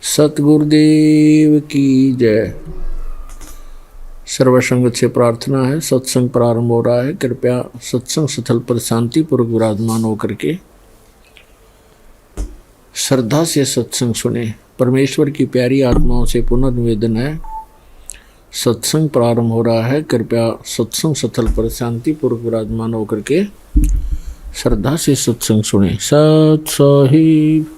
सतगुरुदेव की जय। सर्वसंगत से प्रार्थना है। सत्संग प्रारंभ हो रहा है। कृपया सत्संग स्थल पर शांतिपूर्वक विराजमान होकर के श्रद्धा से सत्संग सुने। परमेश्वर की प्यारी आत्माओं से पुनर्निवेदन है, सत्संग प्रारंभ हो रहा है। कृपया सत्संग स्थल पर शांतिपूर्वक विराजमान होकर के श्रद्धा से सत्संग सुने। सत साहिब।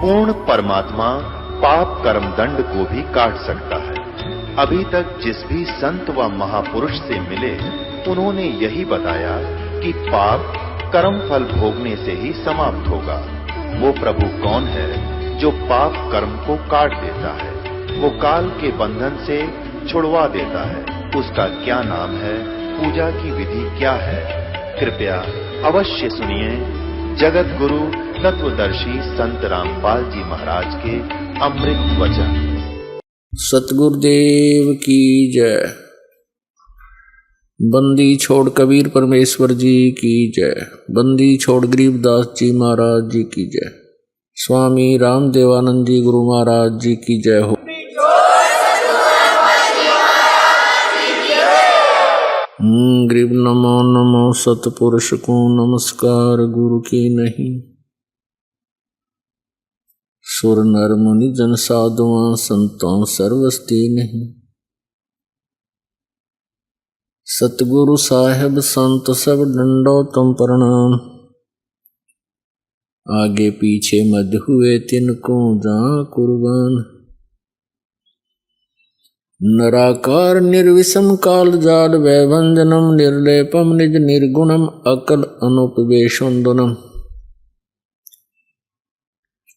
पूर्ण परमात्मा पाप कर्म दंड को भी काट सकता है। अभी तक जिस भी संत व महापुरुष से मिले, उन्होंने यही बताया कि पाप कर्म फल भोगने से ही समाप्त होगा। वो प्रभु कौन है जो पाप कर्म को काट देता है, वो काल के बंधन से छुड़वा देता है। उसका क्या नाम है, पूजा की विधि क्या है? कृपया अवश्य सुनिए जगत गुरु तत्वदर्शी संत रामपाल जी महाराज के अमृत वचन। सतगुरुदेव की जय। बंदी छोड़ कबीर परमेश्वर जी की जय। बंदी छोड़ गरीबदास जी महाराज जी की जय। स्वामी रामदेवानंद जी गुरु महाराज जी की जय हो। गरीब नमो नमो सतपुरुष को नमस्कार, गुरु की नहीं। सुर नर मुनि जन साधुआं संतों सर्वस्ती नहीं। सतगुरु साहेब संत सब डंडो तुम प्रणाम। आगे पीछे मध हुए तिनको जा कुर्बान। नराकार निर्विषम काल जाल वैभंजनम निर्लेपम निज निर्गुणम अकल अनुपवेशोन्दनम।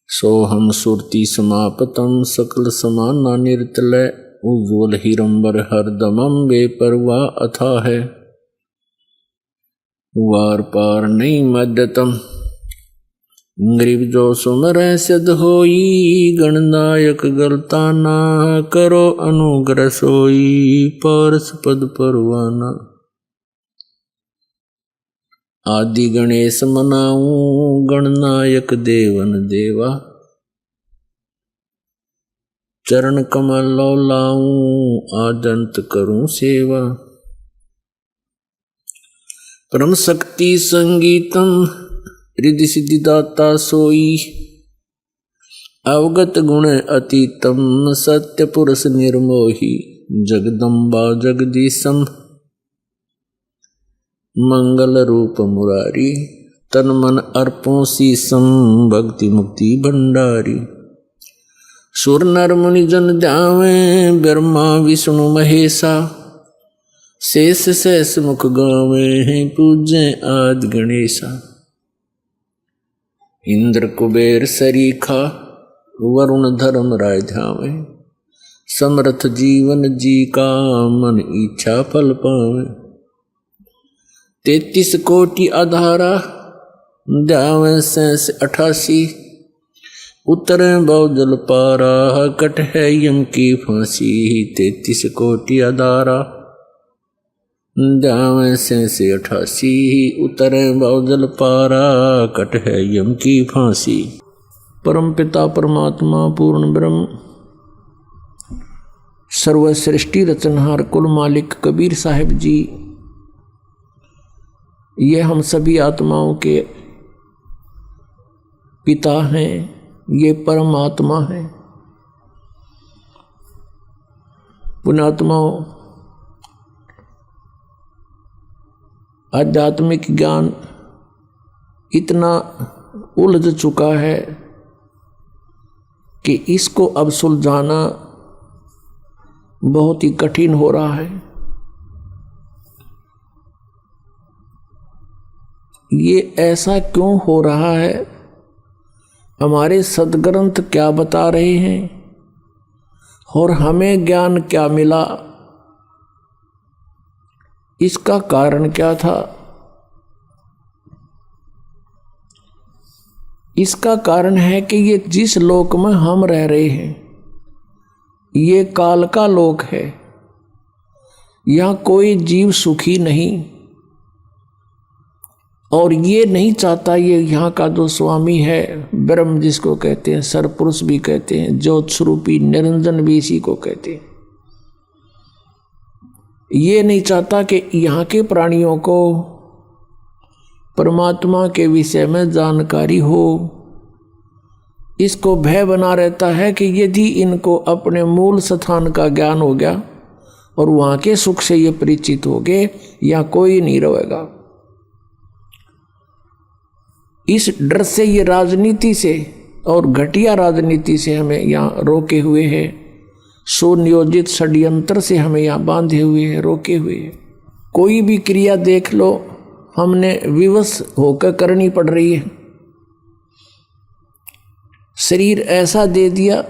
सोहम सुरति समापतम सकल समाना निर्तलय उज्ज्वल हिरंबर हरदमम बेपरवा अथा है। वार पार नहीं मध्यतम गरीब जो सुमर सिद्ध होई। गणनायक गलता ना करो अनुग्रह सोई। पारस पद परवाना आदि गणेश मनाऊं। गणनायक देवन देवा चरण कमल लाऊं। आदंत करूं सेवा परम शक्ति संगीतम रिद्धि सिद्धि दाता सोई। अवगत गुण अतीतम सत्य पुरुष निर्मोही। जगदम्बा जगदीशम मंगल रूप मुरारी। तन मन अर्पों शीसम भक्ति मुक्ति भंडारी। सुर नर मुनि जन ध्यावे ब्रह्मा विष्णु महेशा। शेष शेष मुख गावे पूजे आदि गणेशा। इंद्र कुबेर सरीखा वरुण धर्म राय ध्यावे। समर्थ जीवन जी का मन इच्छा फल पावे। 33 कोटि आधारा ध्यावे 88। उतरे बहुजल पारा कट है यम की फांसी। 33 कोटि आधारा ध्यावे 88। उतरे बहुजल पारा कट है यम की फांसी। परम पिता परमात्मा पूर्ण ब्रह्म सर्व सृष्टि रचनहार कुल मालिक कबीर साहिब जी, ये हम सभी आत्माओं के पिता हैं। ये परमात्मा है। पुण्यात्माओं, आध्यात्मिक ज्ञान इतना उलझ चुका है कि इसको अब सुलझाना बहुत ही कठिन हो रहा है। ये ऐसा क्यों हो रहा है? हमारे सद्ग्रंथ क्या बता रहे हैं और हमें ज्ञान क्या मिला? इसका कारण क्या था? इसका कारण है कि ये जिस लोक में हम रह रहे हैं ये काल का लोक है। यहाँ कोई जीव सुखी नहीं, और ये नहीं चाहता, ये यहाँ का जो स्वामी है ब्रह्म जिसको कहते हैं, सरपुरुष भी कहते हैं, ज्योत स्वरूपी निरंजन भी इसी को कहते हैं, ये नहीं चाहता कि यहाँ के प्राणियों को परमात्मा के विषय में जानकारी हो। इसको भय बना रहता है कि यदि इनको अपने मूल स्थान का ज्ञान हो गया और वहाँ के सुख से ये परिचित हो गए, यहाँ कोई नहीं रहेगा। इस डर से ये राजनीति से और घटिया राजनीति से हमें यहाँ रोके हुए हैं, सुनियोजित षड्यंत्र से हमें यहाँ बांधे हुए हैं, रोके हुए हैं। कोई भी क्रिया देख लो हमने विवश होकर करनी पड़ रही है। शरीर ऐसा दे दिया,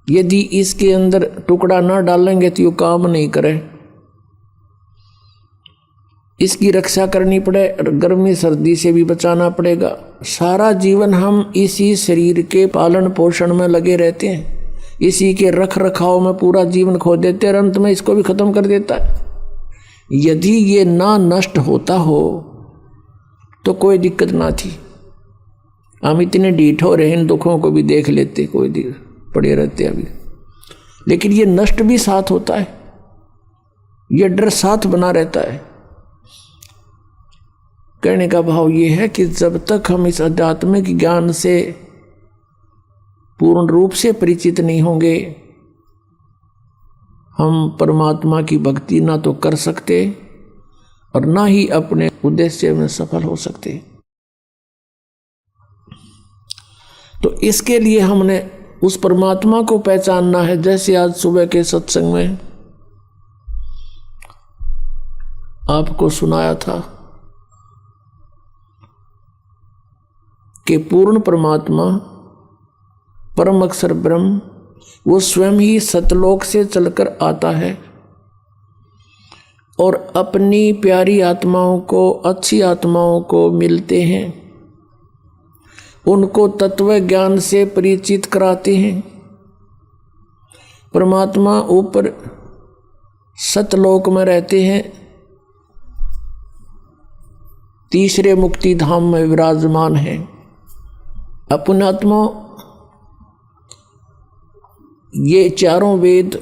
यदि इसके अंदर टुकड़ा ना डालेंगे तो ये काम नहीं करे। इसकी रक्षा करनी पड़े, गर्मी सर्दी से भी बचाना पड़ेगा। सारा जीवन हम इसी शरीर के पालन पोषण में लगे रहते हैं, इसी के रख रखाव में पूरा जीवन खो देते हैं, अंत में इसको भी खत्म कर देता है। यदि ये ना नष्ट होता हो तो कोई दिक्कत ना थी। हम इतने ढीठ हो रहे, इन दुखों को भी देख लेते, कोई पड़े रहते अभी। लेकिन ये नष्ट भी साथ होता है, ये डर साथ बना रहता है। कहने का भाव ये है कि जब तक हम इस आध्यात्मिक ज्ञान से पूर्ण रूप से परिचित नहीं होंगे, हम परमात्मा की भक्ति ना तो कर सकते और ना ही अपने उद्देश्य में सफल हो सकते। तो इसके लिए हमने उस परमात्मा को पहचानना है। जैसे आज सुबह के सत्संग में आपको सुनाया था कि पूर्ण परमात्मा परम अक्षर ब्रह्म वो स्वयं ही सतलोक से चलकर आता है और अपनी प्यारी आत्माओं को, अच्छी आत्माओं को मिलते हैं, उनको तत्व ज्ञान से परिचित कराते हैं। परमात्मा ऊपर सतलोक में रहते हैं, तीसरे मुक्ति धाम में विराजमान है। अपनात्मा ये चारों वेद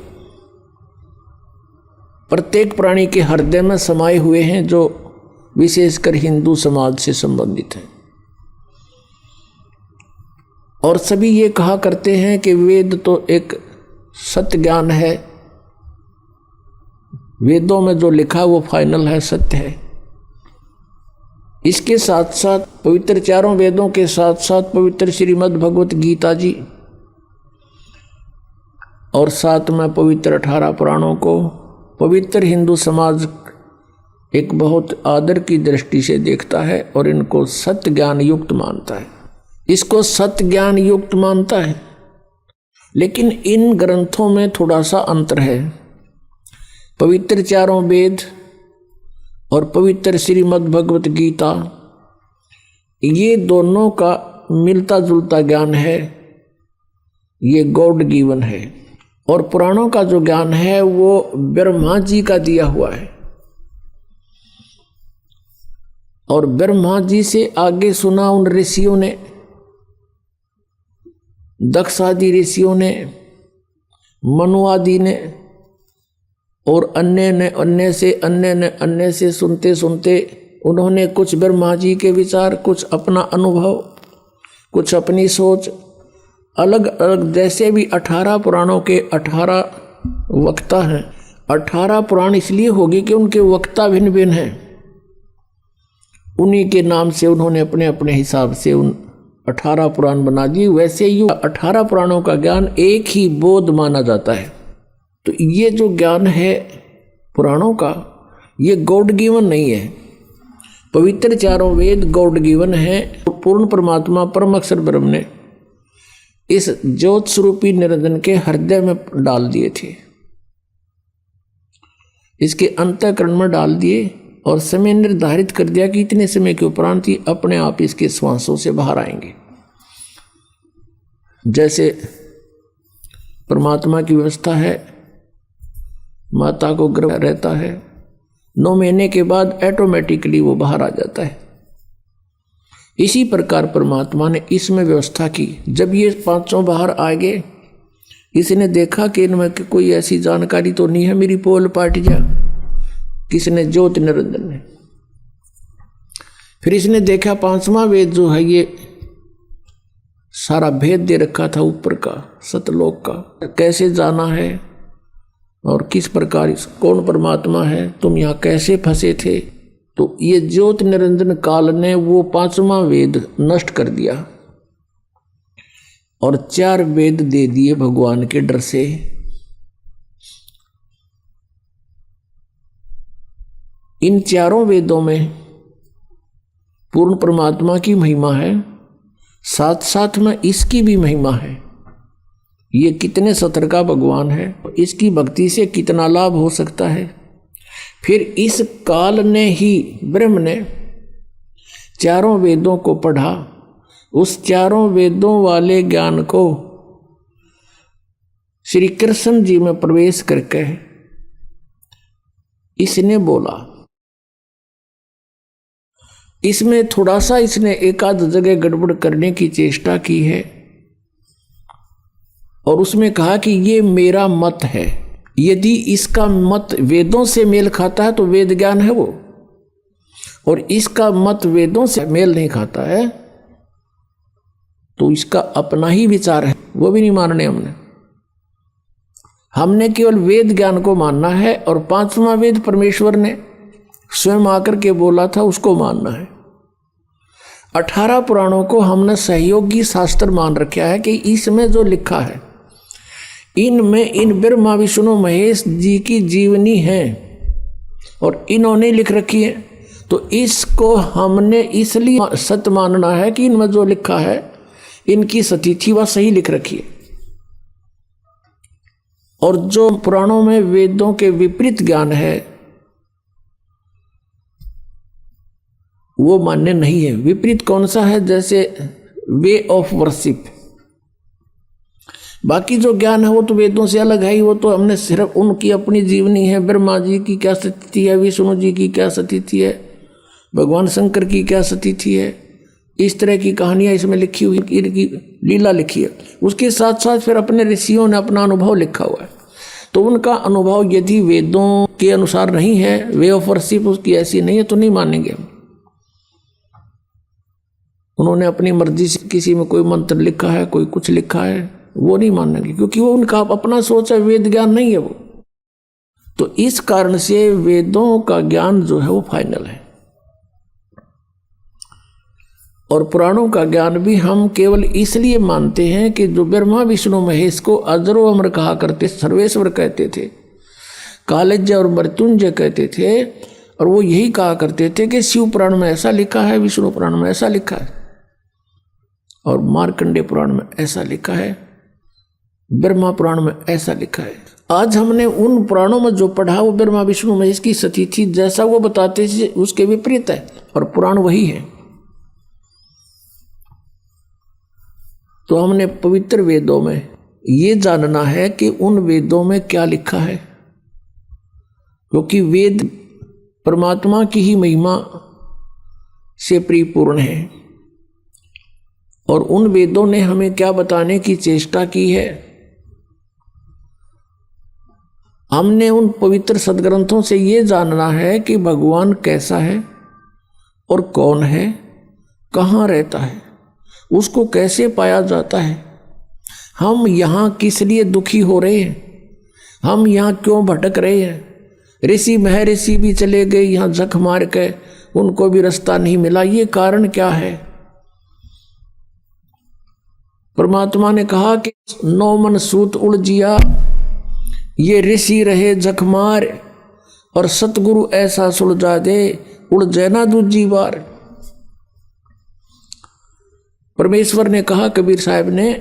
प्रत्येक प्राणी के हृदय में समाये हुए हैं, जो विशेषकर हिंदू समाज से संबंधित हैं। और सभी ये कहा करते हैं कि वेद तो एक सत्य ज्ञान है, वेदों में जो लिखा वो फाइनल है, सत्य है। इसके साथ साथ पवित्र चारों वेदों के साथ साथ पवित्र श्रीमद् भगवत गीता जी और साथ में पवित्र 18 पुराणों को पवित्र हिंदू समाज एक बहुत आदर की दृष्टि से देखता है और इनको सत्य ज्ञान युक्त मानता है, इसको सत्य ज्ञान युक्त मानता है। लेकिन इन ग्रंथों में थोड़ा सा अंतर है। पवित्र चारों वेद और पवित्र श्रीमद् भगवत गीता, ये दोनों का मिलता जुलता ज्ञान है, ये गॉड गिवन है। और पुराणों का जो ज्ञान है वो ब्रह्मा जी का दिया हुआ है, और ब्रह्मा जी से आगे सुना उन ऋषियों ने, दक्ष आदि ऋषियों ने, मनु आदि ने, और अन्य से सुनते सुनते उन्होंने कुछ ब्रह्मा जी के विचार, कुछ अपना अनुभव, कुछ अपनी सोच, अलग अलग, जैसे भी 18 पुराणों के 18 वक्ता हैं। 18 पुराण इसलिए होगी कि उनके वक्ता भिन्न भिन्न हैं, उन्हीं के नाम से उन्होंने अपने अपने हिसाब से उन 18 पुराण बना दिए। वैसे ही 18 पुराणों का ज्ञान एक ही बोध माना जाता है। तो ये जो ज्ञान है पुराणों का, ये गॉड गिवन नहीं है। पवित्र चारों वेद गॉड गिवन है। पूर्ण परमात्मा परम अक्षर ब्रह्म ने इस ज्योत स्वरूपी निरंजन के हृदय में डाल दिए थे। इसके अंतःकरण में डाल दिए और समय निर्धारित कर दिया कि इतने समय के उपरांत ही अपने आप इसके श्वासों से बाहर आएंगे। जैसे परमात्मा की व्यवस्था है, माता को गर्भ रहता है, 9 महीने के बाद ऑटोमेटिकली वो बाहर आ जाता है। इसी प्रकार परमात्मा ने इसमें व्यवस्था की। जब ये 5 बाहर आ गए, इसने देखा कि इनमें कोई ऐसी जानकारी तो नहीं है मेरी पोल पाट जा। किसने? ज्योति निरंजन ने। फिर इसने देखा 5वां वेद जो है ये सारा भेद दे रखा था ऊपर का, सतलोक का, कैसे जाना है और किस प्रकार कौन परमात्मा है, तुम यहाँ कैसे फंसे थे। तो ये ज्योति निरंजन काल ने वो 5वां वेद नष्ट कर दिया और 4 वेद दे दिए भगवान के डर से। इन 4 वेदों में पूर्ण परमात्मा की महिमा है, साथ साथ में इसकी भी महिमा है। ये कितने सतर का भगवान है, इसकी भक्ति से कितना लाभ हो सकता है। फिर इस काल ने ही ब्रह्म ने 4 वेदों को पढ़ा, उस 4 वेदों वाले ज्ञान को श्री कृष्ण जी में प्रवेश करके इसने बोला। इसमें थोड़ा सा इसने एक आध जगह गड़बड़ करने की चेष्टा की है और उसमें कहा कि ये मेरा मत है। यदि इसका मत वेदों से मेल खाता है तो वेद ज्ञान है वो, और इसका मत वेदों से मेल नहीं खाता है तो इसका अपना ही विचार है, वो भी नहीं मानने हमने केवल वेद ज्ञान को मानना है और 5वां वेद परमेश्वर ने स्वयं आकर के बोला था उसको मानना है। 18 पुराणों को हमने सहयोगी शास्त्र मान रखा है कि इसमें जो लिखा है इनमें इन ब्रह्मा विष्णु महेश जी की जीवनी है और इन्होंने लिख रखी है, तो इसको हमने इसलिए सत्य मानना है कि इनमें जो लिखा है इनकी सतिथि वह सही लिख रखी है। और जो पुराणों में वेदों के विपरीत ज्ञान है वो मान्य नहीं है। विपरीत कौन सा है? जैसे वे ऑफ वर्शिप। बाकी जो ज्ञान है वो तो वेदों से अलग है ही, वो तो हमने सिर्फ उनकी अपनी जीवनी है, ब्रह्मा जी की क्या स्थिति है, विष्णु जी की क्या स्थिति है, भगवान शंकर की क्या स्थिति है, इस तरह की कहानियां इसमें लिखी हुई, इनकी लीला लिखी है। उसके साथ साथ फिर अपने ऋषियों ने अपना अनुभव लिखा हुआ है। तो उनका अनुभव यदि वेदों के अनुसार नहीं है, वे ऑफ वर्शिप उसकी ऐसी नहीं है, तो नहीं मानेंगे हम। उन्होंने अपनी मर्जी से किसी में कोई मंत्र लिखा है, कोई कुछ लिखा है, वो नहीं मानेंगे, क्योंकि वो उनका अपना सोच है, वेद ज्ञान नहीं है वो। तो इस कारण से वेदों का ज्ञान जो है वो फाइनल है और पुराणों का ज्ञान भी हम केवल इसलिए मानते हैं कि जो ब्रह्मा विष्णु महेश को अजरो अमर कहा करते, सर्वेश्वर कहते थे, कालज्य और मृत्युंजय कहते थे, और वो यही कहा करते थे कि शिव पुराण में ऐसा लिखा है, विष्णु पुराण में ऐसा लिखा है और मार्कंडेय पुराण में ऐसा लिखा है, ब्रह्मा पुराण में ऐसा लिखा है। आज हमने उन पुराणों में जो पढ़ा वो ब्रह्मा विष्णु महेश की स्थिति जैसा वो बताते थे उसके विपरीत है और पुराण वही है। तो हमने पवित्र वेदों में ये जानना है कि उन वेदों में क्या लिखा है, क्योंकि वेद परमात्मा की ही महिमा से परिपूर्ण है और उन वेदों ने हमें क्या बताने की चेष्टा की है। हमने उन पवित्र सदग्रंथों से ये जानना है कि भगवान कैसा है और कौन है, कहाँ रहता है, उसको कैसे पाया जाता है, हम यहाँ किस लिए दुखी हो रहे हैं, हम यहाँ क्यों भटक रहे हैं। ऋषि महर्षि भी चले गए यहाँ जख मार के, उनको भी रास्ता नहीं मिला, ये कारण क्या है। परमात्मा ने कहा कि 9 मन सूत उलझिया, ये ऋषि रहे जख मार और सतगुरु ऐसा सुलझा दे, उलझे ना दूजी बार। परमेश्वर ने कहा कबीर साहब ने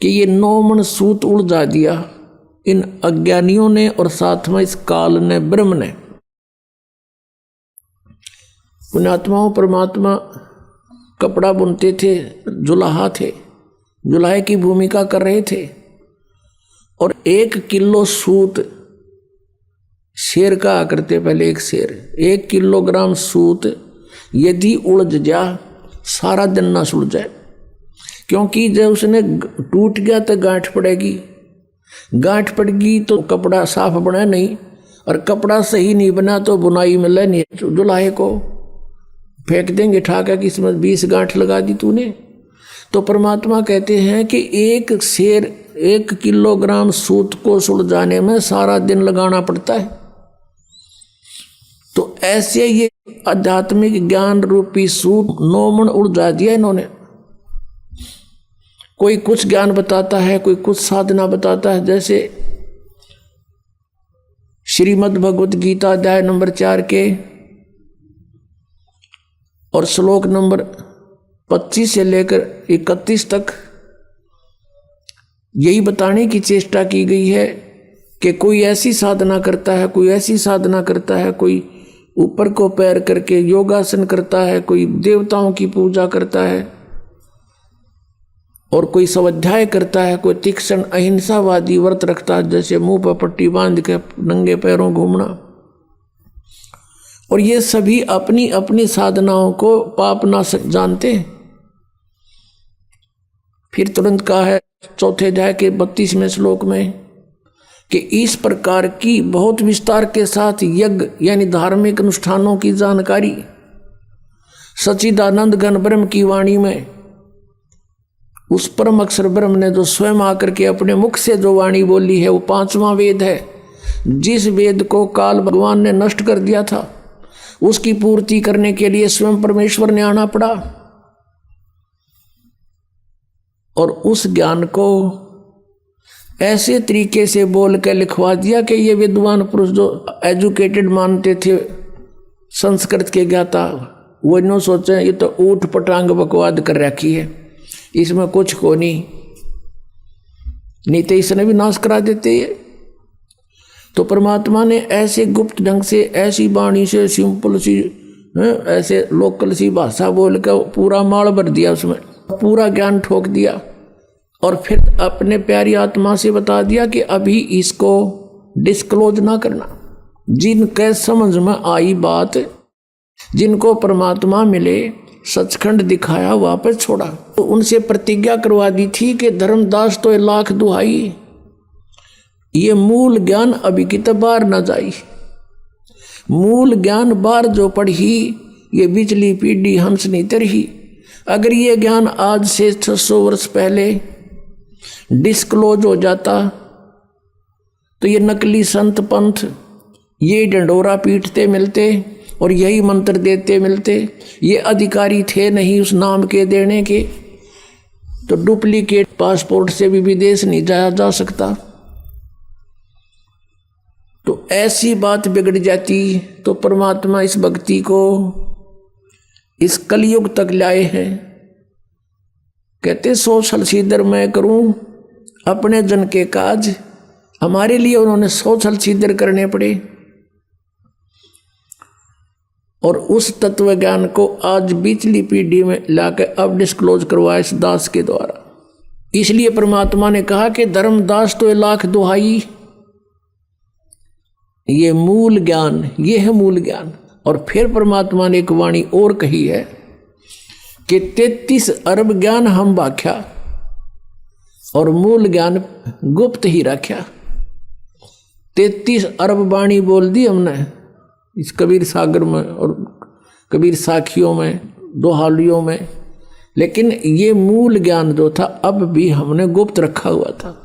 कि ये 9 मन सूत उलझा दिया, इन अज्ञानियों ने और साथ में इस काल ने, ब्रह्म ने। पुण्यात्माओं, परमात्मा कपड़ा बुनते थे, जुलाहा थे, जुलाहे की भूमिका कर रहे थे, और 1 किलो सूत शेर कहा करते पहले। एक शेर 1 किलोग्राम सूत यदि उलझ जा सारा दिन ना सुलझे, क्योंकि जब उसने टूट गया तो गांठ पड़ेगी, गांठ पड़ेगी तो कपड़ा साफ बना नहीं, और कपड़ा सही नहीं बना तो बुनाई मिले नहीं। जुलाहे को फेंक देंगे ठाका कि इसमें 20 गांठ लगा दी तूने। तो परमात्मा कहते हैं कि एक शेर 1 किलोग्राम सूत को सुलझाने में सारा दिन लगाना पड़ता है। तो ऐसे ये आध्यात्मिक ज्ञान रूपी सूत 9 मन उलझा दिया इन्होंने। कोई कुछ ज्ञान बताता है, कोई कुछ साधना बताता है। जैसे श्रीमद् भगवत गीता अध्याय नंबर 4 के और श्लोक नंबर 25 से लेकर 31 तक यही बताने की चेष्टा की गई है कि कोई ऐसी साधना करता है, कोई ऐसी साधना करता है, कोई ऊपर को पैर करके योगासन करता है, कोई देवताओं की पूजा करता है, और कोई स्वाध्याय करता है, कोई तीक्ष्ण अहिंसावादी व्रत रखता है, जैसे मुंह पर पट्टी बांध के नंगे पैरों घूमना। और ये सभी अपनी अपनी साधनाओं को पाप नाशक जानते हैं। फिर तुरंत कहा है 4 अध्याय के 32वें श्लोक में कि इस प्रकार की बहुत विस्तार के साथ यज्ञ यानी धार्मिक अनुष्ठानों की जानकारी सच्चिदानंद घन ब्रह्म की वाणी में, उस परम अक्षर ब्रह्म ने जो स्वयं आकर के अपने मुख से जो वाणी बोली है, वो 5वां वेद है। जिस वेद को काल भगवान ने नष्ट कर दिया था, उसकी पूर्ति करने के लिए स्वयं परमेश्वर ने आना पड़ा, और उस ज्ञान को ऐसे तरीके से बोल के लिखवा दिया कि ये विद्वान पुरुष जो एजुकेटेड मानते थे, संस्कृत के ज्ञाता, वो इन्हों सोचे ये तो ऊट पटांग बकवाद कर रखी है, इसमें कुछ को नहीं तो इसने भी नाश करा देते ये। तो परमात्मा ने ऐसे गुप्त ढंग से, ऐसी वाणी से, सिंपल सी, ऐसे लोकल सी भाषा बोल कर पूरा माल भर दिया, उसमें पूरा ज्ञान ठोक दिया, और फिर अपने प्यारी आत्मा से बता दिया कि अभी इसको डिस्क्लोज ना करना। जिनके समझ में आई बात, जिनको परमात्मा मिले, सचखंड दिखाया, वापस छोड़ा। तो उनसे प्रतिज्ञा करवा दी थी कि धर्मदास तो 1,00,000 दुहाई, ये मूल ज्ञान अभी की तो बाहर न जाई। मूल ज्ञान बाहर जो पढ़ी, ये बिचली पीढ़ी हंस नहीं तरही। अगर ये ज्ञान आज से 600 वर्ष पहले डिस्क्लोज हो जाता तो ये नकली संत पंथ ये डंडोरा पीटते मिलते और यही मंत्र देते मिलते। ये अधिकारी थे नहीं उस नाम के देने के, तो डुप्लीकेट पासपोर्ट से भी विदेश नहीं जाया जा सकता। तो ऐसी बात बिगड़ जाती। तो परमात्मा इस भक्ति को इस कलयुग तक लाए हैं। कहते 100 साल सीधर मैं करूं अपने जन के काज। हमारे लिए उन्होंने 100 साल सीधर करने पड़े, और उस तत्व ज्ञान को आज बीचली पीढ़ी में लाकर अब डिस्क्लोज करवाया इस दास के द्वारा। इसलिए परमात्मा ने कहा कि धर्मदास तो 1,00,000 दुहाई, ये मूल ज्ञान, ये है मूल ज्ञान। और फिर परमात्मा ने एक वाणी और कही है कि 33 अरब ज्ञान हम व्याख्या और मूल ज्ञान गुप्त ही रखा। 33 अरब वाणी बोल दी हमने इस कबीर सागर में और कबीर साखियों में, दोहालियों में, लेकिन ये मूल ज्ञान जो था अब भी हमने गुप्त रखा हुआ था।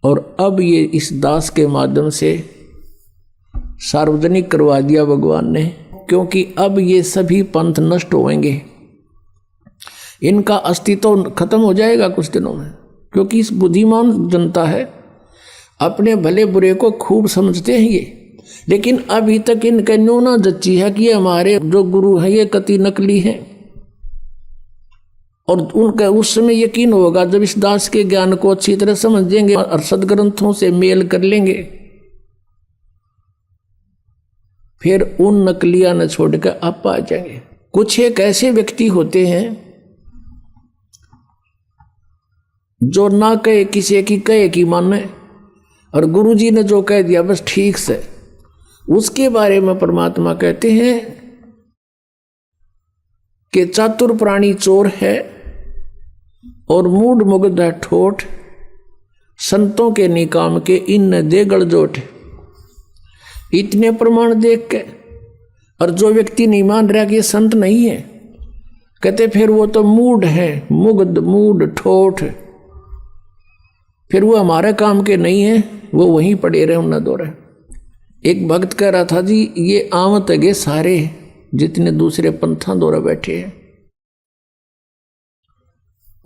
और अब ये इस दास के माध्यम से सार्वजनिक करवा दिया भगवान ने, क्योंकि अब ये सभी पंथ नष्ट होंगे, इनका अस्तित्व खत्म हो जाएगा कुछ दिनों में। क्योंकि इस बुद्धिमान जनता है, अपने भले बुरे को खूब समझते हैं ये, लेकिन अभी तक इनके न्यू ना जच्ची है कि ये हमारे जो गुरु हैं ये कति नकली हैं। और उनका उस समय यकीन होगा जब इस दास के ज्ञान को अच्छी तरह समझेंगे और सदग्रंथों से मेल कर लेंगे, फिर उन नकलियां न छोड़कर आप आ जाएंगे। कुछ एक ऐसे व्यक्ति होते हैं जो ना कहे किसी की कहे की माने, और गुरुजी ने जो कह दिया बस ठीक से, उसके बारे में परमात्मा कहते हैं कि चातुर प्राणी चोर है और मूड मुग्ध है ठोठ, संतों के निकाम के इन दे गड़जोट। इतने प्रमाण देख के और जो व्यक्ति नहीं मान रहा कि ये संत नहीं है, कहते फिर वो तो मूड है, मुग्ध मूड ठोठ, फिर वो हमारे काम के नहीं है, वो वहीं पड़े रहे उन्ना दौरे। एक भक्त कह रहा था जी ये आवत है सारे जितने दूसरे पंथा दौरा बैठे हैं।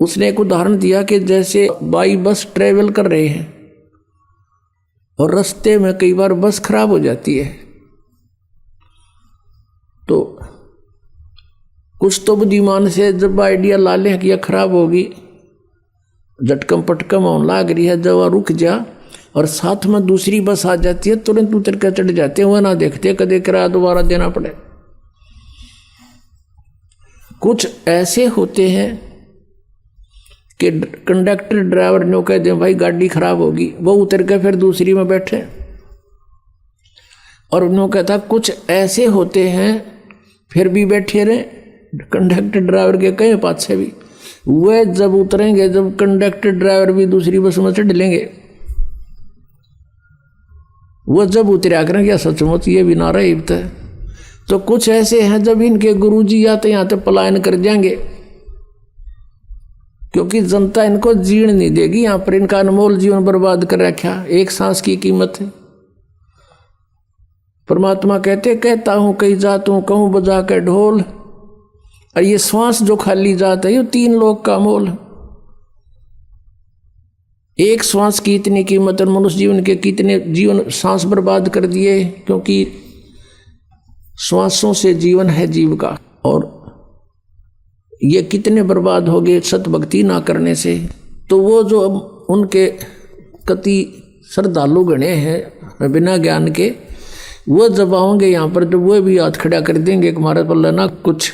उसने एक उदाहरण दिया कि जैसे बाई बस ट्रेवल कर रहे हैं और रास्ते में कई बार बस खराब हो जाती है, तो कुछ तो बुद्धिमान से जब आइडिया ला लें कि यह खराब होगी, झटकम पटकम होने लाग रही है, जब रुक जा और साथ में दूसरी बस आ जाती है तुरंत उतर कर चढ़ जाते हैं, वह ना देखते कदे किराया दोबारा देना पड़े। कुछ ऐसे होते हैं कि कंडक्टर ड्राइवर ने कह दे भाई गाड़ी खराब होगी, वो उतर के फिर दूसरी में बैठे। और उन्होंने कहता कुछ ऐसे होते हैं फिर भी बैठे रहे, कंडक्टर ड्राइवर के कहे पाछे भी, वह जब उतरेंगे जब कंडक्टर ड्राइवर भी दूसरी बस में चढ़ लेंगे, वो जब उतरा करेंगे सचमुच ये भी नारा इब्त है। तो कुछ ऐसे हैं जब इनके गुरुजी आते यहाँ तक पलायन कर जाएंगे, क्योंकि जनता इनको जीण नहीं देगी, यहाँ पर इनका अनमोल जीवन बर्बाद कर रखा, एक सांस की कीमत है। परमात्मा कहते कहता हूं कहीं जात हूं कहूं बजा के ढोल, और ये श्वास जो खाली जात है ये 3 लोक का मोल। एक श्वास की इतनी कीमत और मनुष्य जीवन के कितने जीवन सांस बर्बाद कर दिए, क्योंकि श्वासों से जीवन है जीव का, और ये कितने बर्बाद हो गए सत भक्ति ना करने से। तो वो जो अब उनके कति श्रद्धालु गणे हैं बिना ज्ञान के, वो जब आओगे यहाँ पर तो वो भी हाथ खड़ा कर देंगे कि हमारे पल्ला ना कुछ,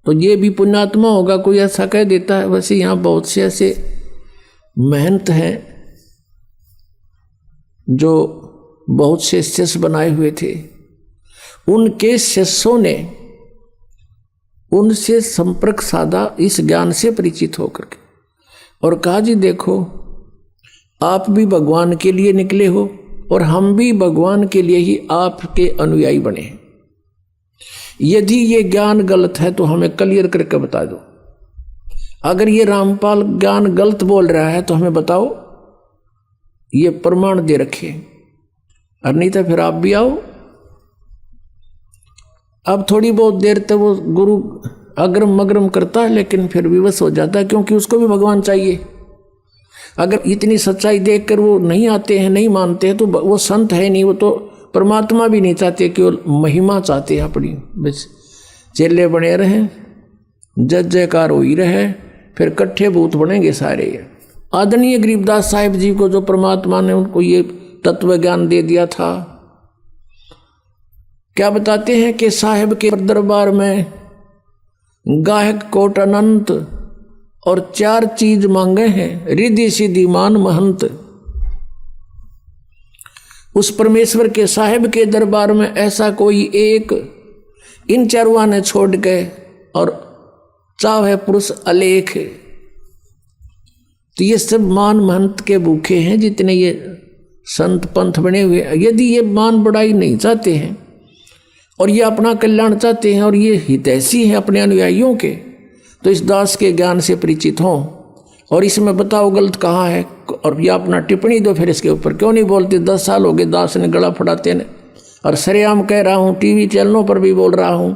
तो ये भी पुण्यात्मा होगा कोई ऐसा कह देता है। वैसे यहाँ बहुत से ऐसे महंत हैं जो बहुत से शिष्य बनाए हुए थे, उनके शिष्यों ने उनसे संपर्क साधा इस ज्ञान से परिचित होकर के, और कहा जी देखो आप भी भगवान के लिए निकले हो और हम भी भगवान के लिए ही आपके अनुयायी बने हैं। यदि ये ज्ञान गलत है तो हमें क्लियर करके बता दो, अगर ये रामपाल ज्ञान गलत बोल रहा है तो हमें बताओ, ये प्रमाण दे रखे, और नहीं तो फिर आप भी आओ। अब थोड़ी बहुत देर तक वो गुरु अग्रम मग्रम करता है, लेकिन फिर विवश हो जाता है, क्योंकि उसको भी भगवान चाहिए। अगर इतनी सच्चाई देखकर वो नहीं आते हैं, नहीं मानते हैं, तो वो संत है नहीं, वो तो परमात्मा भी नहीं चाहते, केवल महिमा चाहते हैं अपनी। बस चेले बने रहें, जय जयकार हो ही रहे, फिर कट्ठे भूत बनेंगे सारे। आदरणीय गरीबदास साहिब जी को जो परमात्मा ने उनको ये तत्व ज्ञान दे दिया था, क्या बताते हैं कि साहिब के दरबार में गायक कोट अनंत और 4 चीज मांगे हैं, रिद्धि सिद्धि मान महंत। उस परमेश्वर के साहिब के दरबार में ऐसा कोई एक इन चारुआ ने छोड़ के और चाहे पुरुष अलेख। तो ये सब मान महंत के भूखे हैं जितने ये संत पंथ बने हुए। यदि ये मान बढ़ाई नहीं चाहते हैं और ये अपना कल्याण चाहते हैं और ये हितैषी हैं अपने अनुयायियों के, तो इस दास के ज्ञान से परिचित हों और इसमें बताओ गलत कहाँ है, और ये अपना टिप्पणी दो। फिर इसके ऊपर क्यों नहीं बोलते? 10 साल हो गए दास ने गला फड़ाते ने, और सरेआम कह रहा हूँ, टीवी चैनलों पर भी बोल रहा हूँ,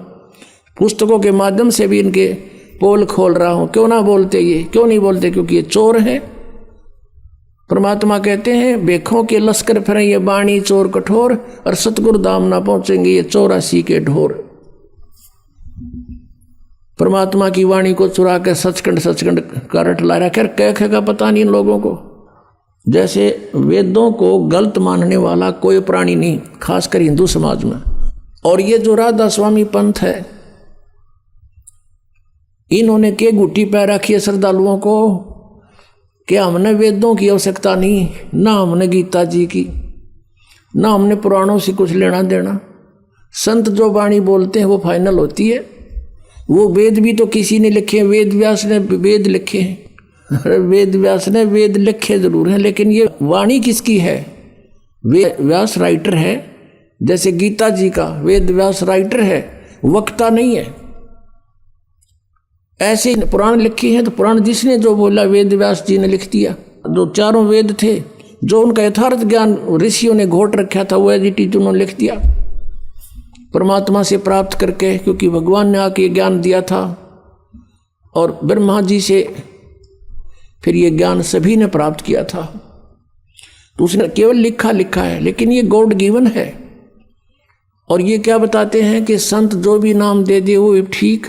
पुस्तकों के माध्यम से भी इनके पोल खोल रहा हूँ। क्यों ना बोलते? ये क्यों नहीं बोलते? क्योंकि ये चोर है। परमात्मा कहते हैं बेखों के लश्कर फिरें ये बाणी चोर कठोर, और सतगुरु धाम ना पहुंचेंगे ये 84 के ढोर। परमात्मा की वाणी को चुरा के सचखंड का रट ला रहा। खैर कह का पता नहीं इन लोगों को। जैसे वेदों को गलत मानने वाला कोई प्राणी नहीं, खासकर हिंदू समाज में। और ये जो राधा स्वामी पंथ है, इन्होंने के गुट्टी पै रखी है श्रद्धालुओं को कि हमने वेदों की आवश्यकता नहीं, ना हमने गीता जी की, ना हमने पुराणों से कुछ लेना देना। संत जो वाणी बोलते हैं वो फाइनल होती है। वो वेद भी तो किसी ने लिखे, वेद व्यास ने वेद लिखे हैं। वेद व्यास ने वेद लिखे जरूर हैं, लेकिन ये वाणी किसकी है? वेद व्यास राइटर है, जैसे गीता जी का वेद व्यास राइटर है, वक्ता नहीं है। ऐसे पुराण लिखे हैं तो पुराण जिसने जो बोला वेद व्यास जी ने लिख दिया। जो चारों वेद थे, जो उनका यथार्थ ज्ञान ऋषियों ने घोट रखा था, वो एडिटिव उन्होंने लिख दिया परमात्मा से प्राप्त करके, क्योंकि भगवान ने आके ज्ञान दिया था। और ब्रह्मा जी से फिर ये ज्ञान सभी ने प्राप्त किया था। तो उसने केवल लिखा है, लेकिन ये गॉड गिवन है। और ये क्या बताते हैं कि संत जो भी नाम दे दे वो ठीक,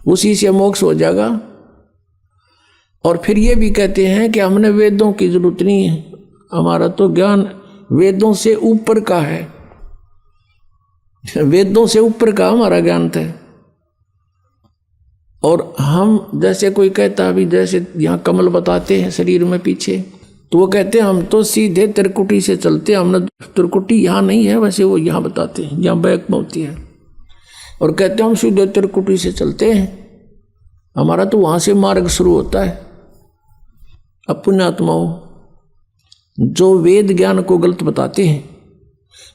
उसी से मोक्ष हो जाएगा। और फिर ये भी कहते हैं कि हमने वेदों की जरूरत नहीं है, हमारा तो ज्ञान वेदों से ऊपर का है। वेदों से ऊपर का हमारा ज्ञान था। और हम जैसे कोई कहता अभी, जैसे यहाँ कमल बताते हैं शरीर में पीछे, तो वो कहते हैं हम तो सीधे त्रिकुटी से चलते हैं, हमने त्रिकुटी यहाँ नहीं है, वैसे वो यहाँ बताते हैं यहाँ बैक में होती है। और कहते हैं हम सीधे त्रिकुटी से चलते हैं, हमारा तो वहाँ से मार्ग शुरू होता है। अब पुण्यात्माओं जो वेद ज्ञान को गलत बताते हैं,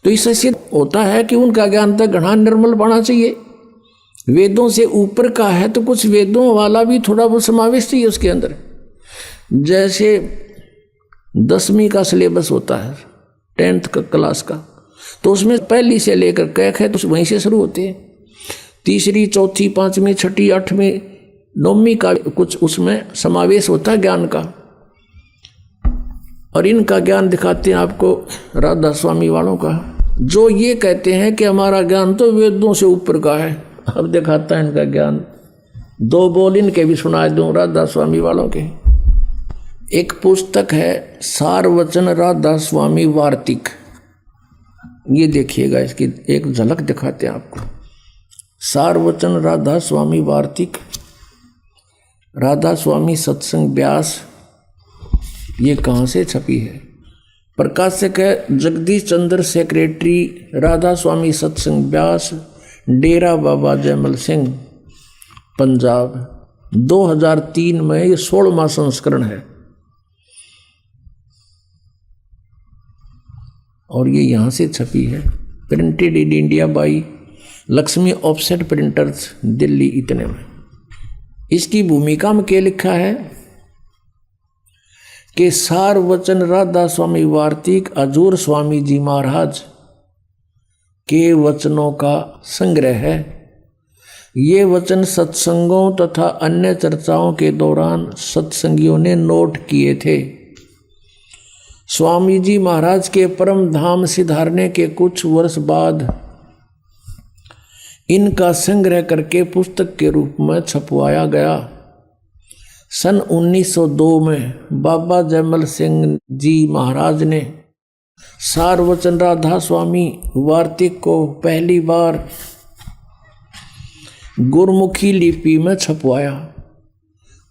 तो इससे सिद्ध होता है कि उनका ज्ञान तक घना निर्मल होना चाहिए। वेदों से ऊपर का है तो कुछ वेदों वाला भी थोड़ा बहुत समावेश चाहिए उसके अंदर। जैसे 10वीं का सिलेबस होता है, 10th का क्लास का, तो उसमें पहली से लेकर कैक है तो वहीं से शुरू होते हैं। तीसरी, चौथी, 5वीं, 6ठी, 8वीं, 9वीं का कुछ उसमें समावेश होता है ज्ञान का। और इनका ज्ञान दिखाते हैं आपको राधा स्वामी वालों का, जो ये कहते हैं कि हमारा ज्ञान तो वेदों से ऊपर का है। अब दिखाता है इनका ज्ञान। 2 बोल इनके भी सुना दूं राधा स्वामी वालों के। एक पुस्तक है सारवचन राधा स्वामी वार्तिक, ये देखिएगा, इसकी एक झलक दिखाते हैं आपको। सारवचन राधा स्वामी वार्तिक, राधा स्वामी सत्संग व्यास, ये कहाँ से छपी है? प्रकाशक है जगदीश चंद्र, सेक्रेटरी राधा स्वामी सत्संग व्यास, डेरा बाबा जयमल सिंह, पंजाब। 2003 में ये 16वां संस्करण है। और ये यहाँ से छपी है, printed in India by Lakshmi offset printers, Delhi. इतने में इसकी भूमिका में क्या लिखा है कि सारवचन राधा स्वामी वार्तिक हजूर स्वामी जी महाराज के वचनों का संग्रह है। ये वचन सत्संगों तथा अन्य चर्चाओं के दौरान सत्संगियों ने नोट किए थे। स्वामी जी महाराज के परम धाम सिधारने के कुछ वर्ष बाद इनका संग्रह करके पुस्तक के रूप में छपवाया गया। सन 1902 में बाबा जयमल सिंह जी महाराज ने सारवचन राधा स्वामी वार्तिक को पहली बार गुरमुखी लिपि में छपवाया।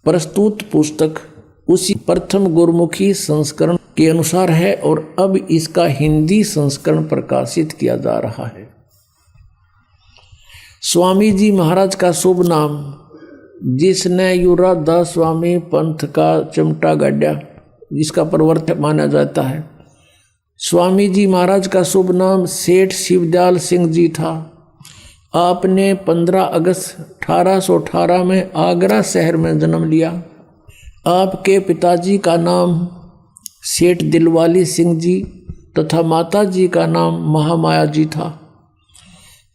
प्रस्तुत पुस्तक उसी प्रथम गुरमुखी संस्करण के अनुसार है और अब इसका हिंदी संस्करण प्रकाशित किया जा रहा है। स्वामी जी महाराज का शुभ नाम, जिसने राधा स्वामी पंथ का चिमटा गाड़ा, जिसका प्रवर्तक माना जाता है, स्वामी जी महाराज का शुभ नाम सेठ शिवदयाल सिंह जी था। आपने 15 अगस्त 1818 में आगरा शहर में जन्म लिया। आपके पिताजी का नाम सेठ दिलवाली सिंह जी तथा माता जी का नाम महामाया जी था।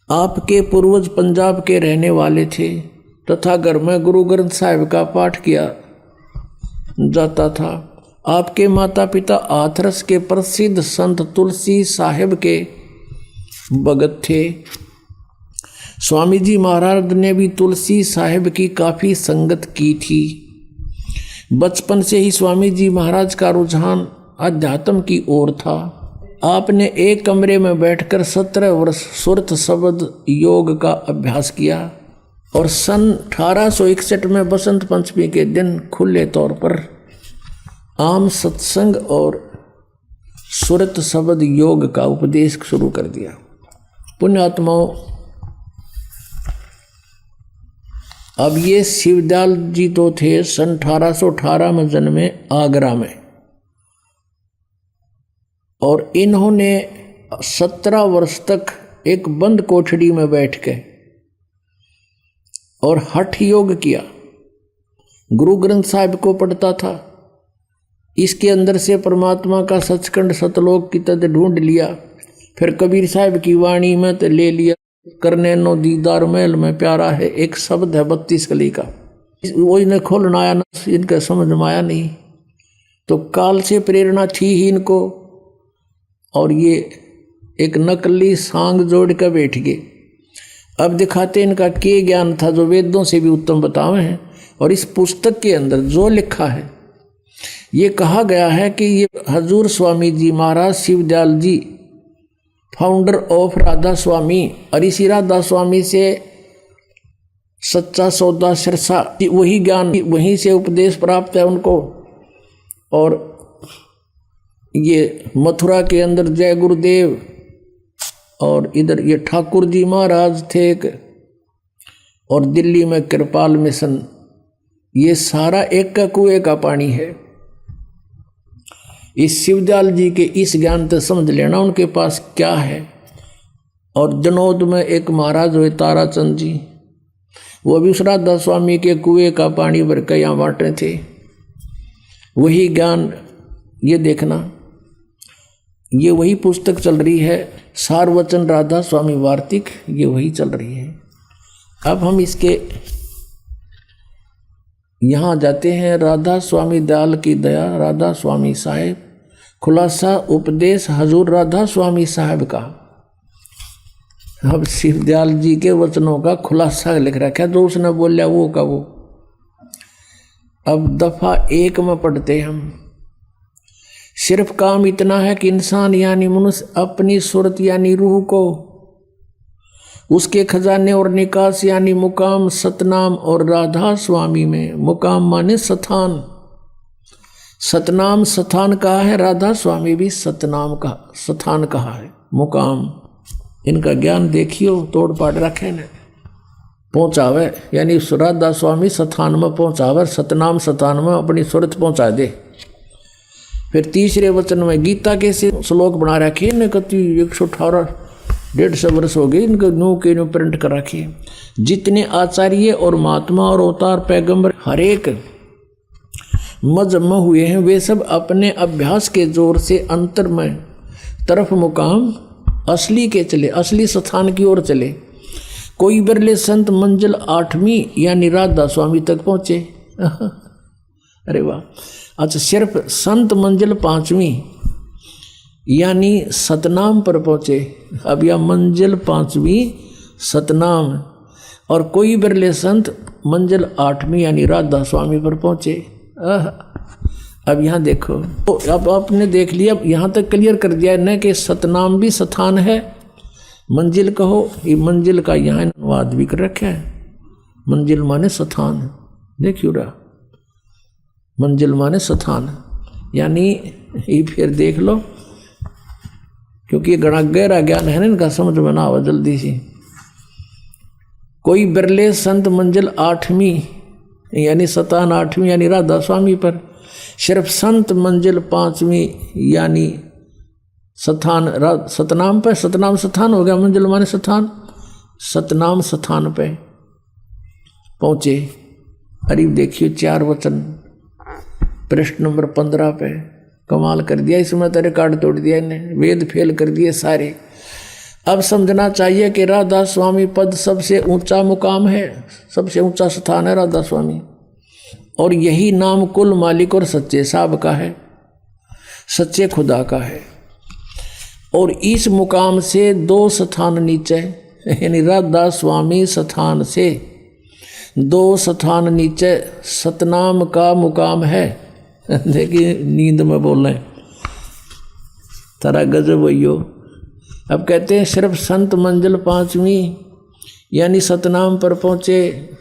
आपके पूर्वज पंजाब के रहने वाले थे तथा घर में गुरु ग्रंथ साहिब का पाठ किया जाता था। आपके माता पिता हाथरस के प्रसिद्ध संत तुलसी साहिब के भगत थे। स्वामी जी महाराज ने भी तुलसी साहिब की काफ़ी संगत की थी। बचपन से ही स्वामी जी महाराज का रुझान अध्यात्म की ओर था। आपने एक कमरे में बैठकर 17 वर्ष सुरत शब्द योग का अभ्यास किया और सन 1861 में बसंत पंचमी के दिन खुले तौर पर आम सत्संग और सुरत शब्द योग का उपदेश शुरू कर दिया। पुण्यात्माओं, अब ये शिवदयाल जी तो थे सन 1818 में जन्मे आगरा में, और इन्होंने 17 वर्ष तक एक बंद कोठड़ी में बैठ के और हठ योग किया। गुरु ग्रंथ साहिब को पढ़ता था, इसके अंदर से परमात्मा का सचखंड सतलोक की तद ढूंढ लिया। फिर कबीर साहिब की वाणी में तो ले लिया, करने नो दीदार महल में प्यारा है, एक शब्द है 32 कली का, वो इन्हें खोलना आया ना, इनका समझ में आया नहीं, तो काल से प्रेरणा थी ही इनको, और ये एक नकली सांग जोड़ कर बैठ गए। अब दिखाते इनका के ज्ञान था जो वेदों से भी उत्तम बतावे हैं। और इस पुस्तक के अंदर जो लिखा है, ये कहा गया है कि ये हजूर स्वामी जी महाराज शिवदयाल जी फाउंडर ऑफ राधा स्वामी, और इसी राधा स्वामी से सच्चा सौदा सिरसा, वही ज्ञान वहीं से उपदेश प्राप्त है उनको। और ये मथुरा के अंदर जय गुरुदेव, और इधर ये ठाकुर जी महाराज थे एक, और दिल्ली में कृपाल मिशन, ये सारा एक का कुएं का पानी है। इस शिवदयाल जी के इस ज्ञान तो समझ लेना उनके पास क्या है। और जनौद में एक महाराज हुए ताराचंद जी, वो भी उस राधा स्वामी के कुएं का पानी भर के यहाँ बांटे थे। वही ज्ञान ये देखना, ये वही पुस्तक चल रही है, सारवचन राधा स्वामी वार्तिक, ये वही चल रही है। अब हम इसके यहाँ जाते हैं। राधा स्वामी दयाल की दया, राधा स्वामी साहेब, खुलासा उपदेश हजूर राधा स्वामी साहब का। अब शिवदयाल जी के वचनों का खुलासा लिख रखा है, जो उसने बोलिया वो का वो। अब दफा 1 में पढ़ते हम। सिर्फ काम इतना है कि इंसान यानी मनुष्य अपनी सूरत यानी रूह को, उसके खजाने और निकास यानी मुकाम सतनाम और राधा स्वामी में, मुकाम माने स्थान, सतनाम स्थान कहा है, राधा स्वामी भी सतनाम का स्थान कहा है, मुकाम। इनका ज्ञान देखियो, तोड़ पाड़ रखे ने, पहुँचावे यानी राधा स्वामी स्थान में पहुँचावे, सतनाम स्थान में अपनी सूरत पहुँचा दे। फिर तीसरे वचन में गीता के से श्लोक बना रखे ने, कति 118 150 वर्ष हो गए इनको नो के नो प्रिंट कर रखे। जितने आचार्य और महात्मा और अवतार पैगंबर हर एक मजमा हुए हैं, वे सब अपने अभ्यास के जोर से अंतर में तरफ मुकाम असली के चले, असली स्थान की ओर चले। कोई बिरले संत मंजिल 8वीं यानी राधा स्वामी तक पहुँचे। अरे वाह, अच्छा सिर्फ संत मंजिल 5वीं यानी सतनाम पर पहुँचे। अब यह मंजिल 5वीं सतनाम, और कोई बिरले संत मंजिल 8वीं यानी राधा स्वामी पर पहुँचे। अब यहाँ देखो, तो अब आपने देख लिया, अब यहाँ तक क्लियर कर दिया न कि सतनाम भी स्थान है, मंजिल कहो, ये मंजिल का यहाँ अनुवाद भी कर रखा है। मंजिल माने स्थान, देखियो रहा, मंजिल माने स्थान, यानी ये फिर देख लो, क्योंकि ये गणा गहरा ज्ञान है ना, इनका समझ में ना आवा जल्दी से। कोई बिरले संत मंजिल 8वीं यानी सतान 8वीं यानी राधा स्वामी पर, सिर्फ संत मंजिल 5वीं यानी स्थान सतनाम पे, सतनाम स्थान हो गया, मंजिल माने स्थान, सतनाम स्थान पे पहुँचे। अरे देखिए 4 वचन पृष्ठ नंबर 15 पे, कमाल कर दिया, इसमें तो रिकॉर्ड तोड़ दिया इन्हें, वेद फेल कर दिए सारे। अब समझना चाहिए कि राधा स्वामी पद सबसे ऊंचा मुकाम है, सबसे ऊंचा स्थान है राधा स्वामी, और यही नाम कुल मालिक और सच्चे साहब का है, सच्चे खुदा का है। और इस मुकाम से 2 स्थान नीचे यानी राधा स्वामी स्थान से 2 स्थान नीचे सतनाम का मुकाम है। देखिए नींद में बोल रहे तारा गजब भैयो। अब कहते हैं सिर्फ संत मंजिल 5वीं यानी सतनाम पर पहुँचे,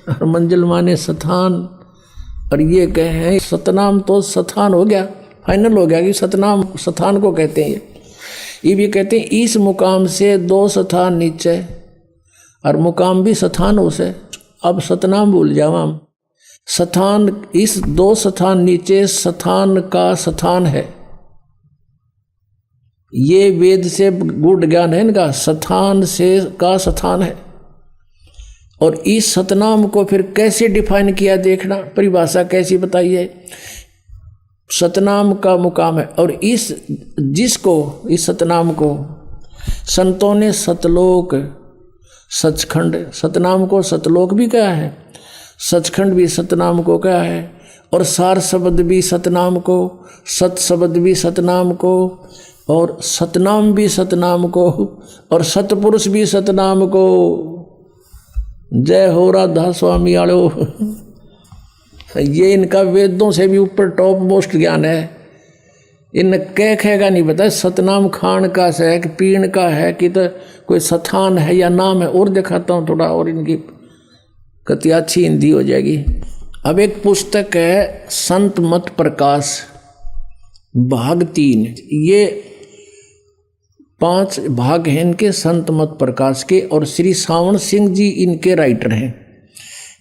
और मंजिल माने स्थान, और ये कहें सतनाम तो स्थान हो गया, फाइनल हो गया कि सतनाम स्थान को कहते हैं। ये भी कहते हैं इस मुकाम से 2 स्थान नीचे, और मुकाम भी स्थान हो से। अब सतनाम भूल जाओ हम, स्थान इस 2 स्थान नीचे स्थान का स्थान है। ये वेद से गूढ़ ज्ञान है इनका, स्थान से का स्थान है। और इस सतनाम को फिर कैसे डिफाइन किया, देखना परिभाषा कैसी बताई है। सतनाम का मुकाम है, और इस जिसको इस सतनाम को संतों ने सतलोक सचखंड, सतनाम को सतलोक भी कहा है, सचखंड भी सतनाम को कहा है, और सार शब्द भी सतनाम को, सत शब्द भी सतनाम को, और सतनाम भी सतनाम को, और सतपुरुष भी सतनाम को। जय हो राधा स्वामी आलो। ये इनका वेदों से भी ऊपर टॉप मोस्ट ज्ञान है। इन कहेगा नहीं पता सतनाम खान का है कि पीण का है कि तो कोई स्थान है या नाम है। और दिखाता हूँ थोड़ा, और इनकी कति अच्छी हिंदी हो जाएगी। अब एक पुस्तक है संत मत प्रकाश भाग 3, ये 5 भाग हैं इनके संत मत प्रकाश के, और श्री सावन सिंह जी इनके राइटर हैं,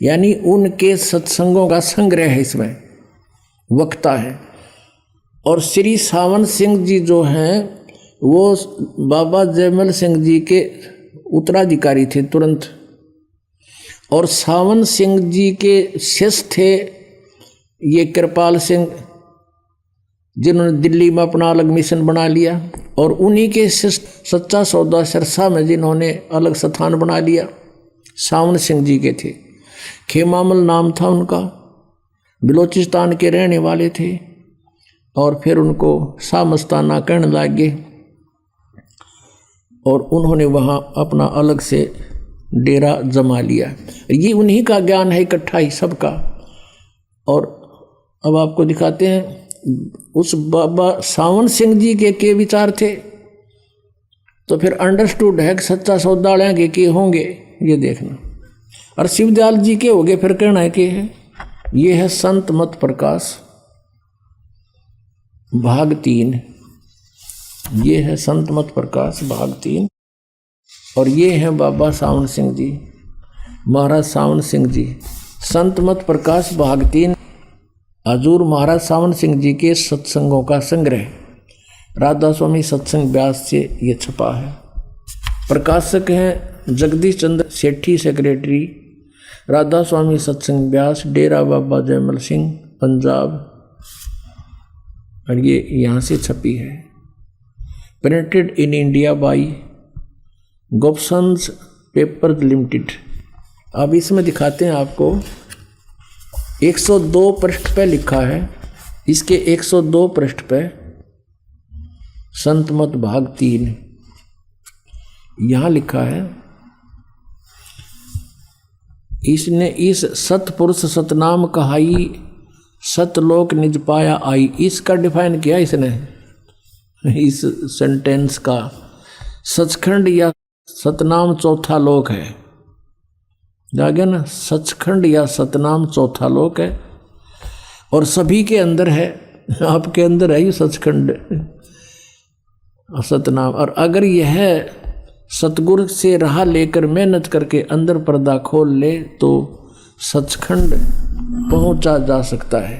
यानी उनके सत्संगों का संग्रह है, इसमें वक्ता है। और श्री सावन सिंह जी जो हैं वो बाबा जयमल सिंह जी के उत्तराधिकारी थे तुरंत, और सावन सिंह जी के शिष्य थे ये कृपाल सिंह, जिन्होंने दिल्ली में अपना अलग मिशन बना लिया, और उन्हीं के शिष्य सच्चा सौदा सिरसा में जिन्होंने अलग स्थान बना लिया, सावन सिंह जी के थे। खेमामल नाम था उनका, बलोचिस्तान के रहने वाले थे, और फिर उनको शाह मस्ताना कहने लगे, और उन्होंने वहाँ अपना अलग से डेरा जमा लिया। ये उन्हीं का ज्ञान है इकट्ठा ही सबका। और अब आपको दिखाते हैं उस बाबा सावन सिंह जी के विचार थे, तो फिर अंडरस्टूड है कि सच्चा सौदा के होंगे, ये देखना। और शिवदयाल जी के होंगे, फिर कहना है कि है ये है संत मत प्रकाश भाग 3, ये है संत मत प्रकाश भाग 3, और ये है बाबा सावन सिंह जी, महाराज सावन सिंह जी। संत मत प्रकाश भाग 3 हजूर महाराज सावन सिंह जी के सत्संगों का संग्रह, राधा स्वामी सत्संग व्यास से ये छपा है। प्रकाशक हैं जगदीश चंद्र सेठी, सेक्रेटरी राधा स्वामी सत्संग व्यास, डेरा बाबा जयमल सिंह, पंजाब, और ये यहाँ से छपी है। Printed in India by Gopsons paper limited. अब इसमें दिखाते हैं आपको, 102 पृष्ठ पे लिखा है, इसके 102 पृष्ठ पे संत मत भाग 3 यहाँ लिखा है, इसने इस सतपुरुष सतनाम कहाई, सतलोक निज पाया आई, इसका डिफाइन किया इसने, इस सेंटेंस का। सचखंड या सतनाम चौथा लोक है, जागे ना, सचखंड या सतनाम चौथा लोक है, और सभी के अंदर है, आपके अंदर है ये सचखंड सतनाम। और अगर यह सतगुरु से राह लेकर मेहनत करके अंदर पर्दा खोल ले तो सचखंड पहुंचा जा सकता है।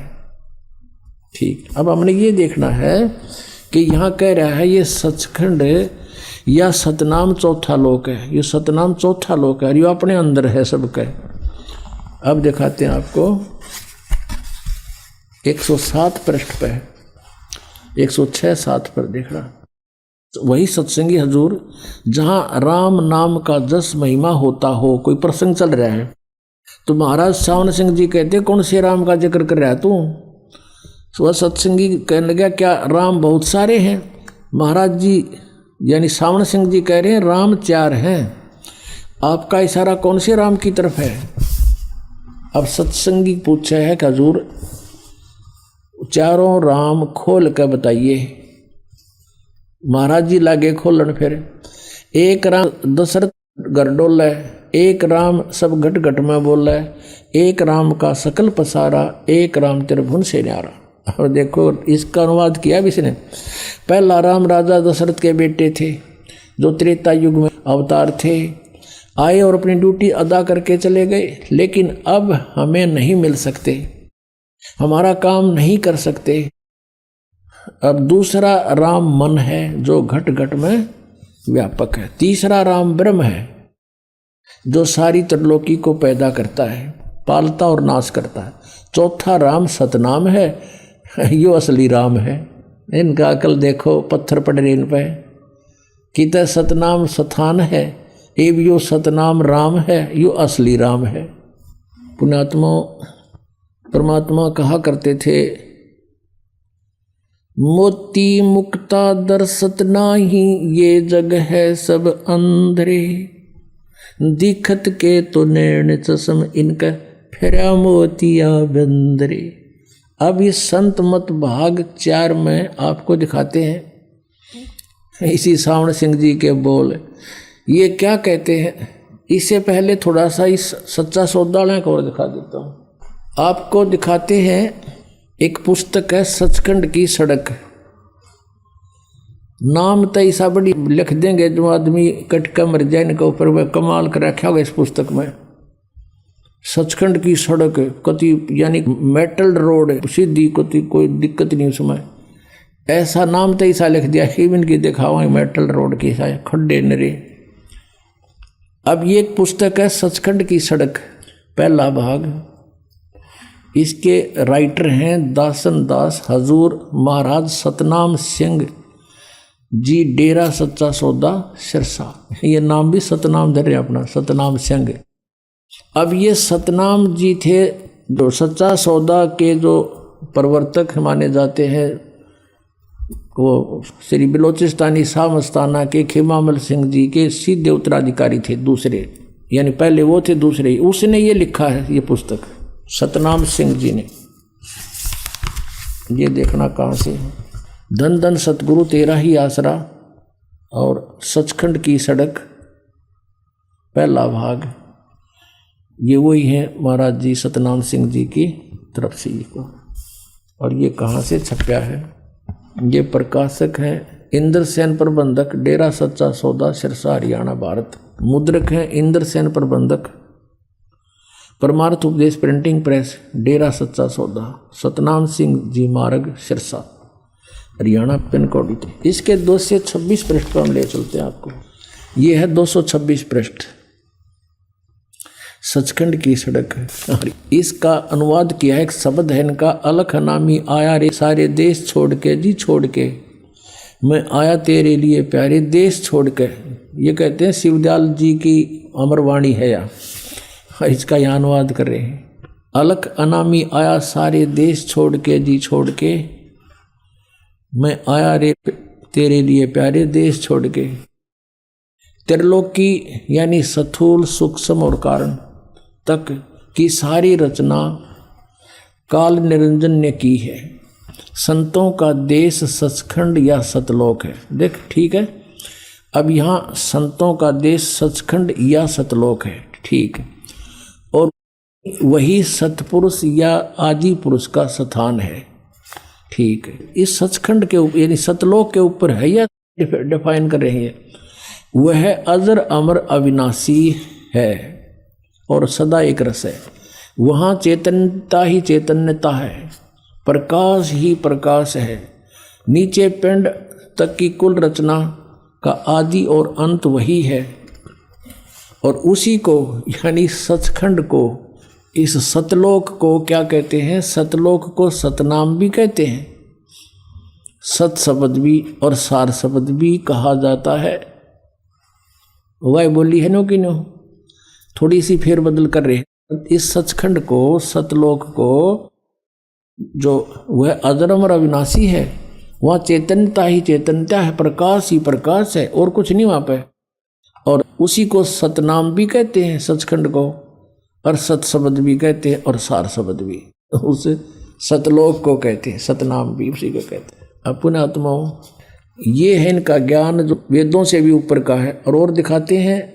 ठीक, अब हमने ये देखना है कि यहाँ कह रहा है ये सचखंड या सतनाम चौथा लोक है, ये सतनाम चौथा लोक है, ये अपने अंदर है सबका। अब दिखाते हैं आपको 107 पृष्ठ पे, 106-7 पर देख रहा, वही सत्संगी हजूर जहाँ राम नाम का जस महिमा होता हो, कोई प्रसंग चल रहा है तो महाराज सावन सिंह जी कहते कौन से राम का जिक्र कर रहा है तू? तो वह सत्संगी कहने लगा क्या राम बहुत सारे हैं? महाराज जी यानी सावन सिंह जी कह रहे हैं राम 4 हैं, आपका इशारा कौन से राम की तरफ है? अब सत्संगी पूछा है कि हजूर चारों राम खोल कर बताइए। महाराज जी लागे खोलन। फिर एक राम दशरथ घर डोल है, एक राम सब घट घट में बोल है, एक राम का सकल पसारा, एक राम त्रिभुवन से न्यारा। और देखो इसका अनुवाद किया भी इसने। पहला राम राजा दशरथ के बेटे थे जो त्रेता युग में अवतार थे, आए और अपनी ड्यूटी अदा करके चले गए, लेकिन अब हमें नहीं मिल सकते, हमारा काम नहीं कर सकते। अब दूसरा राम मन है जो घट घट में व्यापक है। तीसरा राम ब्रह्म है जो सारी त्रिलोकी को पैदा करता है, पालता और नाश करता है। चौथा राम सतनाम है, यो असली राम है। इनका अकल देखो, पत्थर पड़ रहे इन पे। कित सतनाम स्थान है, एव यो सतनाम राम है, यो असली राम है। पुण्यात्मा परमात्मा कहा करते थे, मोती मुक्ता दर्शत नाही, ये जग है सब अंधरे, दिखत के तो नैन चश्म, इनका फेरा मोतिया बंदरे। अब इस संत मत भाग 4 में आपको दिखाते हैं इसी सावण सिंह जी के बोल। ये क्या कहते हैं? इससे पहले थोड़ा सा इस सच्चा सौदा को दिखा देता हूँ आपको। दिखाते हैं एक पुस्तक है सचखंड की सड़क। नाम तो ऐसा बड़ी लिख देंगे जो आदमी कटका मर जाए, इनके ऊपर वह कमाल कर रखा होगा इस पुस्तक में। सचखंड की सड़क कति यानी मेटल रोड सीधी, कति कोई दिक्कत नहीं उसमें। ऐसा नाम तो ऐसा लिख दिया, इवन की दिखावा मेटल रोड की खड्डे नरे। अब ये एक पुस्तक है सचखंड की सड़क, पहला भाग। इसके राइटर हैं दासन दास हजूर महाराज सतनाम सिंह जी, डेरा सच्चा सौदा सिरसा। ये नाम भी सतनाम धर रहे अपना, सतनाम सिंह। अब ये सतनाम जी थे जो सच्चा सौदा के जो प्रवर्तक माने जाते हैं। वो श्री बिलोचिस्तानी शाह मस्ताना के खिमामल सिंह जी के सीधे उत्तराधिकारी थे, दूसरे, यानी पहले वो थे, दूसरे। उसने ये लिखा है ये पुस्तक सतनाम सिंह जी ने। ये देखना कहाँ से है। धन धन सतगुरु तेरा ही आसरा और सचखंड की सड़क, पहला भाग। ये वही है महाराज जी सतनाम सिंह जी की तरफ से ये को। और ये कहाँ से छपया है? ये प्रकाशक है इंद्र सेन प्रबंधक, डेरा सच्चा सौदा सिरसा हरियाणा भारत। मुद्रक है इंद्र सेन प्रबंधक, परमार्थ उपदेश प्रिंटिंग प्रेस, डेरा सच्चा सौदा, सतनाम सिंह जी मार्ग सिरसा हरियाणा, पिन कोड। इसके 226 पृष्ठ पर हम ले चलते हैं आपको। ये है 226 पृष्ठ सचखंड की सड़क है। इसका अनुवाद किया है, एक शब्द है इनका, अलख नामी आया रे सारे देश छोड़ के, जी छोड़ के मैं आया तेरे लिए प्यारे देश छोड़ के। ये कहते हैं शिवदयाल जी की अमरवाणी है या इसका यहाँ अनुवाद कर रहे हैं। अलख अनामी आया सारे देश छोड़ के, जी छोड़ के मैं आया रे तेरे लिए प्यारे देश छोड़ के। त्रिलोकी यानी स्थूल सूक्ष्म और कारण तक की सारी रचना काल निरंजन ने की है। संतों का देश सचखंड या सतलोक है। देख ठीक है, अब यहाँ संतों का देश सचखंड या सतलोक है, ठीक है। और वही सतपुरुष या आदि पुरुष का स्थान है, ठीक है। इस सचखंड के ऊपर यानी सतलोक के ऊपर है या डिफाइन कर रहे हैं। वह अजर अमर अविनाशी है और सदा एक रस है। वहाँ चैतन्यता ही चैतन्यता है, प्रकाश ही प्रकाश है। नीचे पिंड तक की कुल रचना का आदि और अंत वही है। और उसी को यानी सचखंड को, इस सतलोक को क्या कहते हैं? सतलोक को सतनाम भी कहते हैं, सत शब्द भी और सार शब्द भी कहा जाता है। वह बोली है नो कि नो, थोड़ी सी फेरबदल कर रहे हैं। इस सचखंड को, सतलोक को, जो वह अजरम अविनाशी है, वहाँ चैतन्यता ही चैतन्यता है, प्रकाश ही प्रकाश है, और कुछ नहीं वहाँ पे। और उसी को सतनाम भी कहते हैं, सचखंड को, और सत शब्द भी कहते हैं, और सार शब्द भी। उस सतलोक को कहते हैं, सतनाम भी उसी को कहते हैं। अब पुण्यात्माओं, ये है इनका ज्ञान जो वेदों से भी ऊपर का है। और दिखाते हैं,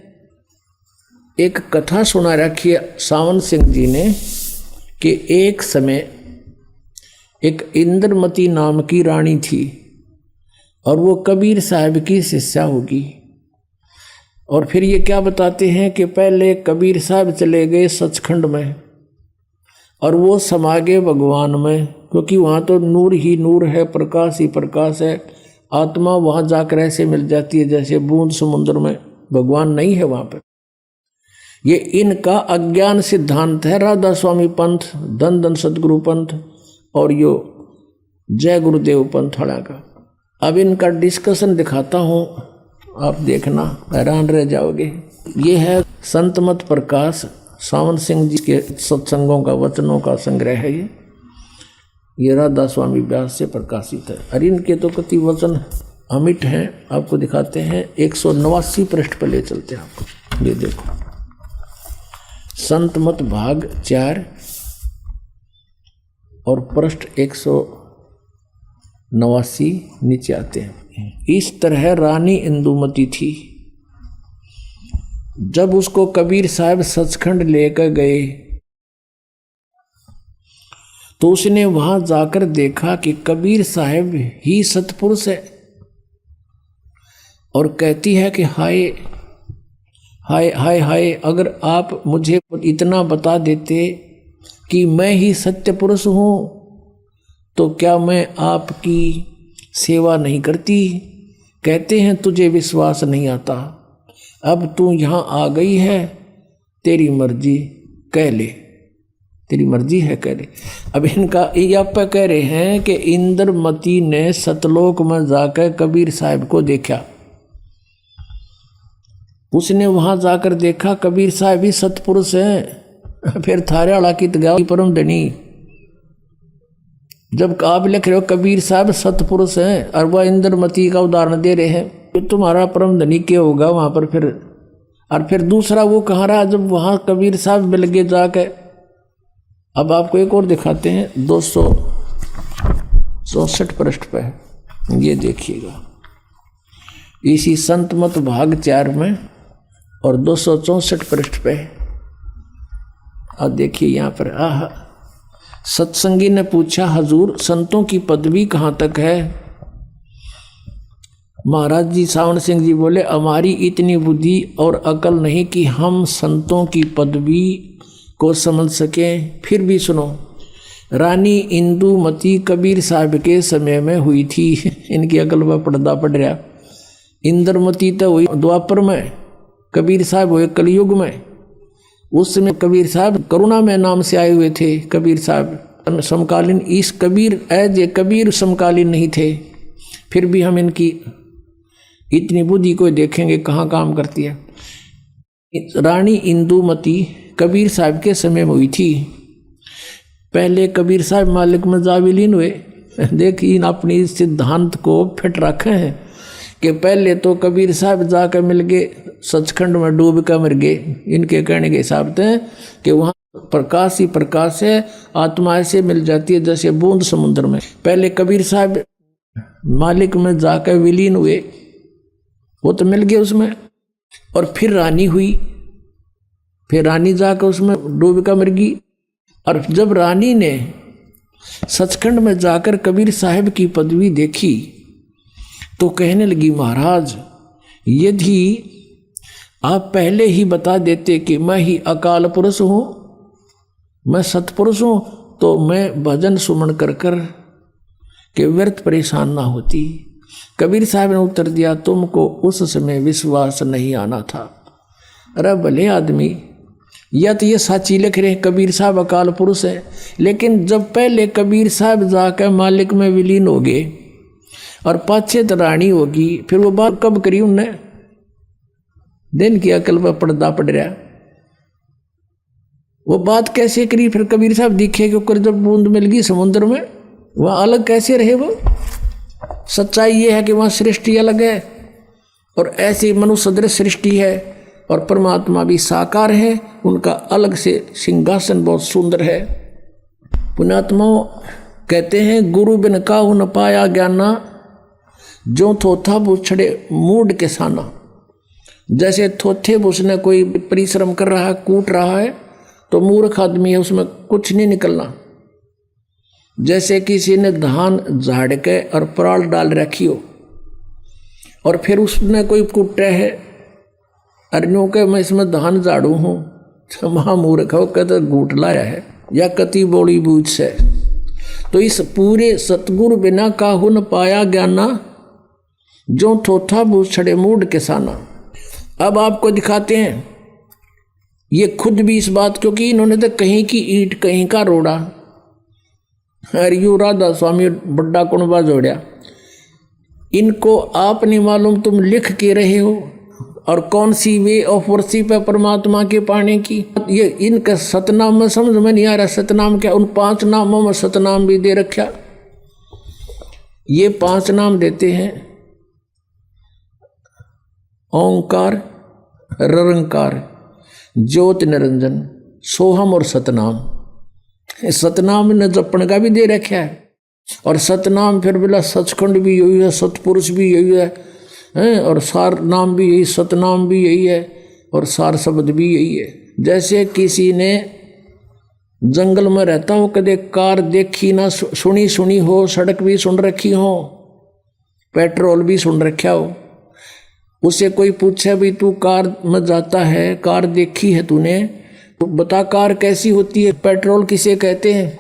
एक कथा सुना रखी है सावन सिंह जी ने कि एक समय एक इंद्रमती नाम की रानी थी और वो कबीर साहब की शिष्या होगी। और फिर ये क्या बताते हैं कि पहले कबीर साहब चले गए सचखंड में और वो समा गए भगवान में, क्योंकि वहाँ तो नूर ही नूर है, प्रकाश ही प्रकाश है। आत्मा वहाँ जाकर ऐसे मिल जाती है जैसे बूंद समुद्र में, भगवान नहीं है वहाँ पर। ये इनका अज्ञान सिद्धांत है, राधा स्वामी पंथ, धन धन सदगुरु पंथ और यो जय गुरुदेव पंथ वाला का। अब इनका डिस्कशन दिखाता हूँ, आप देखना हैरान रह जाओगे। ये है संत मत प्रकाश, सावन सिंह जी के सत्संगों का वचनों का संग्रह है। ये राधा स्वामी व्यास से प्रकाशित है। और इनके तो कति वचन अमिट हैं, आपको दिखाते हैं। 189 पृष्ठ पर ले चलते हैं आपको। ये देखो, संत मत भाग 4 और पृष्ठ 189 नीचे आते हैं। इस तरह रानी इंदुमती थी। जब उसको कबीर साहब सचखंड लेकर गए तो उसने वहां जाकर देखा कि कबीर साहब ही सतपुरुष है, और कहती है कि हाय हाय हाय हाय, अगर आप मुझे इतना बता देते कि मैं ही सत्य पुरुष हूं तो क्या मैं आपकी सेवा नहीं करती। कहते हैं तुझे विश्वास नहीं आता, अब तू यहाँ आ गई है, तेरी मर्जी कह ले, तेरी मर्जी है कह ले। अब इनका आप कह रहे हैं कि इंद्रमती ने सतलोक में जाकर कबीर साहब को देखा। उसने वहां जाकर देखा कबीर साहब ही सतपुरुष हैं। फिर थारे वाला की तगाई परम धनी, जब आप लिख रहे हो कबीर साहब सतपुरुष हैं और वह इंद्रमती का उदाहरण दे रहे हैं, तो तुम्हारा परम धनी क्या होगा वहां पर फिर। और फिर दूसरा वो कहाँ रहा जब वहां कबीर साहब मिल गए जाके। अब आपको एक और दिखाते हैं 264 पृष्ठ पर, ये देखिएगा, इसी संत मत भाग 4 में और 264 पृष्ठ पे। अब देखिए यहाँ पर, सत्संगी ने पूछा, हजूर संतों की पदवी कहाँ तक है। महाराज जी सावन सिंह जी बोले, हमारी इतनी बुद्धि और अकल नहीं कि हम संतों की पदवी को समझ सकें। फिर भी सुनो, रानी इंदुमती कबीर साहब के समय में हुई थी। इनकी अकल पर पर्दा पड़ रहा। इंद्रमती तो हुई द्वापर में, कबीर साहब हुए कलयुग में। उस समय कबीर साहब करुणा में नाम से आए हुए थे। कबीर साहब समकालीन, इस कबीर ये कबीर समकालीन नहीं थे। फिर भी हम इनकी इतनी बुद्धि को देखेंगे कहाँ काम करती है। रानी इंदुमती कबीर साहब के समय में हुई थी। पहले कबीर साहब मालिक में जा विलीन हुए। देखिए अपनी सिद्धांत को फिट रखे हैं कि पहले तो कबीर साहब जाकर मिल गए सचखंड में, डूब कर मर गए। इनके कहने के हिसाब से कि वहाँ प्रकाश ही प्रकाश है, आत्मा ऐसे मिल जाती है जैसे बूंद समुद्र में। पहले कबीर साहब मालिक में जाकर विलीन हुए, वो तो मिल गए उसमें। और फिर रानी हुई, फिर रानी जाकर उसमें डूब कर मर गई। और जब रानी ने सचखंड में जाकर कबीर साहब की पदवी देखी तो कहने लगी, महाराज यदि आप पहले ही बता देते कि मैं ही अकाल पुरुष हूँ, मैं सतपुरुष हूँ, तो मैं भजन सुमन कर कर के व्यर्थ परेशान ना होती। कबीर साहब ने उत्तर दिया, तुमको उस समय विश्वास नहीं आना था। अरे भले आदमी, या तो ये साची लिख रहे कबीर साहब अकाल पुरुष है, लेकिन जब पहले कबीर साहब जाकर मालिक में विलीन हो गए और पाछे तो रानी होगी, फिर वो बात कब करी उनने। दिन की अकल पर पर्दा पड़ रहा, वो बात कैसे करी। फिर कबीर साहब दिखे कि जब बूंद मिल गई समुद्र में, वहाँ अलग कैसे रहे वो। सच्चाई ये है कि वहाँ सृष्टि अलग है और ऐसी मनुष्य सदृश सृष्टि है और परमात्मा भी साकार है, उनका अलग से सिंहासन बहुत सुंदर है। पुण्यात्माओं कहते हैं गुरु बिन काहू न पाया ज्ञाना, जो थोथा बुछड़े मूड के साना। जैसे थोथे बुझने कोई परिश्रम कर रहा है, कूट रहा है, तो मूर्ख आदमी है, उसमें कुछ नहीं निकलना। जैसे किसी ने धान झाड़ के और पराल डाल रखी हो और फिर उसने कोई कूटे है, अरन्यों के मैं इसमें धान झाड़ू हूँ, महामूर्ख हो कहते घूट लाया है या कति बोली बूझ से। तो इस पूरे सतगुरु बिना काहू न पाया ज्ञाना, जो थोथा बूछड़े मूड के साना। अब आपको दिखाते हैं, ये खुद भी इस बात, क्योंकि इन्होंने तो कहीं की ईंट कहीं का रोड़ा, हरियू राधा स्वामी बड्डा कुणबा जोड़िया। इनको आप नहीं मालूम तुम लिख के रहे हो और कौन सी वे ऑफ वर्शिप है परमात्मा के पाने की। ये इनका सतनाम में समझ में नहीं आ रहा, सतनाम क्या, उन 5 नामों में सतनाम भी दे रखा। ये 5 नाम देते हैं, ओंकार, ररंकार, ज्योत निरंजन, सोहम और सतनाम। सतनाम ने जपन का भी दे रखा है। और सतनाम फिर बोला सचखंड भी यही है, सतपुरुष भी यही है, और सार नाम भी यही, सतनाम भी यही है और सार शब्द भी यही है। जैसे किसी ने जंगल में रहता हो, कदे कार देखी ना सुनी हो, सड़क भी सुन रखी हो, पेट्रोल भी सुन रखा हो, उसे कोई पूछे भी तू कार में जाता है, कार देखी है तूने, तो बता कार कैसी होती है, पेट्रोल किसे कहते हैं।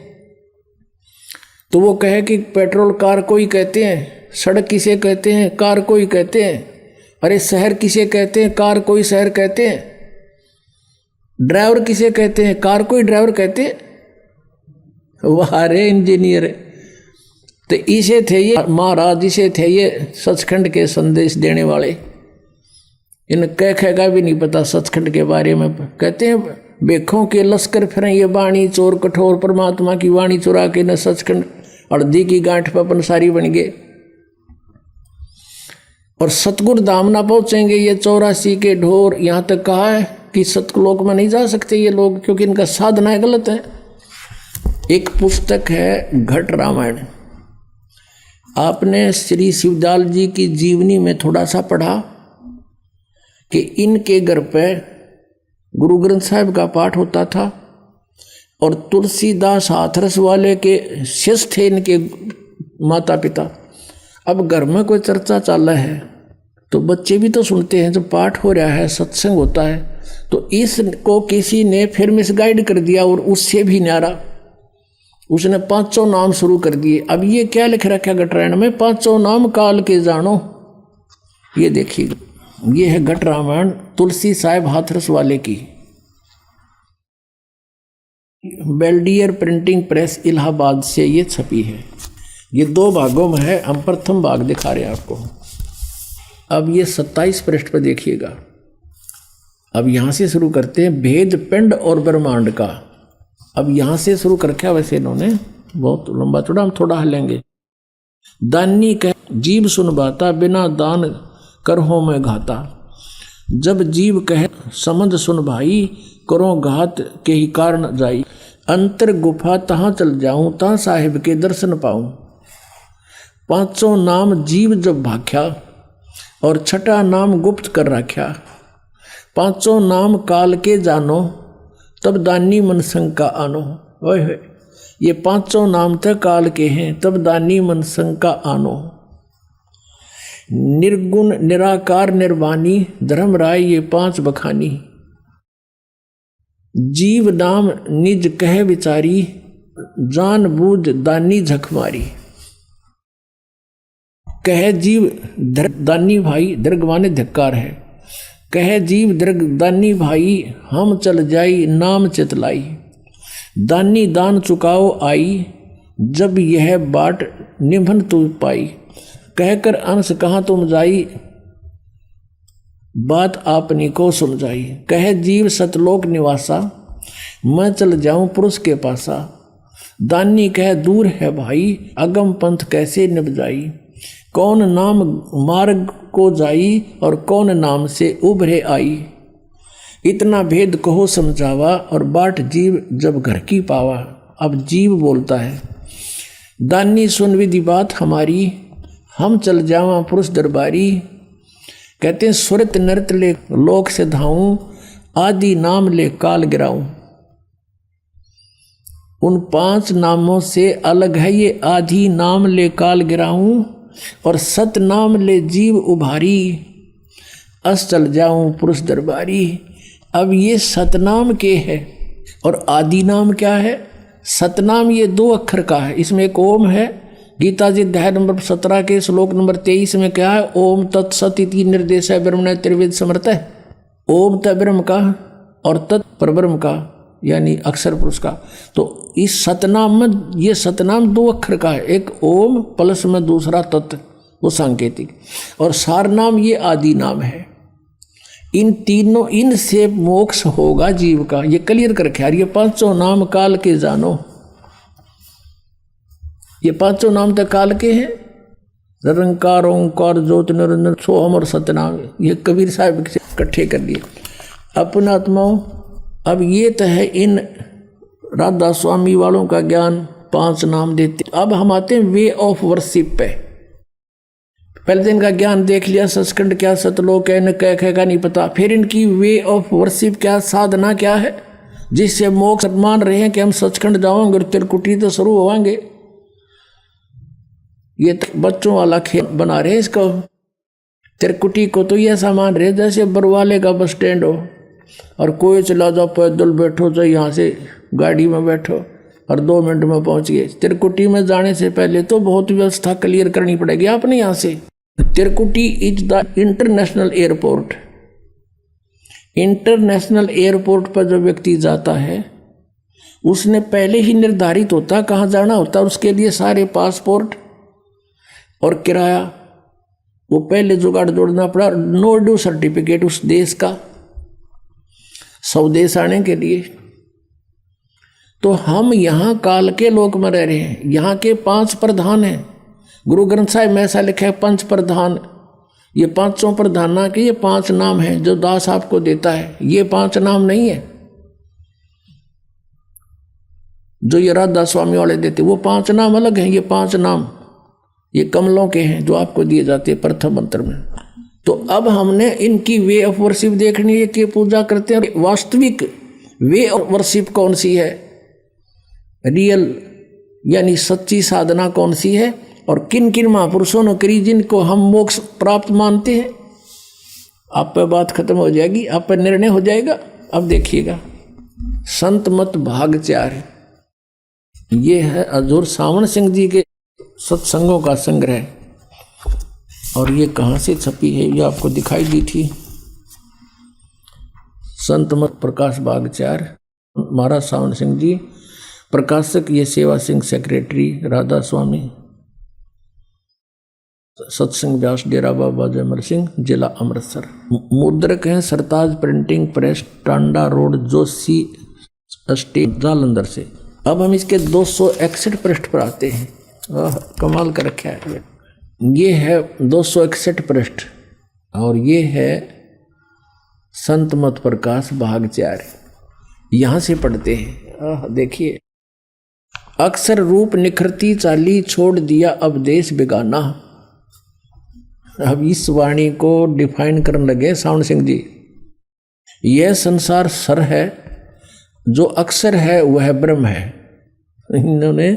तो वो कहे कि पेट्रोल कार को ही कहते हैं, सड़क किसे कहते हैं, कार को ही कहते हैं, अरे शहर किसे कहते हैं, कार को ही शहर कहते हैं, ड्राइवर किसे कहते हैं, कार को ही ड्राइवर कहते हैं। वाह रे इंजीनियर। तो इसे थे ये महाराज, इसे थे ये सचखंड के संदेश देने वाले। इन कह का भी नहीं पता सचखंड के बारे में। कहते हैं बेखों के लश्कर फिरें ये वाणी चोर कठोर, परमात्मा की वाणी चुरा के न सचखंड हल्दी की गांठ पर पंसारी बन गए और सतगुरु धाम ना पहुंचेंगे ये 84 के ढोर। यहाँ तक कहा है कि सतलोक में नहीं जा सकते ये लोग, क्योंकि इनका साधना गलत है। एक पुस्तक है घट रामायण, आपने श्री शिवदयाल जी की जीवनी में थोड़ा सा पढ़ा कि इनके घर पे गुरु ग्रंथ साहिब का पाठ होता था और तुलसीदास हाथरस वाले के शिष्य थे इनके माता पिता। अब घर में कोई चर्चा चल रहा है तो बच्चे भी तो सुनते हैं, जब पाठ हो रहा है, सत्संग होता है, तो इसको किसी ने फिर मिसगाइड कर दिया और उससे भी न्यारा उसने 500 नाम शुरू कर दिए। अब ये क्या लिख रखा घट रामायण में, 500 नाम काल के जानो। ये देखिए, ये है घट रामायण तुलसी साहिब हाथरस वाले की, बेल्डियर प्रिंटिंग प्रेस इलाहाबाद से ये छपी है। ये 2 भागों में है, हम प्रथम भाग दिखा रहे हैं आपको। अब ये 27 पृष्ठ पर देखिएगा। अब यहाँ से शुरू करते हैं भेद पिंड और ब्रह्मांड का। अब यहाँ से शुरू करके वैसे इन्होंने बहुत लंबा चौड़ा, हम थोड़ा हलेंगे। दानी कह जीव सुन बाता, बिना दान कर हो मैं घाता। जब जीव कहे समझ सुन भाई, करो घात के ही कारण जाई। अंतर गुफा तहाँ चल जाऊं, ता साहिब के दर्शन पाऊं। 500 नाम जीव जब भाख्या, और 6ठा नाम गुप्त कर रख्या। 500 नाम काल के जानो, तब दानी मन शंका आनो। ओए होए, ये 500 नाम तक काल के हैं, तब दानी मन शंका आनो। निर्गुण निराकार निर्वाणी, धर्म राय ये 5 बखानी। जीव नाम निज कह विचारी, जान बूझ दानी झक मारी। कह जीव दानी भाई, दर्ग माने धिक्कार है। कह जीव दर्ग दानी भाई, हम चल जाई नाम चितलाई। दानी दान चुकाओ आई, जब यह बाट निभन तू पाई। कहकर अंश कहाँ तुम जाई, बात आपनी को समझाई। कह जीव सतलोक निवासा, मैं चल जाऊं पुरुष के पासा। दानी कह दूर है भाई, अगम पंथ कैसे निभ जाई। कौन नाम मार्ग को जाई और कौन नाम से उभरे आई। इतना भेद कहो समझावा और बाट जीव जब घर की पावा। अब जीव बोलता है, दानी सुन विधि बात हमारी, हम चल जावा पुरुष दरबारी। कहते हैं सुरत नृत ले लोक से धाऊं, आदि नाम ले काल गिराऊं। उन 5 नामों से अलग है ये आदि नाम ले काल गिराऊं, और सत नाम ले जीव उभारी, अस चल जाऊं पुरुष दरबारी। अब ये सतनाम के है और आदि नाम क्या है? सतनाम ये 2 अक्षर का है, इसमें एक ओम है। गीता जी अध्याय नंबर 17 के श्लोक नंबर 23 में क्या है? ओम तत्सत इति निर्देश ब्रह्मण त्रिवेद समर्थ है। ओम त ब्रह्म का और तत् परब्रह्म का, यानी अक्षर पुरुष का। तो इस सतनाम में ये सतनाम 2 अक्षर का है, एक ओम प्लस में दूसरा तत्, वो सांकेतिक, और सार नाम ये आदि नाम है। इन तीनों, इनसे मोक्ष होगा जीव का, ये क्लियर कर रखे। ये 5 नाम काल के जानो, ये 5 नाम तो काल के हैं। निरंकार ओंकार ज्योत निरंजन सोहम और सतनाम, ये कबीर साहब से इकट्ठे कर लिए अपना आत्माओं। अब ये तो है इन राधा स्वामी वालों का ज्ञान, 5 नाम देते। अब हम आते हैं वे ऑफ वर्शिप पे। पहले दिन का ज्ञान देख लिया, सचखंड क्या, सतलोक है, न कह का नहीं पता। फिर इनकी वे ऑफ वर्शिप क्या, साधना क्या है, जिससे मोक्ष मान रहे हैं कि हम सचखंड जाओगे और त्रिकुटी तो शुरू होवांगे। ये तो बच्चों वाला खेल बना रहे हैं इसको। त्रिकुटी को तो ये सामान रहे जैसे बरवाले का बस स्टैंड हो, और कोई चला जाओ, पैदल बैठो, चाहे यहाँ से गाड़ी में बैठो और 2 मिनट में पहुंच गए। त्रिकुटी में जाने से पहले तो बहुत व्यवस्था क्लियर करनी पड़ेगी आपने यहाँ से। Trikuti is the international airport. International airport पर जो व्यक्ति जाता है उसने पहले ही निर्धारित होता कहाँ जाना होता, उसके लिए सारे पासपोर्ट और किराया वो पहले जुगाड़ जोड़ना पड़ा। नो ड्यू सर्टिफिकेट उस देश का स्वदेश आने के लिए। तो हम यहाँ काल के लोक में रह रहे हैं। यहाँ के 5 प्रधान हैं। गुरु ग्रंथ साहिब में ऐसा लिखा है 5 प्रधान। ये 5 प्रधाना के ये 5 नाम हैं जो दास आपको देता है। ये 5 नाम नहीं है जो ये राधा स्वामी वाले देते, वो 5 नाम अलग हैं। ये 5 नाम ये कमलों के हैं जो आपको दिए जाते हैं प्रथम मंत्र में। तो अब हमने इनकी वे ऑफ वर्शिप देखनी है कि पूजा करते हैं। वास्तविक वे ऑफ वर्शिप कौन सी है, रियल यानी सच्ची साधना कौन सी है, और किन किन महापुरुषों ने करी जिनको हम मोक्ष प्राप्त मानते हैं। आप पर बात खत्म हो जाएगी, आप पर निर्णय हो जाएगा। अब देखिएगा, संत मत भाग 4, ये है हजूर सावन सिंह जी के सत्संगों का संग्रह। और ये कहाँ से छपी है, ये आपको दिखाई दी थी। संत मत प्रकाश बाग 4, महाराज सावन सिंह जी, प्रकाशक ये सेवा सिंह, सेक्रेटरी राधा स्वामी, सत्संग व्यास, डेरा बाबा जयमल सिंह, जिला अमृतसर। मुद्रक हैं Sartaj printing press, Tanda road, Joshi state, Jalandhar से। अब हम इसके 261 पृष्ठ पर आते हैं। कमाल कर रखा है। ये है 261 पृष्ठ और ये है संत मत प्रकाश भाग 4। यहां से पढ़ते हैं। देखिए, अक्षर रूप निखरती चाली, छोड़ दिया अब देश बेगाना। अब इस वाणी को डिफाइन करने लगे सावन सिंह जी। यह संसार सर है, जो अक्षर है वह ब्रह्म है। इन्होंने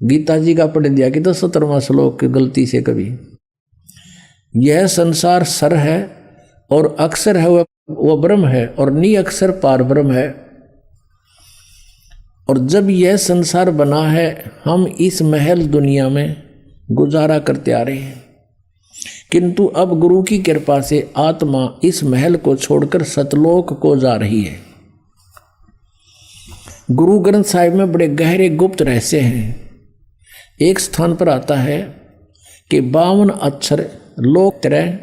गीता जी का पढ़ दिया कि 17वां श्लोक की गलती से कभी। यह संसार सर है और अक्षर है वह ब्रह्म है, और नी अक्षर पार ब्रह्म है। और जब यह संसार बना है, हम इस महल दुनिया में गुजारा करते आ रहे हैं, किंतु अब गुरु की कृपा से आत्मा इस महल को छोड़कर सतलोक को जा रही है। गुरु ग्रंथ साहिब में बड़े गहरे गुप्त रहस्य हैं। एक स्थान पर आता है कि 52 अक्षर लोक तरह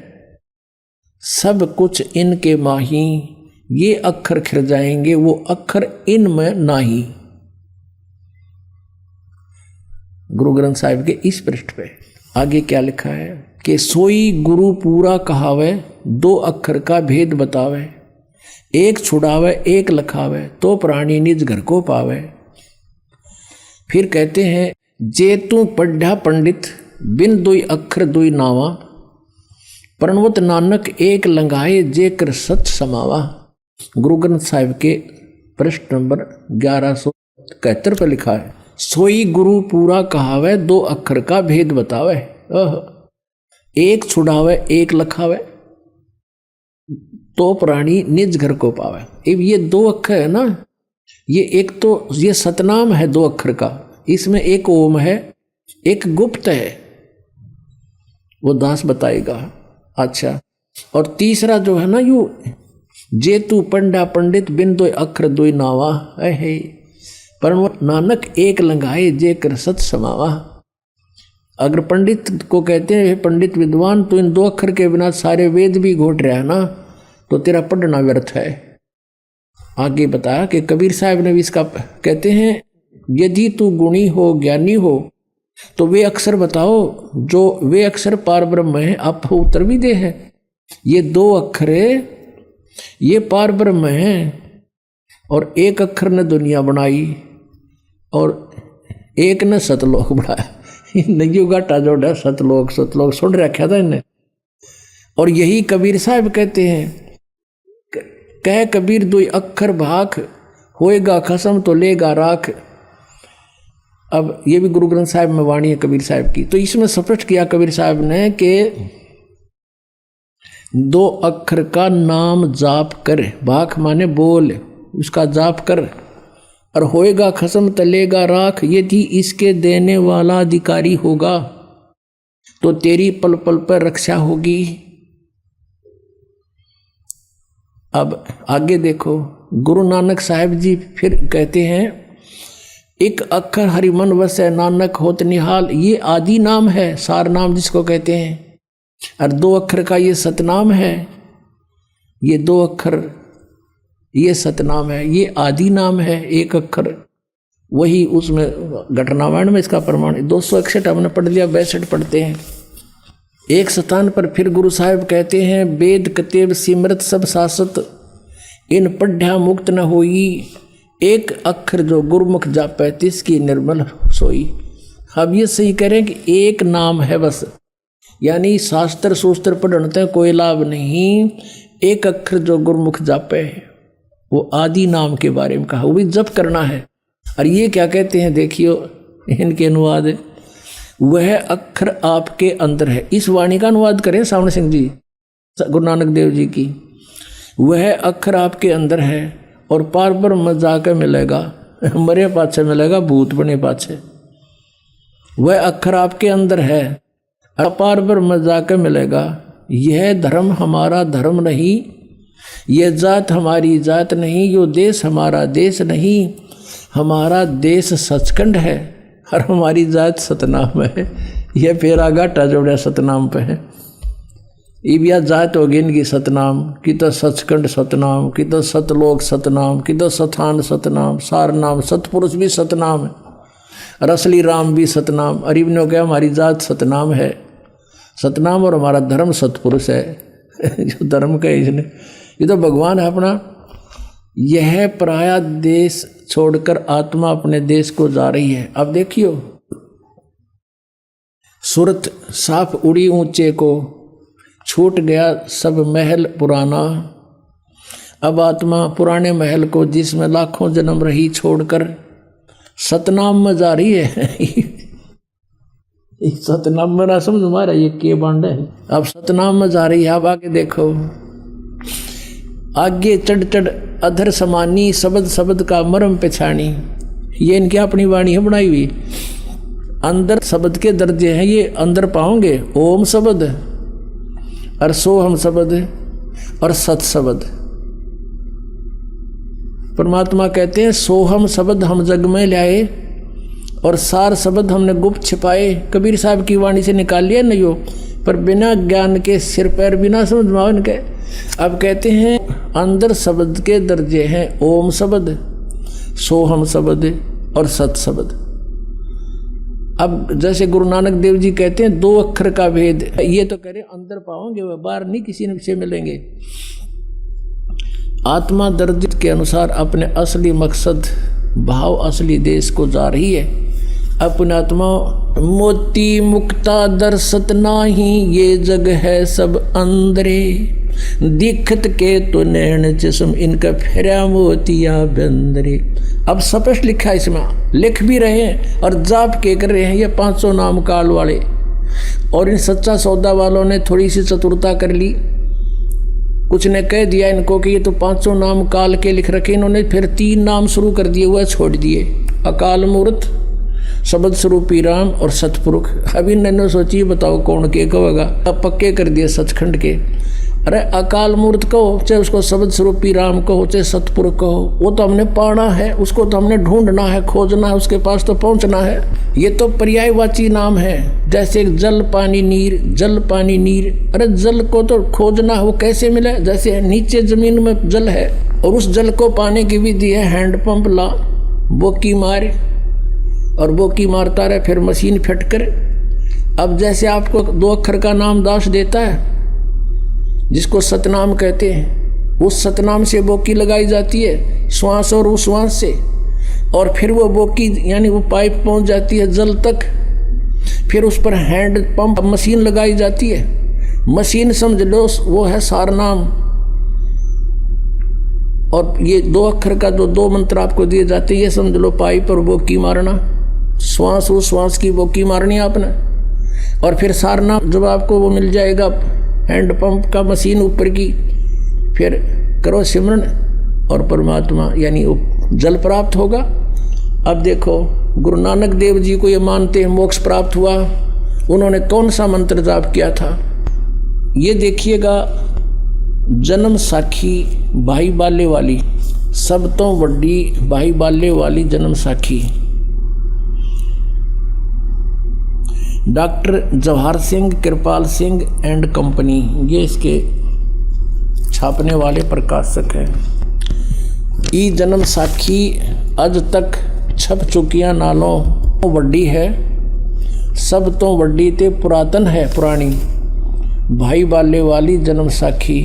सब कुछ इनके माही, ये अक्षर खिर जाएंगे, वो अक्षर इनमें नाही। गुरु ग्रंथ साहिब के इस पृष्ठ पे आगे क्या लिखा है कि सोई गुरु पूरा कहावे, 2 अक्षर का भेद बतावे, एक छुड़ावे एक लखावे, तो प्राणी निज घर को पावे। फिर कहते हैं जे तू पढ़ा पंडित, बिन 2 अक्षर 2 नावा, प्रणवत नानक एक लंगाए, जे कर सच समावा। गुरु ग्रंथ साहिब के पृष्ठ नंबर 1171 पर लिखा है, सोई गुरु पूरा कहावे, 2 अक्षर का भेद बतावे, एक छुड़ावे एक लखावे, तो प्राणी निज घर को पावे। अब ये 2 अक्षर है ना, ये एक तो ये सतनाम है 2 अक्षर का, इसमें एक ओम है एक गुप्त है, वो दास बताएगा। अच्छा, और तीसरा जो है ना यू जे तू पंडा पंडित, बिन 2 अक्षर 2 नावा, है पर नानक एक लंगाए, जे कर सच समावा। अगर पंडित को कहते हैं पंडित विद्वान, तो इन 2 अक्षर के बिना सारे वेद भी घोट रहा है ना, तो तेरा पढ़ना व्यर्थ है। आगे बताया कि कबीर साहब ने भी इसका कहते हैं, यदि तू गुणी हो ज्ञानी हो तो वे अक्षर बताओ, जो वे अक्षर पार ब्रह्म है, आप उत्तर भी दे है। ये 2 अक्षर ये पार ब्रह्म है, और एक अक्षर ने दुनिया बनाई और एक ने सतलोक बनाया। नगी घाटा जोड़ा सतलोक सुन रखा था इन्हें। और यही कबीर साहब कहते हैं, कह कबीर 2 अक्षर भाख, होएगा खसम तो लेगा राख। अब ये भी गुरु ग्रंथ साहिब में वाणी है कबीर साहब की। तो इसमें स्पष्ट किया कबीर साहब ने कि 2 अक्षर का नाम जाप कर, भाख माने बोल, उसका जाप कर, और होएगा खसम तलेगा राख। यदि इसके देने वाला अधिकारी होगा तो तेरी पल पल पर रक्षा होगी। अब आगे देखो, गुरु नानक साहिब जी फिर कहते हैं, एक अक्षर हरि मन वसै, नानक होत निहाल। ये आदि नाम है, सार नाम जिसको कहते हैं, और 2 अक्षर का ये सतनाम है। ये 2 अक्षर ये सतनाम है, ये आदि नाम है, 1 अक्षर। वही उसमें घटनावाण में इसका प्रमाण 261 हमने पढ़ लिया, 62 पढ़ते हैं। एक स्थान पर फिर गुरु साहिब कहते हैं, वेद कतेब सिमरत सब सासत, इन पढ़्या मुक्त न होई। एक अक्षर जो गुरुमुख जापै, तिसकी निर्मल सोई। अब ये सही करें कि एक नाम है बस, यानी शास्त्र सूस्त्र पढ़ने कोई लाभ नहीं। एक अक्षर जो गुरुमुख जापै, वो आदि नाम के बारे में कहा, वो भी जप करना है। और ये क्या कहते हैं, देखियो इनके अनुवाद, वह अक्षर आपके अंदर है। इस वाणी का अनुवाद करें सावण सिंह जी, गुरु नानक देव जी की। वह अक्षर आपके अंदर है और पार ब्रह्म जाकर मिलेगा, मरे पाछे मिलेगा, भूत बने पाछे। वह अक्षर आपके अंदर है, अपार ब्रह्म जाकर मिलेगा। यह धर्म हमारा धर्म नहीं, यह जात हमारी जात नहीं, यो देश हमारा देश नहीं। हमारा देश सचखंड है और हमारी जात सतनाम है। यह फेरा घाटा जोड़ा सतनाम पे है। इबिया जात होगी इनकी सतनाम की, तो सचखंड सतनाम की, तो सतलोक सतनाम की, तो सथान सतनाम, सार नाम, सतपुरुष भी सतनाम है, और असली राम भी सतनाम। अरीब ने क्या हमारी जात सतनाम है, सतनाम, और हमारा धर्म सतपुरुष है। जो धर्म का इसने, ये तो भगवान है अपना। यह पराया देश छोड़कर आत्मा अपने देश को जा रही है। अब देखियो, सूरत साफ उड़ी ऊंचे को, छूट गया सब महल पुराना। अब आत्मा पुराने महल को, जिसमें लाखों जन्म रही, छोड़कर सतनाम में जा रही है। सतनाम में ना समझ मारा ये के बांड है। अब सतनाम में जा रही है। अब आगे देखो, आगे चढ़ चढ़ अधर समानी, शब्द शब्द का मरम पेछानी। ये इनकी अपनी वाणी है बनाई हुई। अंदर शब्द के दर्जे हैं, ये अंदर पाओगे। ओम शब्द और सोहम शब्द और सत शब्द। परमात्मा कहते हैं सोहम शब्द हम जग में लाए और सार शब्द हमने गुप्त छिपाए। कबीर साहब की वाणी से निकाल लिया नहीं हो, पर बिना ज्ञान के सिर पैर बिना समझ में इनके। अब कहते हैं अंदर शब्द के दर्जे हैं ओम शब्द, सोहम शब्द और सत शब्द। अब जैसे गुरु नानक देव जी कहते हैं 2 अक्षर का भेद, ये तो कह रहे अंदर पाओगे, वह बाहर नहीं किसी से मिलेंगे। आत्मा दर्द के अनुसार अपने असली मकसद भाव असली देश को जा रही है। अपने आत्मा मोती मुक्ता दर्शत नाही, ये जग है सब अंदरे, दिखत के तो नैन जिस्म इनका फेरा मोतिया बंदरे। अब स्पष्ट लिखा है इसमें, लिख भी रहे हैं और जाप के कर रहे हैं ये 500 नाम काल वाले। और इन सच्चा सौदा वालों ने थोड़ी सी चतुरता कर ली, कुछ ने कह दिया इनको कि ये तो 500 नाम काल के लिख रखे, इन्होंने फिर 3 नाम शुरू कर दिए, हुआ छोड़ दिए, अकाल मूर्त, शब्द स्वरूपी राम और सतपुरुष। अभी इन्होंने सोची बताओ कौन के कहेगा, अब पक्के कर दिए सचखंड के। अरे अकाल मूर्त कहो, चाहे उसको शब्द स्वरूपी राम कहो, चाहे सतपुरुष कहो, वो तो हमने पाना है, उसको तो हमने ढूंढना है, खोजना है, उसके पास तो पहुंचना है। ये तो पर्यायवाची नाम है, जैसे जल पानी नीर, जल पानी नीर। अरे जल को तो खोजना है, वो कैसे मिले? जैसे नीचे जमीन में जल है और उस जल को पाने की विधि है हैंडपंप ला, बोकी मार, और बोकी मारता रहे, फिर मशीन फिट कर। अब जैसे आपको 2 अक्षर का नाम दास देता है जिसको सतनाम कहते हैं, उस सतनाम से बोकी लगाई जाती है श्वास और उस श्वास से, और फिर वो बोकी यानी वो पाइप पहुंच जाती है जल तक, फिर उस पर हैंड पंप मशीन लगाई जाती है। मशीन समझ लो वो है सारनाम। और ये 2 अक्षर का जो 2 मंत्र आपको दिए जाते हैं, ये समझ लो पाइप और बोकी मारना, श्वास उस श्वास की बोकी मारनी आपने। और फिर सारनाम जब आपको वो मिल जाएगा हैंडपंप का मशीन ऊपर की, फिर करो सिमरन और परमात्मा यानी जल प्राप्त होगा। अब देखो गुरु नानक देव जी को ये मानते हैं मोक्ष प्राप्त हुआ, उन्होंने कौन सा मंत्र जाप किया था? ये देखिएगा, जन्म साखी भाई बाले वाली, सब तो वड्डी भाई बाले वाली जन्म साखी। Doctor Jawahar Singh Kirpal Singh and company, ये इसके छापने वाले प्रकाशक हैं। ई जन्म साखी अज तक छप चुकिया नालों वड्डी है, सब तो वड्डी ते पुरातन है पुरानी, भाई बाले वाली जन्म साखी।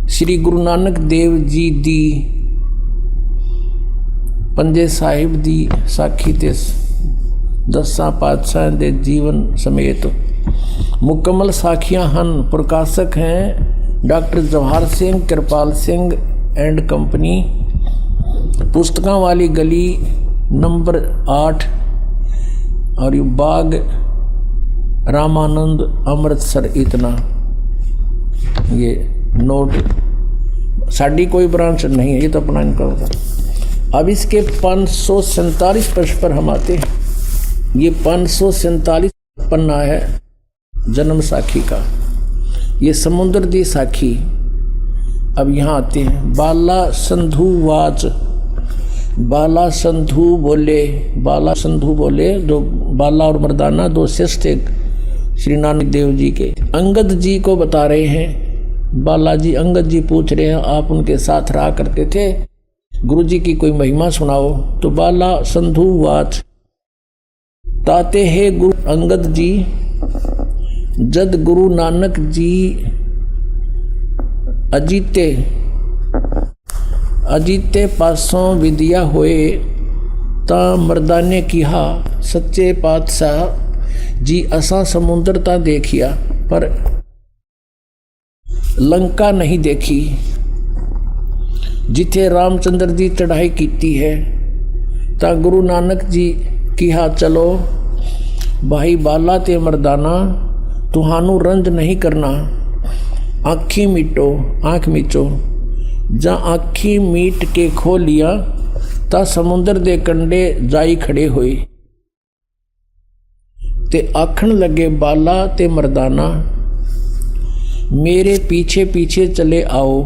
श्री गुरु नानक देव जी दी पंजे साहिब दी साखी ते 10 पातशाह दे जीवन समेत मुकम्मल साखियां हन। प्रकाशक हैं doctor Jawahar Singh Kirpal Singh and company, पुस्तकां वाली गली नंबर 8 और बाग रामानंद अमृतसर। इतना ये नोट, साड़ी कोई ब्रांच नहीं है, ये तो अपना इनका होता। अब इसके 547 पृष्ठ पर हम आते हैं। ये 547 पन्ना है जन्म साखी का, ये समुद्र दी साखी। अब यहाँ आते हैं, बाला संधु वाच, बाला संधु बोले, बाला संधु बोले, जो बाला और मर्दाना 2 शिष्य थे श्री नानक देव जी के। अंगद जी को बता रहे हैं, बालाजी अंगद जी पूछ रहे हैं आप उनके साथ रहा करते थे, गुरु जी की कोई महिमा सुनाओ। तो बाला संधु वाच, ताते है गुरु अंगद जी, जद गुरु नानक जी अजीते अजीते पासों विद्या होए, ता मर्दाने किहा सच्चे पातशाह जी असा समुद्र ता देखिया पर लंका नहीं देखी, जिथे रामचंद्र जी चढ़ाई कीती है। ता गुरु नानक जी किहा चलो भाई बाला ते मर्दाना, तुहानू रंज नहीं करना, आँखी मीटो, आँख मीचो। जा आँखी मीट के खो लिया, ता समुद्र दे कंडे जाई खड़े होए, ते आखण लगे बाला ते मर्दाना, मेरे पीछे पीछे चले आओ,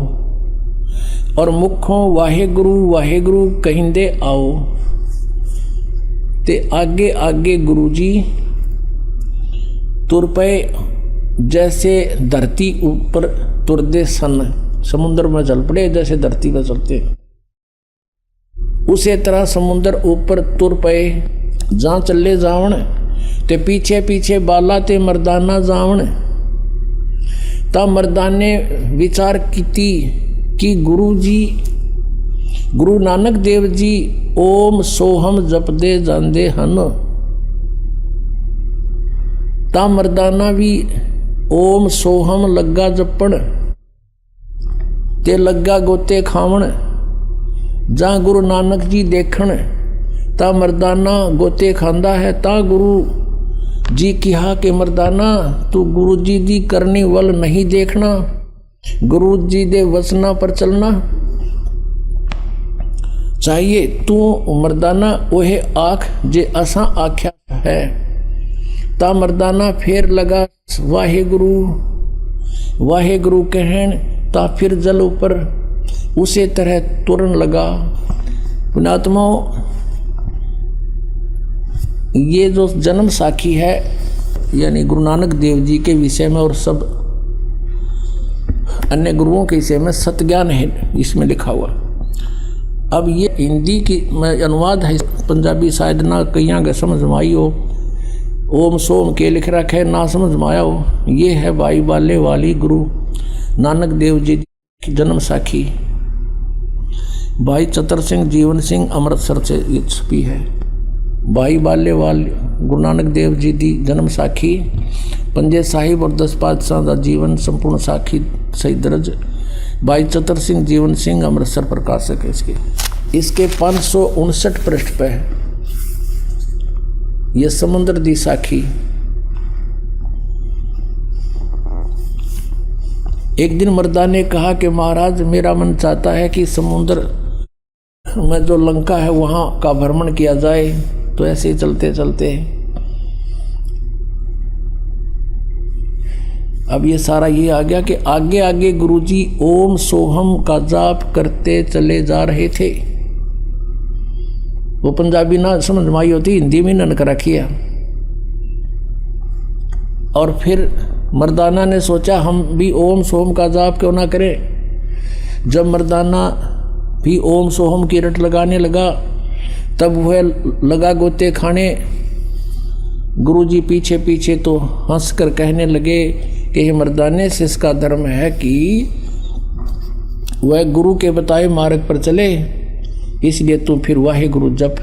और मुखों वाहेगुरु वाहेगुरु कहिंदे आओ। ते आगे आगे गुरुजी तुर पे, जैसे धरती ऊपर तुरदे सन, समुद्र में चल पड़े जैसे धरती पर चलते, उसी तरह समुद्र ऊपर तुर पे जहाँ चले जावण ते पीछे पीछे बाला ते मर्दाना जावण। ता मर्दाने विचार कीती कि गुरु नानक देव जी ओम सोहम जपदे जांदे हन। ता मर्दाना भी ओम सोहम लग्गा जपण ते लग्गा गोते खावण। जहाँ गुरु नानक जी देखण ता मर्दाना गोते खांदा है। ता गुरु जी कहा कि मर्दाना तू गुरु जी दी करने वल नहीं देखना, गुरु जी दे वचना पर चलना चाहिए। तू मर्दाना ओहे आख जे असा आख्या है। ता मर्दाना फिर लगा वाहे गुरु कहन। ता फिर जल ऊपर उसे तरह तुरन लगा। पुण्यात्माओं, ये जो जन्म साखी है यानी गुरु नानक देव जी के विषय में और सब अन्य गुरुओं के विषय में सतज्ञान है इसमें लिखा हुआ। अब ये हिंदी की अनुवाद है, पंजाबी शायद ना कहीं का समझ में आई हो। ओम सोम के लिख रखे ना समझ में आया हो। ये है भाई बाले वाली गुरु नानक देव जी की जन्म साखी। भाई चतर सिंह जीवन सिंह अमृतसर से ये छपी है। भाई बाले वाले गुरु नानक देव जी की जन्म साखी, पंजे साहिब और 10 पातशाह का जीवन संपूर्ण साखी सही दर्ज। भाई चतर सिंह जीवन सिंह अमृतसर प्रकाशक है इसके 559 पृष्ठ पे है ये समुद्र दी साखी। एक दिन मर्दा ने कहा कि महाराज मेरा मन चाहता है कि समुद्र में जो लंका है वहां का भ्रमण किया जाए। तो ऐसे ही चलते चलते अब ये सारा ये आ गया कि आगे आगे गुरुजी ओम सोहम का जाप करते चले जा रहे थे। वो पंजाबी ना समझ में आई होती, हिंदी में नन कर रखी है। और फिर मर्दाना ने सोचा हम भी ओम सोहम का जाप क्यों ना करें। जब मर्दाना भी ओम सोहम की रट लगाने लगा तब वह लगा गोते खाने। गुरुजी पीछे पीछे तो हंसकर कहने लगे कि हे मर्दाने से इसका धर्म है कि वह गुरु के बताए मार्ग पर चले, इसलिए तू फिर वाहे गुरु जप,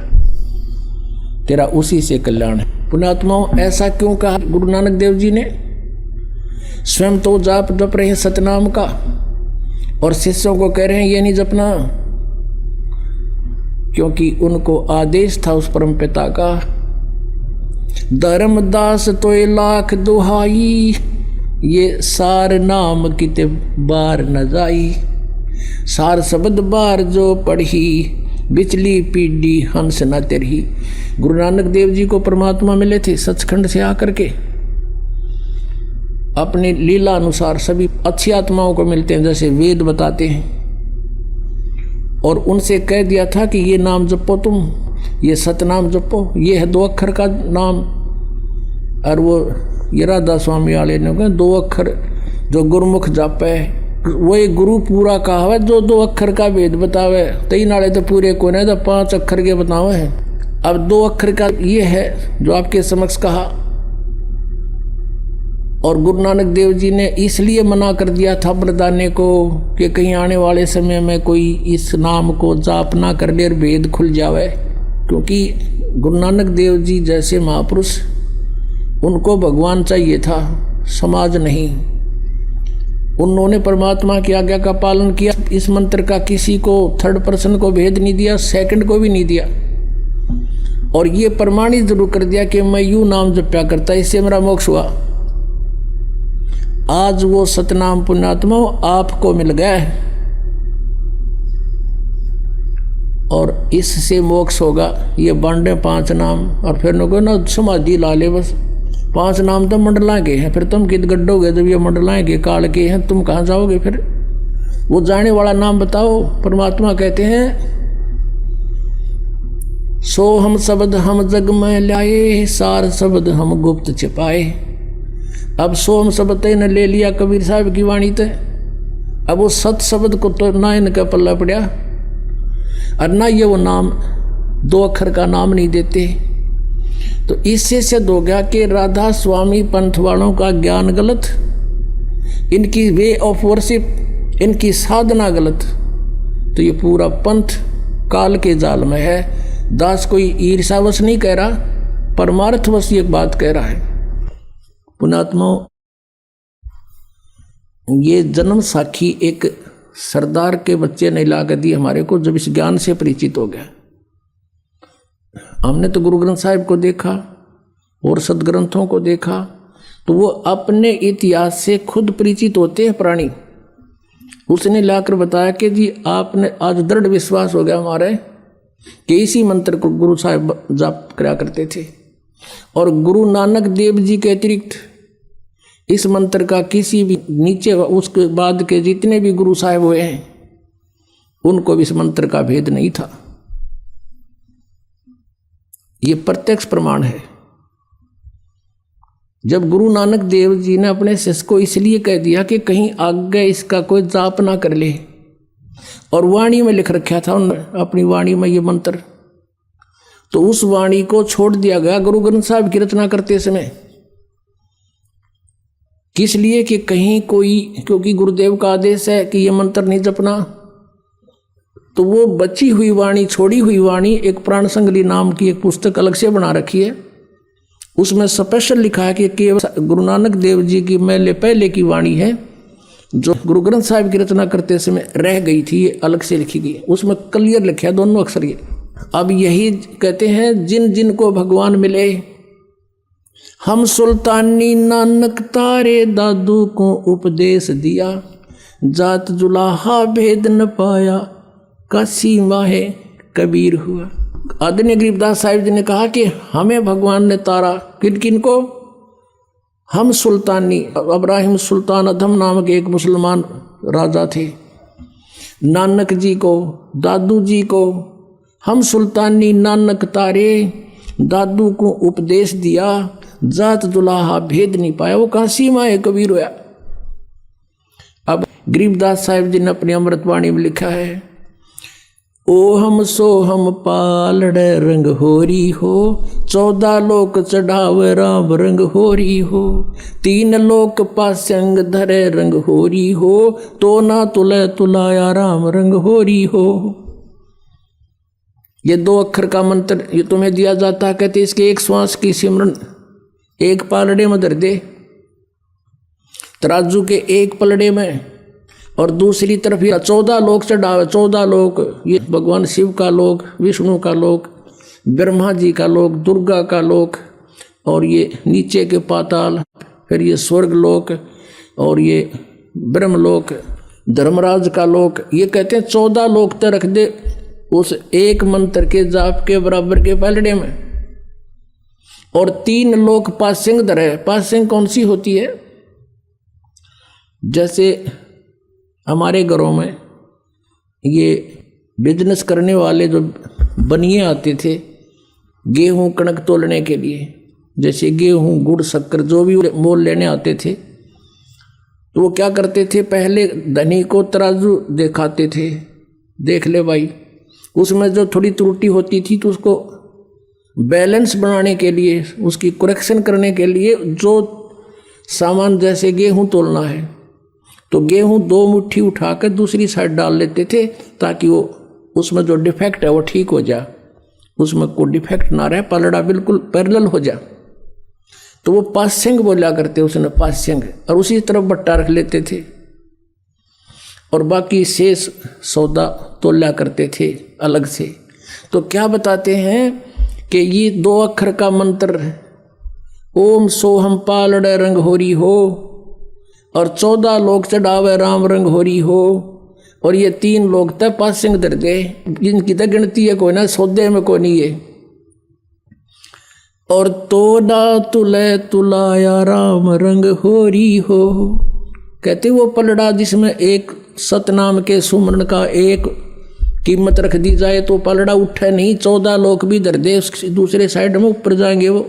तेरा उसी से कल्याण है। पुण्यात्माओं, ऐसा क्यों कहा गुरु नानक देव जी ने? स्वयं तो जाप जप रहे सतनाम का और शिष्यों को कह रहे हैं ये नहीं जपना, क्योंकि उनको आदेश था उस परम पिता का, धर्मदास तो लाख दुहाई, ये सार नाम किते बार न जाई, सार शब्द बार जो पढ़ी, बिचली पीढ़ी हंस न तेरही। गुरु नानक देव जी को परमात्मा मिले थे सचखंड से आकर के, अपने लीला अनुसार सभी अच्छी आत्माओं को मिलते हैं जैसे वेद बताते हैं। और उनसे कह दिया था कि ये नाम जपो, तुम ये सतनाम जपो, ये है 2 अक्षर का नाम। और वो ये राधा स्वामी वाले ने कहा 2 अक्षर जो गुरुमुख जापे वही गुरु पूरा कहावे, जो 2 अक्षर का वेद बतावे। 3 नाले तो पूरे को नहीं तो 5 अक्षर के बतावे हैं। अब 2 अक्षर का ये है जो आपके समक्ष कहा। और गुरु नानक देव जी ने इसलिए मना कर दिया था मर्दाने को कि कहीं आने वाले समय में कोई इस नाम को जाप ना कर ले और भेद खुल जावे, क्योंकि गुरु नानक देव जी जैसे महापुरुष उनको भगवान चाहिए था, समाज नहीं। उन्होंने परमात्मा की आज्ञा का पालन किया। इस मंत्र का किसी को थर्ड पर्सन को भेद नहीं दिया, सेकंड को भी नहीं दिया। और ये प्रमाणित जरूर कर दिया कि मैं यूं नाम जप्या करता, इससे मेरा मोक्ष हुआ। आज वो सतनाम पुण्यात्मा आपको मिल गया है और इससे मोक्ष होगा। ये बांटे 5 नाम और फिर नको ना समाधि ला ले, बस 5 नाम तो मंडला के हैं। फिर तुम कित गड्ढोगे जब ये मंडलाएं के काल के हैं, तुम कहाँ जाओगे? फिर वो जाने वाला नाम बताओ। परमात्मा कहते हैं सो हम शब्द हम जग में लाए, सार शब्द हम गुप्त छिपाए। अब सोम शब्द ने ले लिया कबीर साहब की वाणी ते, अब वो सत शब्द को तो ना इनका पल्ला पड़ा और ना ये वो नाम 2 अक्षर का नाम नहीं देते। तो इससे सिद्ध हो गया कि राधा स्वामी पंथ वालों का ज्ञान गलत, इनकी वे ऑफ वर्शिप, इनकी साधना गलत। तो ये पूरा पंथ काल के जाल में है। दास कोई ईर्षावश नहीं कह रहा, परमार्थवश ये बात कह रहा है। पुण्यात्माओं, ये जन्म साखी एक सरदार के बच्चे ने ला कर दी हमारे को, जब इस ज्ञान से परिचित हो गया। हमने तो गुरु ग्रंथ साहिब को देखा और सदग्रंथों को देखा, तो वो अपने इतिहास से खुद परिचित होते हैं प्राणी। उसने लाकर बताया कि जी आपने आज दृढ़ विश्वास हो गया हमारे कि इसी मंत्र को गुरु साहिब जाप करा करते थे, और गुरु नानक देव जी के अतिरिक्त इस मंत्र का किसी भी नीचे उसके बाद के जितने भी गुरु साहिब हुए हैं उनको भी इस मंत्र का भेद नहीं था। ये प्रत्यक्ष प्रमाण है। जब गुरु नानक देव जी ने अपने शिष्य को इसलिए कह दिया कि कहीं आगे इसका कोई जाप ना कर ले, और वाणी में लिख रखा था उन्होंने अपनी वाणी में ये मंत्र, तो उस वाणी को छोड़ दिया गया गुरु ग्रंथ साहिब की रचना करते समय। किस लिए कि कहीं कोई, क्योंकि गुरुदेव का आदेश है कि ये मंत्र नहीं जपना, तो वो बची हुई वाणी, छोड़ी हुई वाणी, एक प्राण संगली नाम की एक पुस्तक अलग से बना रखी है। उसमें स्पेशल लिखा है कि केवल गुरु नानक देव जी की मैले पहले की वाणी है, जो गुरु ग्रंथ साहिब की रचना करते समय रह गई थी, ये अलग से लिखी गई। उसमें क्लियर लिखा है दोनों अक्षर ये। अब यही कहते हैं, जिन जिन को भगवान मिले, हम सुल्तानी नानक तारे दादू को उपदेश दिया, जात जुलाहा भेद न पाया, काशी माहे कबीर हुआ। आदरणीय गरीबदास साहिब जी ने कहा कि हमें भगवान ने तारा, किन किन को? हम सुल्तानी, इब्राहिम सुल्तान अधम नाम के एक मुसलमान राजा थे, नानक जी को, दादू जी को, हम सुल्तानी नानक तारे दादू को उपदेश दिया, जात दुलाहा भेद नहीं पाया, वो काशी माहे कबीर हुआ। अब गरीबदास साहिब जी ने अपनी अमृतवाणी में लिखा है, ओ हम सो हम पालड़े रंग होरी हो, 14 लोक चढ़ावे राम रंग होरी हो, 3 लोक पासंग धरे रंग होरी हो, तो ना तुले तुलाया राम रंग होरी हो। ये 2 अक्षर का मंत्र ये तुम्हें दिया जाता है, कहते इसके एक श्वास की सिमरन एक पालड़े में धर दे, तराजू के एक पलड़े में, और दूसरी तरफ ये 14 लोक चढ़ावे। 14 लोक, ये भगवान शिव का लोक, विष्णु का लोक, ब्रह्मा जी का लोक, दुर्गा का लोक, और ये नीचे के पाताल, फिर ये स्वर्ग लोक, और ये ब्रह्मलोक, धर्मराज का लोक। ये कहते हैं 14 लोक तक रख दे उस एक मंत्र के जाप के बराबर के पलड़े में, और 3 लोक पासिंग धरे। पासिंग कौन सी होती है? जैसे हमारे घरों में ये बिजनेस करने वाले जो बनिए आते थे गेहूं कणक तोलने के लिए, जैसे गेहूं गुड़ शक्कर जो भी मोल लेने आते थे, तो वो क्या करते थे, पहले धनी को तराजू दिखाते थे, देख ले भाई, उसमें जो थोड़ी त्रुटि होती थी तो उसको बैलेंस बनाने के लिए, उसकी करेक्शन करने के लिए, जो सामान जैसे गेहूं तोलना है तो गेहूं 2 मुट्ठी उठाकर दूसरी साइड डाल लेते थे, ताकि वो उसमें जो डिफेक्ट है वो ठीक हो जाए, उसमें कोई डिफेक्ट ना रहे, पलड़ा बिल्कुल पैरेलल हो जाए। तो वो पास्यंग बोला करते, उसने पास्यंग, और उसी तरफ बट्टा रख लेते थे, और बाकी शेष सौदा तोला करते थे अलग से। तो क्या बताते हैं कि ये 2 अक्षर का मंत्र, ओम सोहम पालड़े रंग होरी हो, और 14 लोक चढ़ावे राम रंग होरी हो, और ये 3 लोग तक पासिंग धर दे, जिनकी तो गिनती है कोई ना, सौदे में कोई नहीं है। और तोड़ा तुले तुलाया राम रंग होरी हो, कहते वो पलड़ा जिसमें एक सतनाम के सुमरण का एक कीमत रख दी जाए तो पलड़ा उठे नहीं, 14 लोक भी धर दे उसकी दूसरे साइड में ऊपर जाएंगे वो,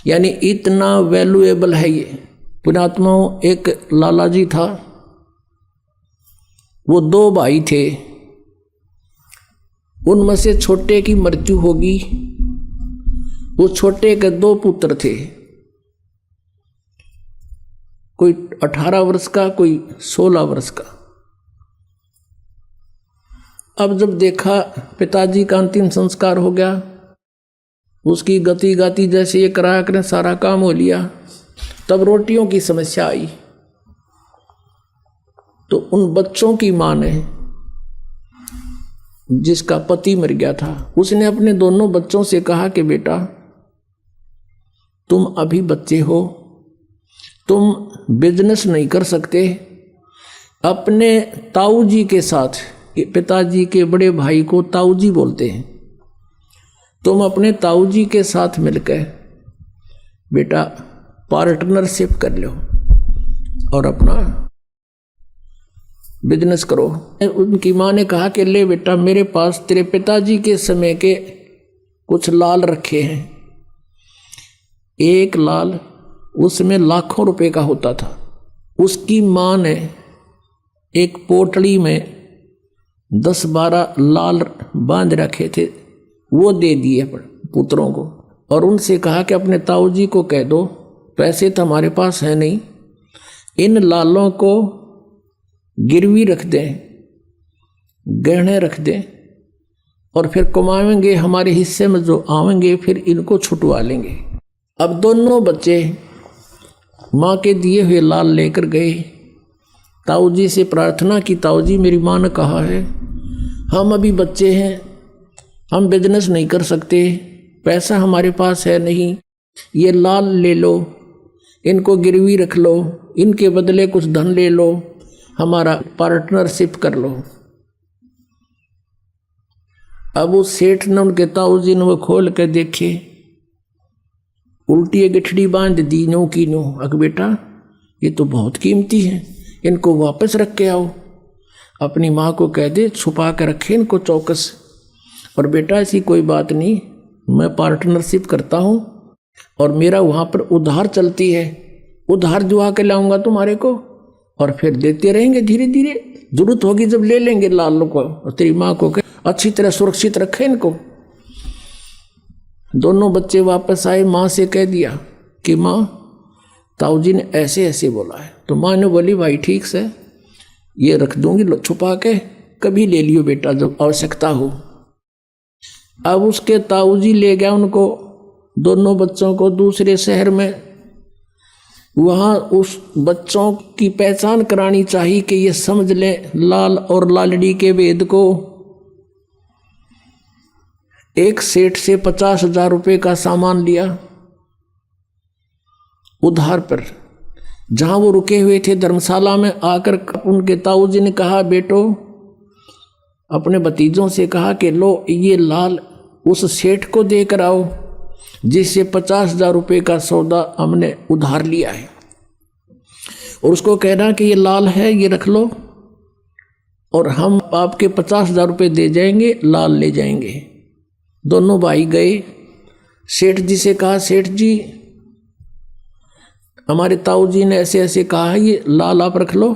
यानी इतना वैल्यूएबल है ये। पुण्यात्माओं, एक लाला जी था, वो 2 भाई थे, उनमें से छोटे की मृत्यु होगी, उस छोटे के 2 पुत्र थे, कोई 18 वर्ष का, कोई 16 वर्ष का। अब जब देखा पिताजी का अंतिम संस्कार हो गया, उसकी गति गाती जैसे ये कराया करें सारा काम हो लिया, तब रोटियों की समस्या आई। तो उन बच्चों की मां ने, जिसका पति मर गया था, उसने अपने दोनों बच्चों से कहा कि बेटा तुम अभी बच्चे हो, तुम बिजनेस नहीं कर सकते, अपने ताऊ जी के साथ, पिताजी के बड़े भाई को ताऊ जी बोलते हैं, तुम अपने ताऊ जी के साथ मिलकर बेटा पार्टनरशिप कर लो और अपना बिजनेस करो। उनकी माँ ने कहा कि ले बेटा, मेरे पास तेरे पिताजी के समय के कुछ लाल रखे हैं। एक लाल उसमें लाखों रुपए का होता था। उसकी माँ ने एक पोटली में 10-12 लाल बांध रखे थे, वो दे दिए पुत्रों को और उनसे कहा कि अपने ताऊ जी को कह दो, पैसे तो हमारे पास है नहीं, इन लालों को गिरवी रख दें, गहने रख दें और फिर कमाएंगे, हमारे हिस्से में जो आवेंगे फिर इनको छुटवा लेंगे। अब दोनों बच्चे माँ के दिए हुए लाल लेकर गए, ताऊ जी से प्रार्थना की, ताऊ जी मेरी माँ ने कहा है हम अभी बच्चे हैं, हम बिजनेस नहीं कर सकते, पैसा हमारे पास है नहीं, ये लाल ले लो, इनको गिरवी रख लो, इनके बदले कुछ धन ले लो, हमारा पार्टनरशिप कर लो। अब उस सेठ ने, उनके ताऊ जी ने वो खोल कर देखे, उल्टी गठड़ी बांध दी नो की नो। अग बेटा ये तो बहुत कीमती है, इनको वापस रख के आओ, अपनी माँ को कह दे छुपा कर रखे इनको चौकस। और बेटा ऐसी कोई बात नहीं, मैं पार्टनरशिप करता हूँ और मेरा वहाँ पर उधार चलती है, उधार जुआ के लाऊंगा तुम्हारे को और फिर देते रहेंगे धीरे धीरे, जरूरत होगी जब ले लेंगे लाल को। और तेरी माँ को कह अच्छी तरह सुरक्षित रखे इनको। दोनों बच्चे वापस आए, माँ से कह दिया कि माँ ताऊ जी ने ऐसे ऐसे बोला है। तो माँ ने बोली भाई ठीक से, ये रख दूंगी छुपा के, कभी ले लियो बेटा जब आवश्यकता हो। अब उसके ताऊ जी ले गया उनको, दोनों बच्चों को दूसरे शहर में। वहाँ उस बच्चों की पहचान करानी चाहिए कि ये समझ ले लाल और लालड़ी के भेद को। एक सेठ से 50,000 रुपये का सामान लिया उधार पर, जहाँ वो रुके हुए थे धर्मशाला में आकर उनके ताऊ जी ने कहा बेटो, अपने भतीजों से कहा कि लो ये लाल उस सेठ को देकर आओ जिससे 50,000 रुपये का सौदा हमने उधार लिया है, और उसको कहना कि ये लाल है, ये रख लो और हम आपके 50,000 रुपये दे जाएंगे, लाल ले जाएंगे। दोनों भाई गए, सेठ जी से कहा सेठ जी हमारे ताऊ जी ने ऐसे ऐसे कहा है, ये लाल आप रख लो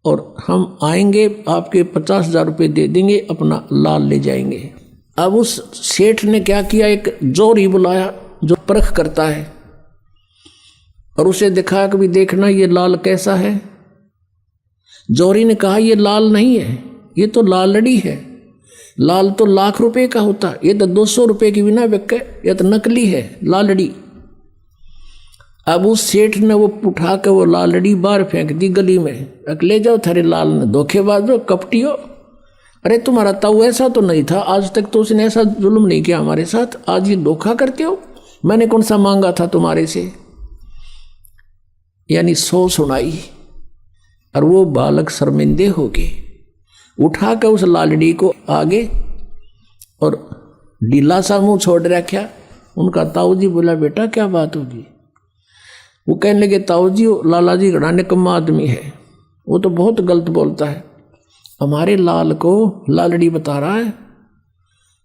और हम आएंगे आपके 50,000 रुपये दे देंगे, अपना लाल ले जाएंगे। अब उस सेठ ने क्या किया, एक जोरी बुलाया जो परख करता है और उसे दिखाया कि भी देखना ये लाल कैसा है। जोरी ने कहा ये लाल नहीं है, ये तो लालड़ी है, लाल तो लाख रुपए का होता, ये तो 200 रुपये की बिना बिके, ये तो नकली है लालड़ी। अब उस सेठ ने वो उठा के वो लालड़ी बाहर फेंक दी गली में, ले जाओ थारे लाल ने, धोखेबाजो कपटियो, अरे तुम्हारा ताऊ ऐसा तो नहीं था, आज तक तो उसने ऐसा जुल्म नहीं किया हमारे साथ, आज ये धोखा करते हो, मैंने कौन सा मांगा था तुम्हारे से। यानी 100 सुनाई और वो बालक शर्मिंदे हो गए, उठा कर उस लालड़ी को आगे और ढीला सा मुंह छोड़ रखा। उनका ताऊ जी बोला बेटा क्या बात होगी। वो कहने लगे ताऊ जी लाला जी घड़ा निकम्मा आदमी है, वो तो बहुत गलत बोलता है, हमारे लाल को लालड़ी बता रहा है।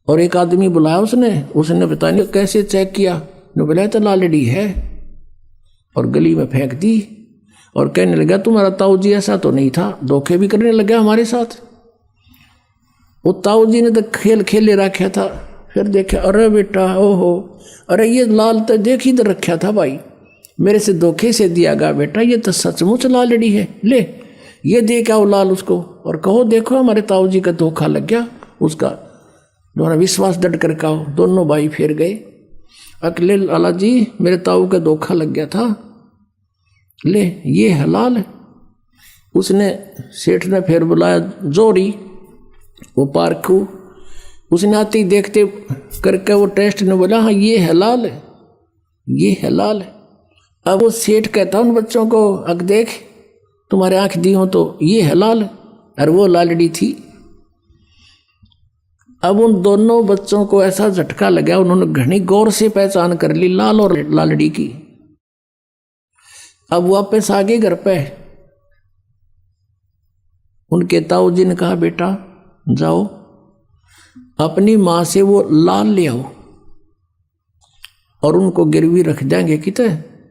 और एक आदमी बुलाया उसने पता नहीं कैसे चेक किया, ने बोला तो लालड़ी है, और गली में फेंक दी और कहने लगा तुम्हारा ताऊ जी ऐसा तो नहीं था, धोखे भी करने लगा हमारे साथ। वो ताऊ जी ने तो खेल खेले रखा था, फिर देखे, अरे बेटा ओहो, अरे ये लाल तो देख ही रखा था भाई, मेरे से धोखे से दिया गया बेटा, ये तो सचमुच लालड़ी है, ले ये दे क्या लाल उसको और कहो देखो हमारे ताऊ जी का धोखा लग गया, उसका दोनों विश्वास डट कर कहो। दोनों भाई फिर गए, अकेले लाला जी मेरे ताऊ का धोखा लग गया था, ले ये है लाल। उसने सेठ ने फिर बुलाया जोरी, वो पारखू, उसने आते ही देखते करके वो टेस्ट ने बोला हाँ ये है लाल, ये है लाल। अब वो सेठ कहता उन बच्चों को, अग देख तुम्हारे आंख दी हो तो ये है लाल, और वो लालड़ी थी। अब उन दोनों बच्चों को ऐसा झटका लगा, उन्होंने घनी गौर से पहचान कर ली लाल और लालड़ी की। अब वापस आ गए घर पे, उनके ताऊ जी ने कहा बेटा जाओ अपनी माँ से वो लाल ले आओ और उनको गिरवी रख देंगे किते,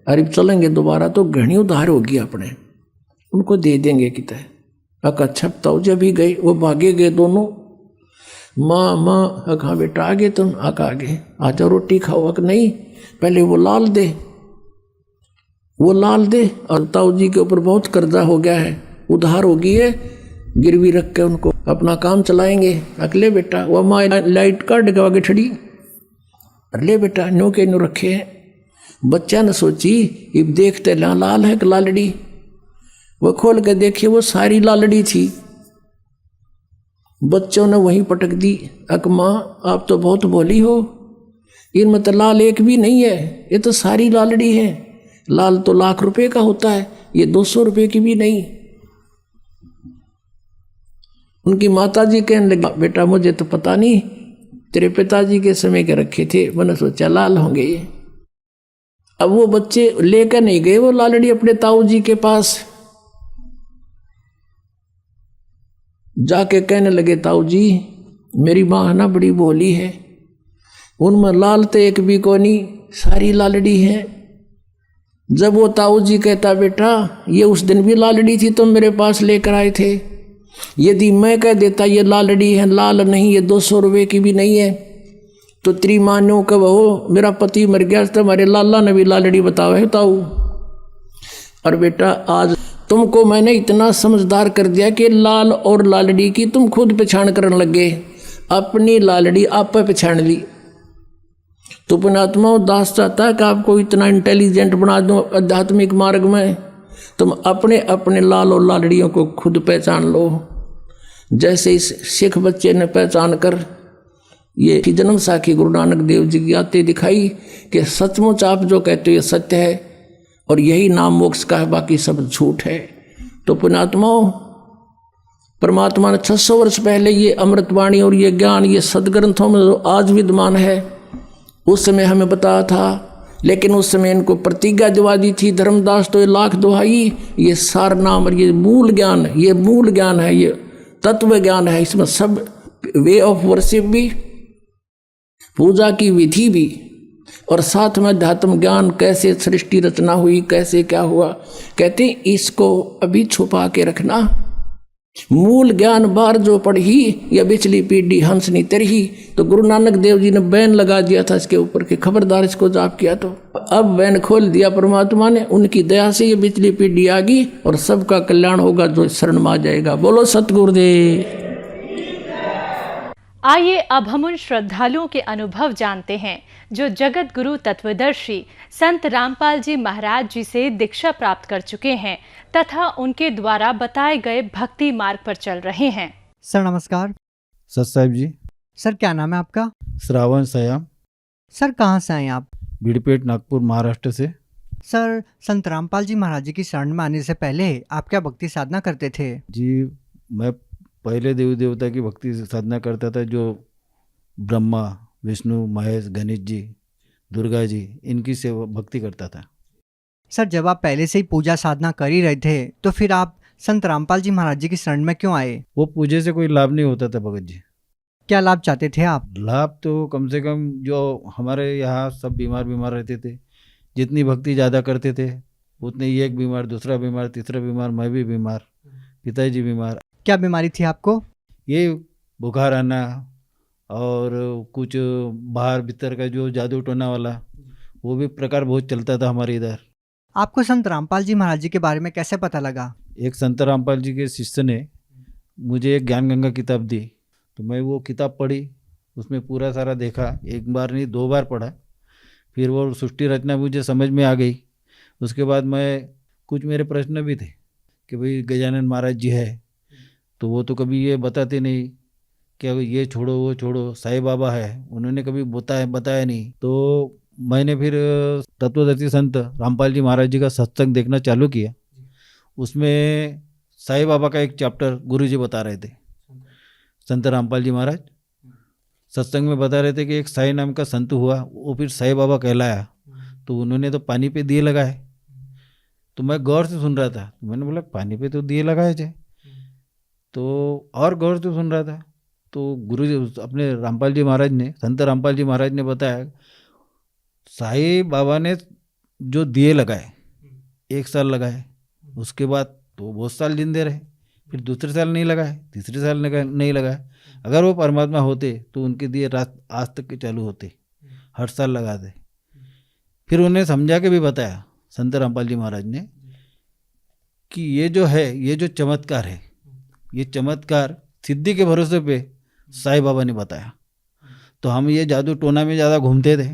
अरे चलेंगे दोबारा तो घनी उधार होगी अपने, उनको दे देंगे किते। अच्छा ताऊ जी भी गए, वो भागे गए दोनों, माँ माँ कहा बेटा आ गए तुम, आ गए, आ जाओ रोटी खाओ। अक नहीं पहले वो लाल दे, वो लाल दे। और ताऊ जी के ऊपर बहुत कर्जा हो गया है, उधार हो गई है, गिरवी रख के उनको अपना काम चलाएंगे। अगले बेटा वो माँ लाइट काट के आगे ठड़ी, अरे बेटा नो के नो रखे हैं। बच्चा ने सोची अब देखते लाल है कि लालड़ी, वो खोल के देखिए वो सारी लालड़ी थी। बच्चों ने वहीं पटक दी, अक माँ आप तो बहुत भोली हो, इनमें तो लाल एक भी नहीं है, ये तो सारी लालड़ी है, लाल तो लाख रुपए का होता है, ये 200 रुपए की भी नहीं। उनकी माताजी कहने लगी बेटा मुझे तो पता नहीं, तेरे पिताजी के समय के रखे थे, मैंने सोचा लाल होंगे ये। अब वो बच्चे लेकर नहीं गए वो लालड़ी अपने ताऊ जी के पास, जाके कहने लगे ताऊ जी मेरी माँ ना बड़ी भोली है, उनमें लाल तो एक भी को नहीं, सारी लालड़ी है। जब वो ताऊ जी कहता बेटा ये उस दिन भी लालड़ी थी तुम मेरे पास लेकर आए थे, यदि मैं कह देता ये लालड़ी है, लाल नहीं, ये 200 रुपये की भी नहीं है, तो तेरी माँ ने कब हो मेरा पति मर गया तो हमारे लाला ने भी लालड़ी बताओ है ताऊ। और बेटा आज तुमको मैंने इतना समझदार कर दिया कि लाल और लालड़ी की तुम खुद पहचान करने लगे, अपनी लालड़ी आप पे पहचान ली। तो पुण्यात्मा दास चाहता है कि आपको इतना इंटेलिजेंट बना दूं आध्यात्मिक मार्ग में, तुम अपने अपने लाल और लालड़ियों को खुद पहचान लो। जैसे इस सिख बच्चे ने पहचान कर ये जन्म साखी गुरु नानक देव जी की आते दिखाई कि सचमुच आप जो कहते हो ये सत्य है और यही नाम मोक्ष का है, बाकी सब झूठ है। तो पुण्यात्माओं परमात्मा ने 600 वर्ष पहले ये अमृतवाणी और ये ज्ञान ये सदग्रंथों में जो आज विद्यमान है उस समय हमें बताया था, लेकिन उस समय इनको प्रतिज्ञा दिवा दी थी धर्मदास तो ये लाख दुहाई, ये सार नाम और ये मूल ज्ञान, ये मूल ज्ञान है, ये तत्व ज्ञान है, इसमें सब वे ऑफ वर्शिप भी, पूजा की विधि भी, और साथ में अध्यात्म ज्ञान कैसे सृष्टि रचना हुई, कैसे क्या हुआ, कहते इसको अभी छुपा के रखना। मूल ज्ञान बार जो पढ़ी या बिचली पीढ़ी हंसनी तरही। तो गुरु नानक देव जी ने बैन लगा दिया था इसके ऊपर कि खबरदार इसको जाप किया तो, अब बैन खोल दिया परमात्मा ने, उनकी दया से ये बिचली पीढ़ी आ गई और सबका कल्याण होगा जो शरण में आ जाएगा। बोलो सतगुरुदेव। आइए अब हम उन श्रद्धालुओं के अनुभव जानते हैं जो जगत गुरु तत्वदर्शी संत रामपाल जी महाराज जी से दीक्षा प्राप्त कर चुके हैं तथा उनके द्वारा बताए गए भक्ति मार्ग पर चल रहे हैं। सर नमस्कार। सत साहिब जी। सर क्या नाम है आपका? श्रावण सयाम। सर कहाँ से आए आप? भीड़पेट नागपुर महाराष्ट्र से। सर संत रामपाल जी महाराज जी की शरण में आने से पहले आप क्या भक्ति साधना करते थे? जी मैं पहले देवी देवता की भक्ति साधना करता था, जो ब्रह्मा विष्णु महेश गणेश जी दुर्गा जी इनकी सेवा भक्ति करता था। सर जब आप पहले से ही पूजा साधना कर ही रहे थे तो फिर आप संत रामपाल जी महाराज जी की शरण में क्यों आए? वो पूजे से कोई लाभ नहीं होता था भगत जी। क्या लाभ चाहते थे आप? लाभ तो कम से कम जो हमारे यहाँ सब बीमार रहते थे, जितनी भक्ति ज़्यादा करते थे उतने ही एक बीमार, दूसरा बीमार, तीसरा बीमार, मैं भी बीमार, पिताजी बीमार। क्या बीमारी थी आपको? ये बुखार आना और कुछ बाहर भीतर का जो जादू टोना वाला वो भी प्रकार बहुत चलता था हमारे इधर। आपको संत रामपाल जी महाराज जी के बारे में कैसे पता लगा? एक संत रामपाल जी के शिष्य ने मुझे एक ज्ञान गंगा किताब दी, तो मैं वो किताब पढ़ी, उसमें पूरा सारा देखा, एक बार नहीं 2 बार पढ़ा। फिर वो सृष्टि रचना मुझे समझ में आ गई। उसके बाद मैं कुछ मेरे प्रश्न भी थे कि भाई गजानन महाराज जी है तो वो तो कभी ये बताते नहीं कि ये छोड़ो वो छोड़ो, साईं बाबा है उन्होंने कभी बताया नहीं। तो मैंने फिर तत्वदर्शी संत रामपाल जी महाराज जी का सत्संग देखना चालू किया। उसमें साईं बाबा का एक चैप्टर गुरुजी बता रहे थे। संत रामपाल जी महाराज सत्संग में बता रहे थे कि एक साईं नाम का संत हुआ, वो फिर साईं बाबा कहलाया, तो उन्होंने तो पानी पे दिए लगाए। तो मैं गौर से सुन रहा था, तो मैंने बोला पानी पे तो दिए लगाए थे, तो और गौर से सुन रहा था। तो गुरुजी अपने रामपाल जी महाराज ने, संत रामपाल जी महाराज ने बताया साईं बाबा ने जो दिए लगाए 1 साल लगाए, उसके बाद तो बहुत साल जिंदे रहे, फिर दूसरे साल नहीं लगाए, तीसरे साल नहीं लगाए। अगर वो परमात्मा होते तो उनके दिए रात आज तक के चालू होते, हर साल लगाते। फिर उन्हें समझा के भी बताया संत रामपाल जी महाराज ने कि ये जो है, ये जो चमत्कार है, ये चमत्कार सिद्धि के भरोसे पे साईं बाबा ने बताया। तो हम ये जादू टोना में ज़्यादा घूमते थे,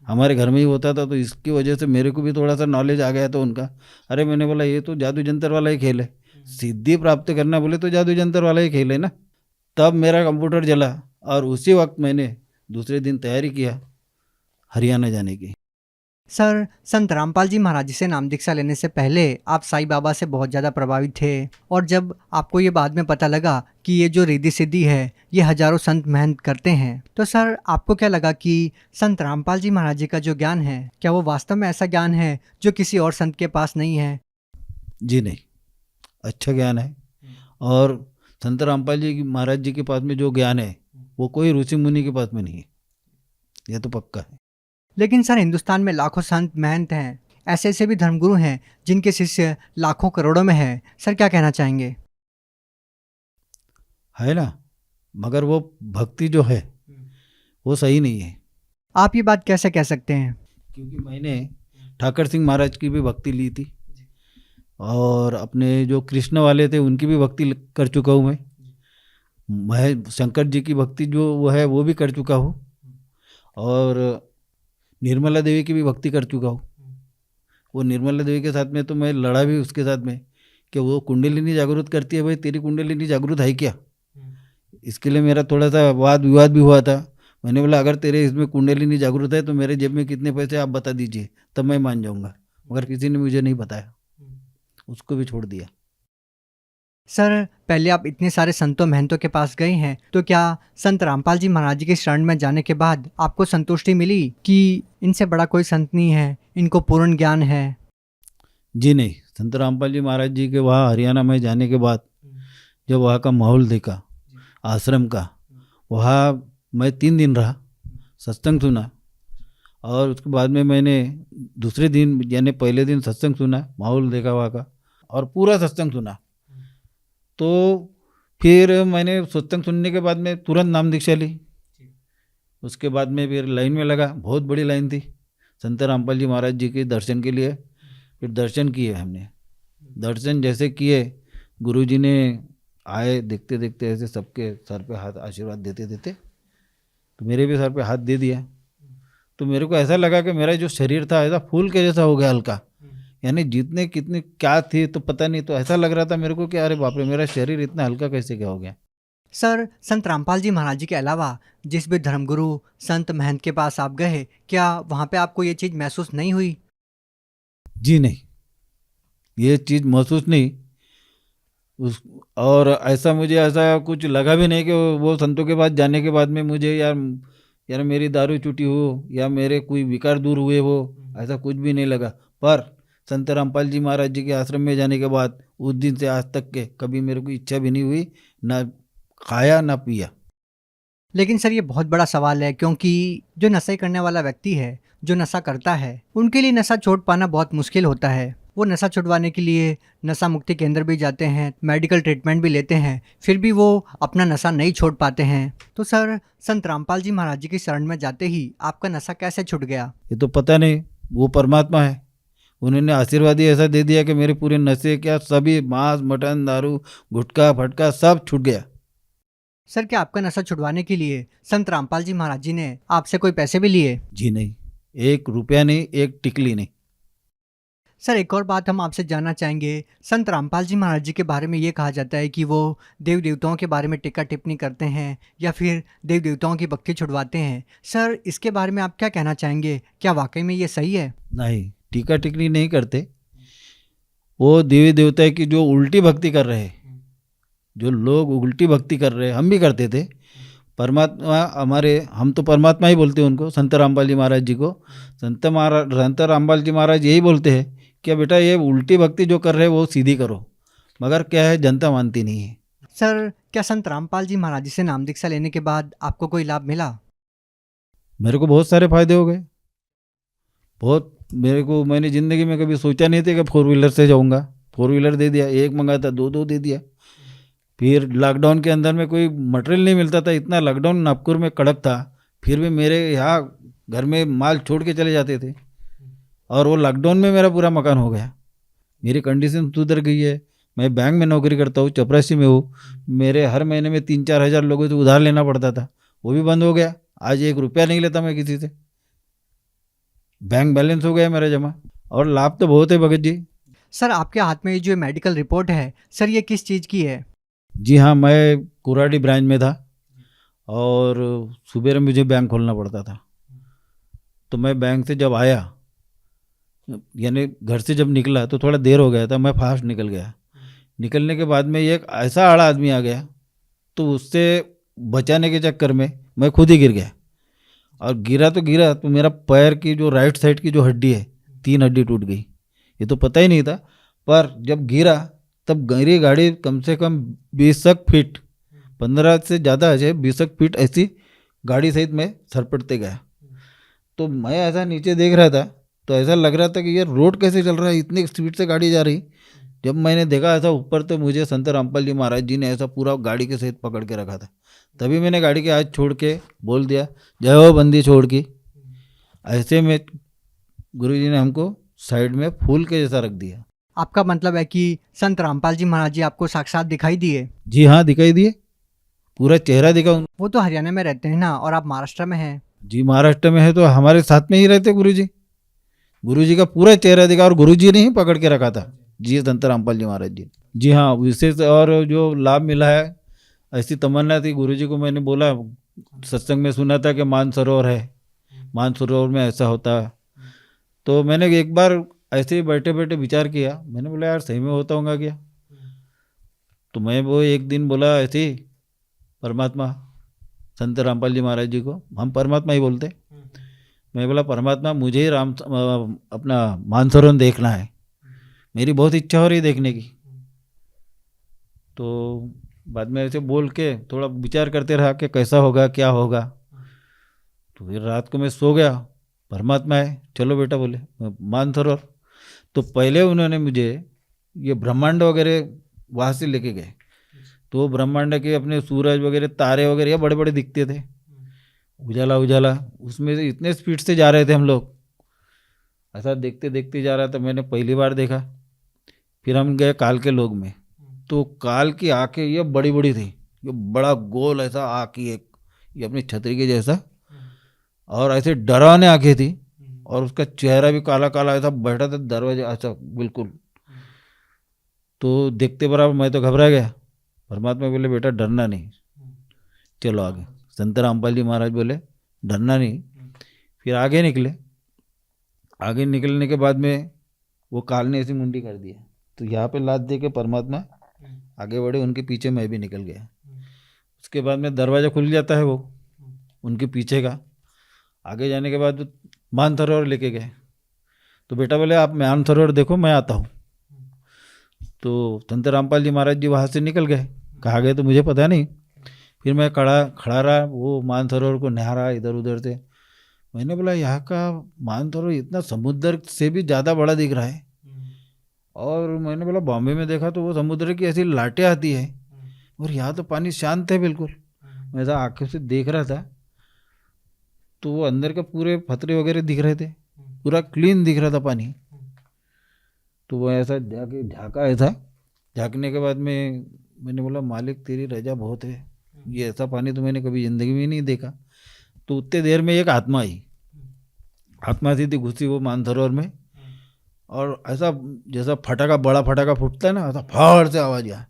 हमारे घर में ही होता था, तो इसकी वजह से मेरे को भी थोड़ा सा नॉलेज आ गया था उनका। अरे मैंने बोला ये तो जादू जंतर वाला ही खेल है, सिद्धि प्राप्त करना बोले तो जादू जंतर वाला ही खेल है ना। तब मेरा कंप्यूटर जला और उसी वक्त मैंने दूसरे दिन तैयारी किया हरियाणा जाने की। सर, संत रामपाल जी महाराज जी से नाम दीक्षा लेने से पहले आप साईं बाबा से बहुत ज़्यादा प्रभावित थे, और जब आपको ये बाद में पता लगा कि ये जो रिद्धि सिद्धि है ये हजारों संत मेहनत करते हैं, तो सर आपको क्या लगा कि संत रामपाल जी महाराज जी का जो ज्ञान है, क्या वो वास्तव में ऐसा ज्ञान है जो किसी और संत के पास नहीं है? जी नहीं, अच्छा ज्ञान है। और संत रामपाल जी महाराज जी के पास में जो ज्ञान है वो कोई ऋषि मुनि के पास में नहीं है, यह तो पक्का है। लेकिन सर, हिंदुस्तान में लाखों संत महंत हैं, ऐसे ऐसे भी धर्मगुरु हैं जिनके शिष्य लाखों करोड़ों में हैं। सर क्या कहना चाहेंगे? है ना, मगर वो भक्ति जो है वो सही नहीं है। आप ये बात कैसे कह सकते हैं? क्योंकि मैंने ठाकर सिंह महाराज की भी भक्ति ली थी, और अपने जो कृष्ण वाले थे उनकी भी भक्ति कर चुका हूँ मैं शंकर जी की भक्ति जो वो है वो भी कर चुका हूँ, और निर्मला देवी की भी भक्ति कर चुका हूँ। वो निर्मला देवी के साथ में तो मैं लड़ा भी उसके साथ में कि वो कुंडलिनी जागृत करती है, भाई तेरी कुंडलिनी जागृत है क्या? इसके लिए मेरा थोड़ा सा वाद विवाद भी हुआ था। मैंने बोला अगर तेरे इसमें कुंडलिनी जागृत है तो मेरे जेब में कितने पैसे आप बता दीजिए, तब मैं मान जाऊंगा। मगर किसी ने मुझे नहीं बताया, उसको भी छोड़ दिया। सर, पहले आप इतने सारे संतों महंतों के पास गए हैं, तो क्या संत रामपाल जी महाराज जी के शरण में जाने के बाद आपको संतुष्टि मिली कि इनसे बड़ा कोई संत नहीं है, इनको पूर्ण ज्ञान है? जी नहीं, संत रामपाल जी महाराज जी के वहाँ हरियाणा में जाने के बाद जब वहाँ का माहौल देखा आश्रम का, वहाँ मैं 3 दिन रहा, सत्संग सुना, और उसके बाद में मैंने दूसरे दिन यानी पहले दिन सत्संग सुना, माहौल देखा वहाँ का, और पूरा सत्संग सुना। तो फिर मैंने सत्संग सुनने के बाद में तुरंत नाम दीक्षा ली। उसके बाद में फिर लाइन में लगा, बहुत बड़ी लाइन थी संत रामपाल जी महाराज जी के दर्शन के लिए। फिर दर्शन किए हमने, दर्शन जैसे किए, गुरुजी ने आए, देखते देखते ऐसे सबके सर पे हाथ आशीर्वाद देते देते तो मेरे भी सर पे हाथ दे दिया। तो मेरे को ऐसा लगा कि मेरा जो शरीर था ऐसा फूल के जैसा हो गया, हल्का, यानी जितने कितने क्या थी तो पता नहीं, तो ऐसा लग रहा था मेरे को कि अरे बाप रे, मेरा शरीर इतना हल्का कैसे क्या हो गया। सर, संत रामपाल जी महाराज जी के अलावा जिस भी धर्मगुरु संत महंत के पास आप गए, क्या वहाँ पे आपको ये चीज़ महसूस नहीं हुई? जी नहीं, ये चीज़ महसूस नहीं और ऐसा मुझे ऐसा कुछ लगा भी नहीं कि वो संतों के पास जाने के बाद में मुझे यार मेरी दारू छूटी हो या मेरे कोई विकार दूर हुए हो, ऐसा कुछ भी नहीं लगा। पर संत रामपाल जी महाराज जी के आश्रम में जाने के बाद उस दिन से आज तक के कभी मेरे को इच्छा भी नहीं हुई, ना खाया ना पिया। लेकिन सर, ये बहुत बड़ा सवाल है, क्योंकि जो नशा करने वाला व्यक्ति है, जो नशा करता है, उनके लिए नशा छोड़ पाना बहुत मुश्किल होता है। वो नशा छुड़वाने के लिए नशा मुक्ति केंद्र भी जाते हैं, मेडिकल ट्रीटमेंट भी लेते हैं, फिर भी वो अपना नशा नहीं छोड़ पाते हैं। तो सर, संत रामपाल जी महाराज जी की शरण में जाते ही आपका नशा कैसे छूट गया? ये तो पता नहीं, वो परमात्मा है, उन्होंने आशीर्वाद ही ऐसा दे दिया कि मेरे पूरे नशे क्या सभी मांस मटन दारू गुटखा फटका सब छूट गया। सर, क्या आपका नशा छुड़वाने के लिए संत रामपाल जी महाराज जी ने आपसे कोई पैसे भी लिए? जी नहीं, 1 रुपया नहीं, 1 टिकली नहीं। सर, एक और बात हम आपसे जानना चाहेंगे। संत रामपाल जी महाराज जी के बारे में ये कहा जाता है कि वो देव देवताओं के बारे में टीका टिप्पणी करते हैं या फिर देव देवताओं की भक्ति छुड़वाते हैं। सर, इसके बारे में आप क्या कहना चाहेंगे? क्या वाकई में ये सही है? नहीं, टीका टिकली नहीं करते। वो देवी देवता की जो उल्टी भक्ति कर रहे हैं, जो लोग उल्टी भक्ति कर रहे हैं, हम भी करते थे। परमात्मा हमारे, हम तो परमात्मा ही बोलते हैं उनको, संत रामपाल जी महाराज जी को। संत रामपाल जी महाराज यही बोलते हैं कि बेटा ये उल्टी भक्ति जो कर रहे हैं वो सीधी करो, मगर क्या है जनता मानती नहीं है। सर, क्या संत रामपाल जी महाराज जी से नाम दीक्षा लेने के बाद आपको कोई लाभ मिला? मेरे को बहुत सारे फायदे हो गए, बहुत। मैंने ज़िंदगी में कभी सोचा नहीं था कि 4 व्हीलर से जाऊंगा, 4 व्हीलर दे दिया। 1 मंगाया था 2 दे दिया। फिर लॉकडाउन के अंदर में कोई मटेरियल नहीं मिलता था, इतना लॉकडाउन नागपुर में कड़क था, फिर भी मेरे यहाँ घर में माल छोड़ के चले जाते थे, और वो लॉकडाउन में मेरा पूरा मकान हो गया। मेरी कंडीशन सुधर गई है। मैं बैंक में नौकरी करता हूँ, चपरासी में हूँ। मेरे हर महीने में 3-4 हज़ार लोगों से उधार लेना पड़ता था, वो भी बंद हो गया। आज 1 रुपया नहीं लेता मैं किसी से, बैंक बैलेंस हो गया मेरा जमा, और लाभ तो बहुत है भगत जी। सर, आपके हाथ में ये जो मेडिकल रिपोर्ट है, सर ये किस चीज़ की है? जी हाँ, मैं कुराडी ब्रांच में था और सुबह मुझे बैंक खोलना पड़ता था। तो मैं बैंक से जब आया, यानी घर से जब निकला तो थोड़ा देर हो गया था, मैं फास्ट निकल गया। निकलने के बाद में एक ऐसा आड़ा आदमी आ गया, तो उससे बचाने के चक्कर में मैं खुद ही गिर गया। और गिरा तो मेरा पैर की जो राइट साइड की जो हड्डी है, 3 हड्डी टूट गई। ये तो पता ही नहीं था, पर जब गिरा तब मेरी गाड़ी कम से कम 20 फीट, 15 से ज़्यादा है, 20 फीट ऐसी गाड़ी सहित मैं सरपटते गया। तो मैं ऐसा नीचे देख रहा था तो ऐसा लग रहा था कि यार रोड कैसे चल रहा है, इतनी स्पीड से गाड़ी जा रही। जब मैंने देखा ऐसा ऊपर, तो मुझे संत रामपाल जी महाराज जी ने ऐसा पूरा गाड़ी के सहित पकड़ के रखा था। तभी मैंने गाड़ी के हाथ छोड़ के बोल दिया, जय हो बंदी छोड़ की। ऐसे में गुरुजी ने हमको साइड में फूल के जैसा रख दिया। आपका मतलब है कि संत रामपाल जी महाराज जी आपको साक्षात दिखाई दिए? जी हाँ, दिखाई दिए, पूरा चेहरा दिखा। वो तो हरियाणा में रहते हैं ना, और आप महाराष्ट्र में हैं। जी, महाराष्ट्र में है तो हमारे साथ में ही रहते गुरुजी। गुरुजी का पूरा चेहरा दिखा, और गुरुजी ने ही पकड़ के रखा था। जी संत रामपाल जी महाराज जी। जी हाँ, विशेष और जो लाभ मिला है, ऐसी तमन्ना थी गुरुजी को। मैंने बोला, सत्संग में सुना था कि मानसरोवर है, मानसरोवर में ऐसा होता है। तो मैंने एक बार ऐसे ही बैठे बैठे विचार किया, मैंने बोला यार सही में होता होगा क्या। तो मैं वो एक दिन बोला ऐसे ही, परमात्मा संत रामपाल जी महाराज जी को हम परमात्मा ही बोलते, मैं बोला परमात्मा मुझे ही अपना मानसरोवर देखना है, मेरी बहुत इच्छा हो रही देखने की। तो बाद में ऐसे बोल के थोड़ा विचार करते रहा कि कैसा होगा क्या होगा। तो फिर रात को मैं सो गया, परमात्मा है चलो बेटा बोले मानसरोवर। तो पहले उन्होंने मुझे ये ब्रह्मांड वगैरह वहाँ से लेके गए। तो ब्रह्मांड के अपने सूरज वगैरह तारे वगैरह ये बड़े बड़े दिखते थे, उजाला उजाला, उसमें से इतने स्पीड से जा रहे थे हम लोग। ऐसा देखते देखते जा रहा था, मैंने पहली बार देखा। फिर हम गए काल के लोग में, तो काल की आँखें ये बड़ी बड़ी थी, ये बड़ा गोल ऐसा आँख ही एक, ये अपनी छतरी के जैसा, और ऐसे डरावने आँखें थी, और उसका चेहरा भी काला काला ऐसा बैठा था दरवाजे ऐसा बिल्कुल। तो देखते बराबर मैं तो घबरा गया। परमात्मा बोले बेटा डरना नहीं, चलो आगे। संत रामपाल जी महाराज बोले डरना नहीं। फिर आगे निकले। आगे निकलने के बाद में वो काल ने ऐसी मुंडी कर दिया, तो यहाँ पे लात दे के परमात्मा आगे बढ़े, उनके पीछे मैं भी निकल गया। उसके बाद में दरवाज़ा खुल जाता है वो उनके पीछे का। आगे जाने के बाद मानसरोवर लेके गए, तो बेटा बोले आप मानसरोवर देखो मैं आता हूँ। तो संत रामपाल जी महाराज जी वहाँ से निकल गए, कहाँ गए तो मुझे पता नहीं। फिर मैं खड़ा रहा, वो मानसरोवर को निहारा इधर उधर से। मैंने बोला यहाँ का मानसरोवर इतना समुद्र से भी ज़्यादा बड़ा दिख रहा है, और मैंने बोला बॉम्बे में देखा तो वो समुद्र की ऐसी लाटें आती है और यहाँ तो पानी शांत है बिल्कुल। मैं ऐसा आंखों से देख रहा था तो वो अंदर के पूरे फतरे वगैरह दिख रहे थे, पूरा क्लीन दिख रहा था पानी। तो वो ऐसा जाके झाँका ऐसा, झाँकने के बाद में मैंने बोला मालिक तेरी रजा बहुत है, ये ऐसा पानी तो मैंने कभी ज़िंदगी में नहीं देखा। तो उतने देर में एक आत्मा आई, आत्मा सीधी घुसी वो मानसरोवर में, और ऐसा जैसा फटाका, बड़ा फटाका फूटता है ना, ऐसा फड़ से आवाज़ आया।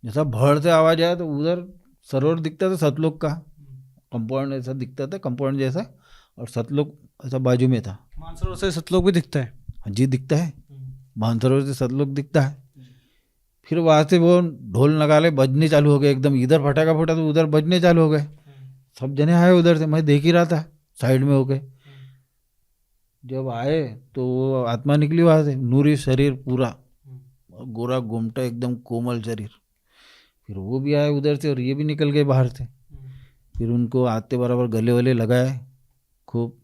जैसा भड़ से आवाज़ आया तो उधर सरोवर दिखता था सतलोक का, कंपाउंड ऐसा दिखता था, कंपाउंड जैसा, और सतलोक ऐसा बाजू में था। मानसरोवर से सतलोक भी दिखता है? हाँ जी दिखता है, मानसरोवर से सतलोक दिखता है। फिर वहाँ से वो ढोल नगाड़े बजने चालू हो गए, एकदम इधर फटाका फूटा तो उधर बजने चालू हो गए। सब जने आए उधर से, मैं देख ही रहा था साइड में होके। जब आए तो वो आत्मा निकली वहाँ से, नूरी शरीर पूरा, गोरा गोमटा एकदम कोमल शरीर। फिर वो भी आए उधर से और ये भी निकल गए बाहर से। फिर उनको आते बराबर गले वले लगाए, खूब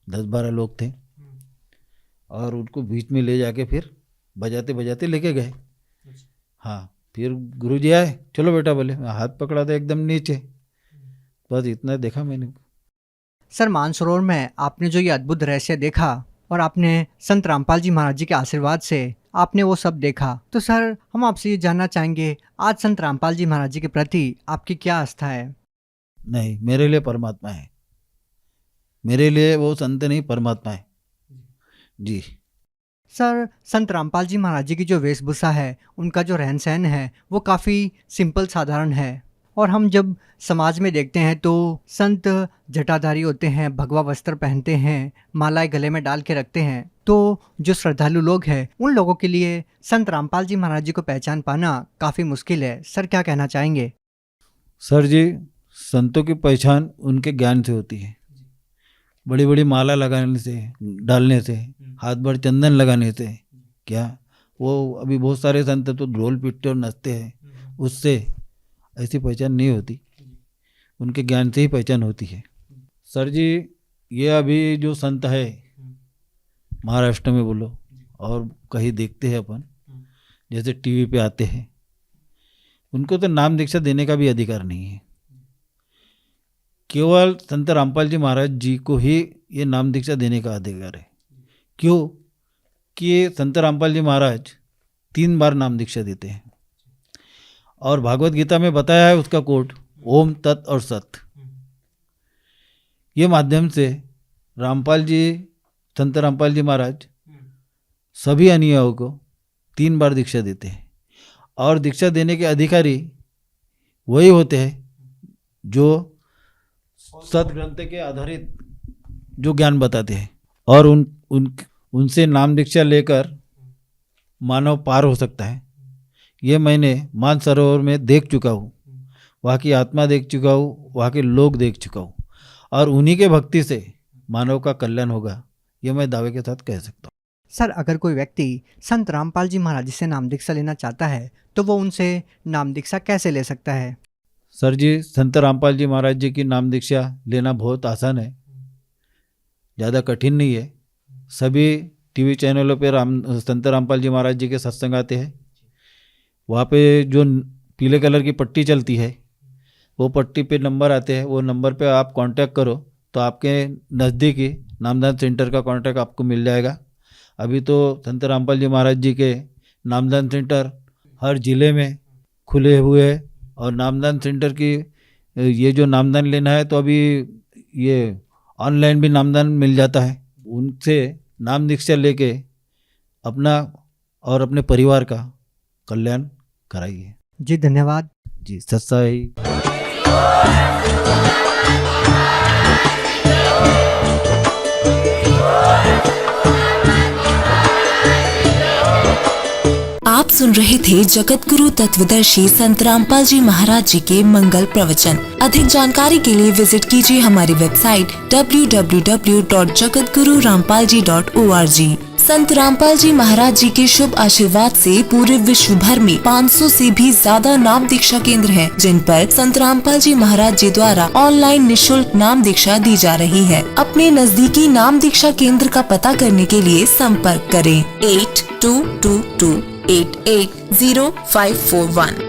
10-12 लोग थे, और उनको बीच में ले जाके फिर बजाते बजाते लेके गए। हाँ, फिर गुरुजी आए, चलो बेटा बोले, मैं हाथ पकड़ा था एकदम नीचे, बस इतना देखा मैंने। सर, मानसरोवर में आपने जो ये अद्भुत रहस्य देखा और आपने संत रामपाल जी महाराज जी के आशीर्वाद से आपने वो सब देखा, तो सर हम आपसे ये जानना चाहेंगे आज संत रामपाल जी महाराज जी के प्रति आपकी क्या आस्था है? नहीं, मेरे लिए परमात्मा है, मेरे लिए वो संत नहीं परमात्मा है जी। सर, संत रामपाल जी महाराज जी की जो वेशभूषा है, उनका जो रहन सहन है, वो काफ़ी सिंपल साधारण है, और हम जब समाज में देखते हैं तो संत जटाधारी होते हैं, भगवा वस्त्र पहनते हैं, मालाएं गले में डाल के रखते हैं। तो जो श्रद्धालु लोग हैं उन लोगों के लिए संत रामपाल जी महाराज जी को पहचान पाना काफ़ी मुश्किल है। सर क्या कहना चाहेंगे? सर जी, संतों की पहचान उनके ज्ञान से होती है, बड़ी बड़ी माला लगाने से, डालने से, हाथ भर चंदन लगाने से। क्या वो अभी बहुत सारे संत तो ढोल पीटते और नचते हैं, उससे ऐसी पहचान नहीं होती, उनके ज्ञान से ही पहचान होती है। सर जी, ये अभी जो संत है महाराष्ट्र में बोलो और कहीं देखते हैं अपन, जैसे टीवी पे आते हैं, उनको तो नाम दीक्षा देने का भी अधिकार नहीं है। केवल संत रामपाल जी महाराज जी को ही ये नाम दीक्षा देने का अधिकार है। क्यों? कि संत रामपाल जी महाराज 3 बार नाम दीक्षा देते हैं, और भागवत गीता में बताया है उसका कोट, ओम तत् और सत। ये माध्यम से रामपाल जी, संत रामपाल जी महाराज सभी अनुयायियों को 3 बार दीक्षा देते हैं, और दीक्षा देने के अधिकारी वही होते हैं जो सदग्रंथ के आधारित जो ज्ञान बताते हैं, और उनसे नाम दीक्षा लेकर मानव पार हो सकता है। ये मैंने मानसरोवर में देख चुका हूँ, वहाँ की आत्मा देख चुका हूँ, वहाँ के लोग देख चुका हूँ, और उन्हीं के भक्ति से मानव का कल्याण होगा, ये मैं दावे के साथ कह सकता हूँ। सर, अगर कोई व्यक्ति संत रामपाल जी महाराज जी से नाम दीक्षा लेना चाहता है तो वो उनसे नाम दीक्षा कैसे ले सकता है? सर जी, संत रामपाल जी महाराज जी की नाम दीक्षा लेना बहुत आसान है, ज़्यादा कठिन नहीं है। सभी टीवी चैनलों पे संत रामपाल जी महाराज जी के सत्संग आते हैं, वहाँ पे जो पीले कलर की पट्टी चलती है, वो पट्टी पे नंबर आते हैं, वो नंबर पे आप कांटेक्ट करो तो आपके नज़दीकी नामदान सेंटर का कांटेक्ट आपको मिल जाएगा। अभी तो संत रामपाल जी महाराज जी के नामदान सेंटर हर ज़िले में खुले हुए हैं, और नामदान सेंटर की ये जो नामदान लेना है तो अभी ये ऑनलाइन भी नामदान मिल जाता है। उनसे नाम दीक्षा लेके अपना और अपने परिवार का कल्याण कराइए। जी धन्यवाद। जी सत्साई। आप सुन रहे थे जगत गुरु तत्वदर्शी संत रामपाल जी महाराज जी के मंगल प्रवचन। अधिक जानकारी के लिए विजिट कीजिए हमारी वेबसाइट www.jagatgururampalji.org। संत रामपाल जी महाराज जी के शुभ आशीर्वाद से पूरे विश्व भर में 500 से भी ज्यादा नाम दीक्षा केंद्र हैं, जिन पर संत रामपाल जी महाराज जी द्वारा ऑनलाइन निशुल्क नाम दीक्षा दी जा रही है। अपने नजदीकी नाम दीक्षा केंद्र का पता करने के लिए संपर्क करें 8222880541।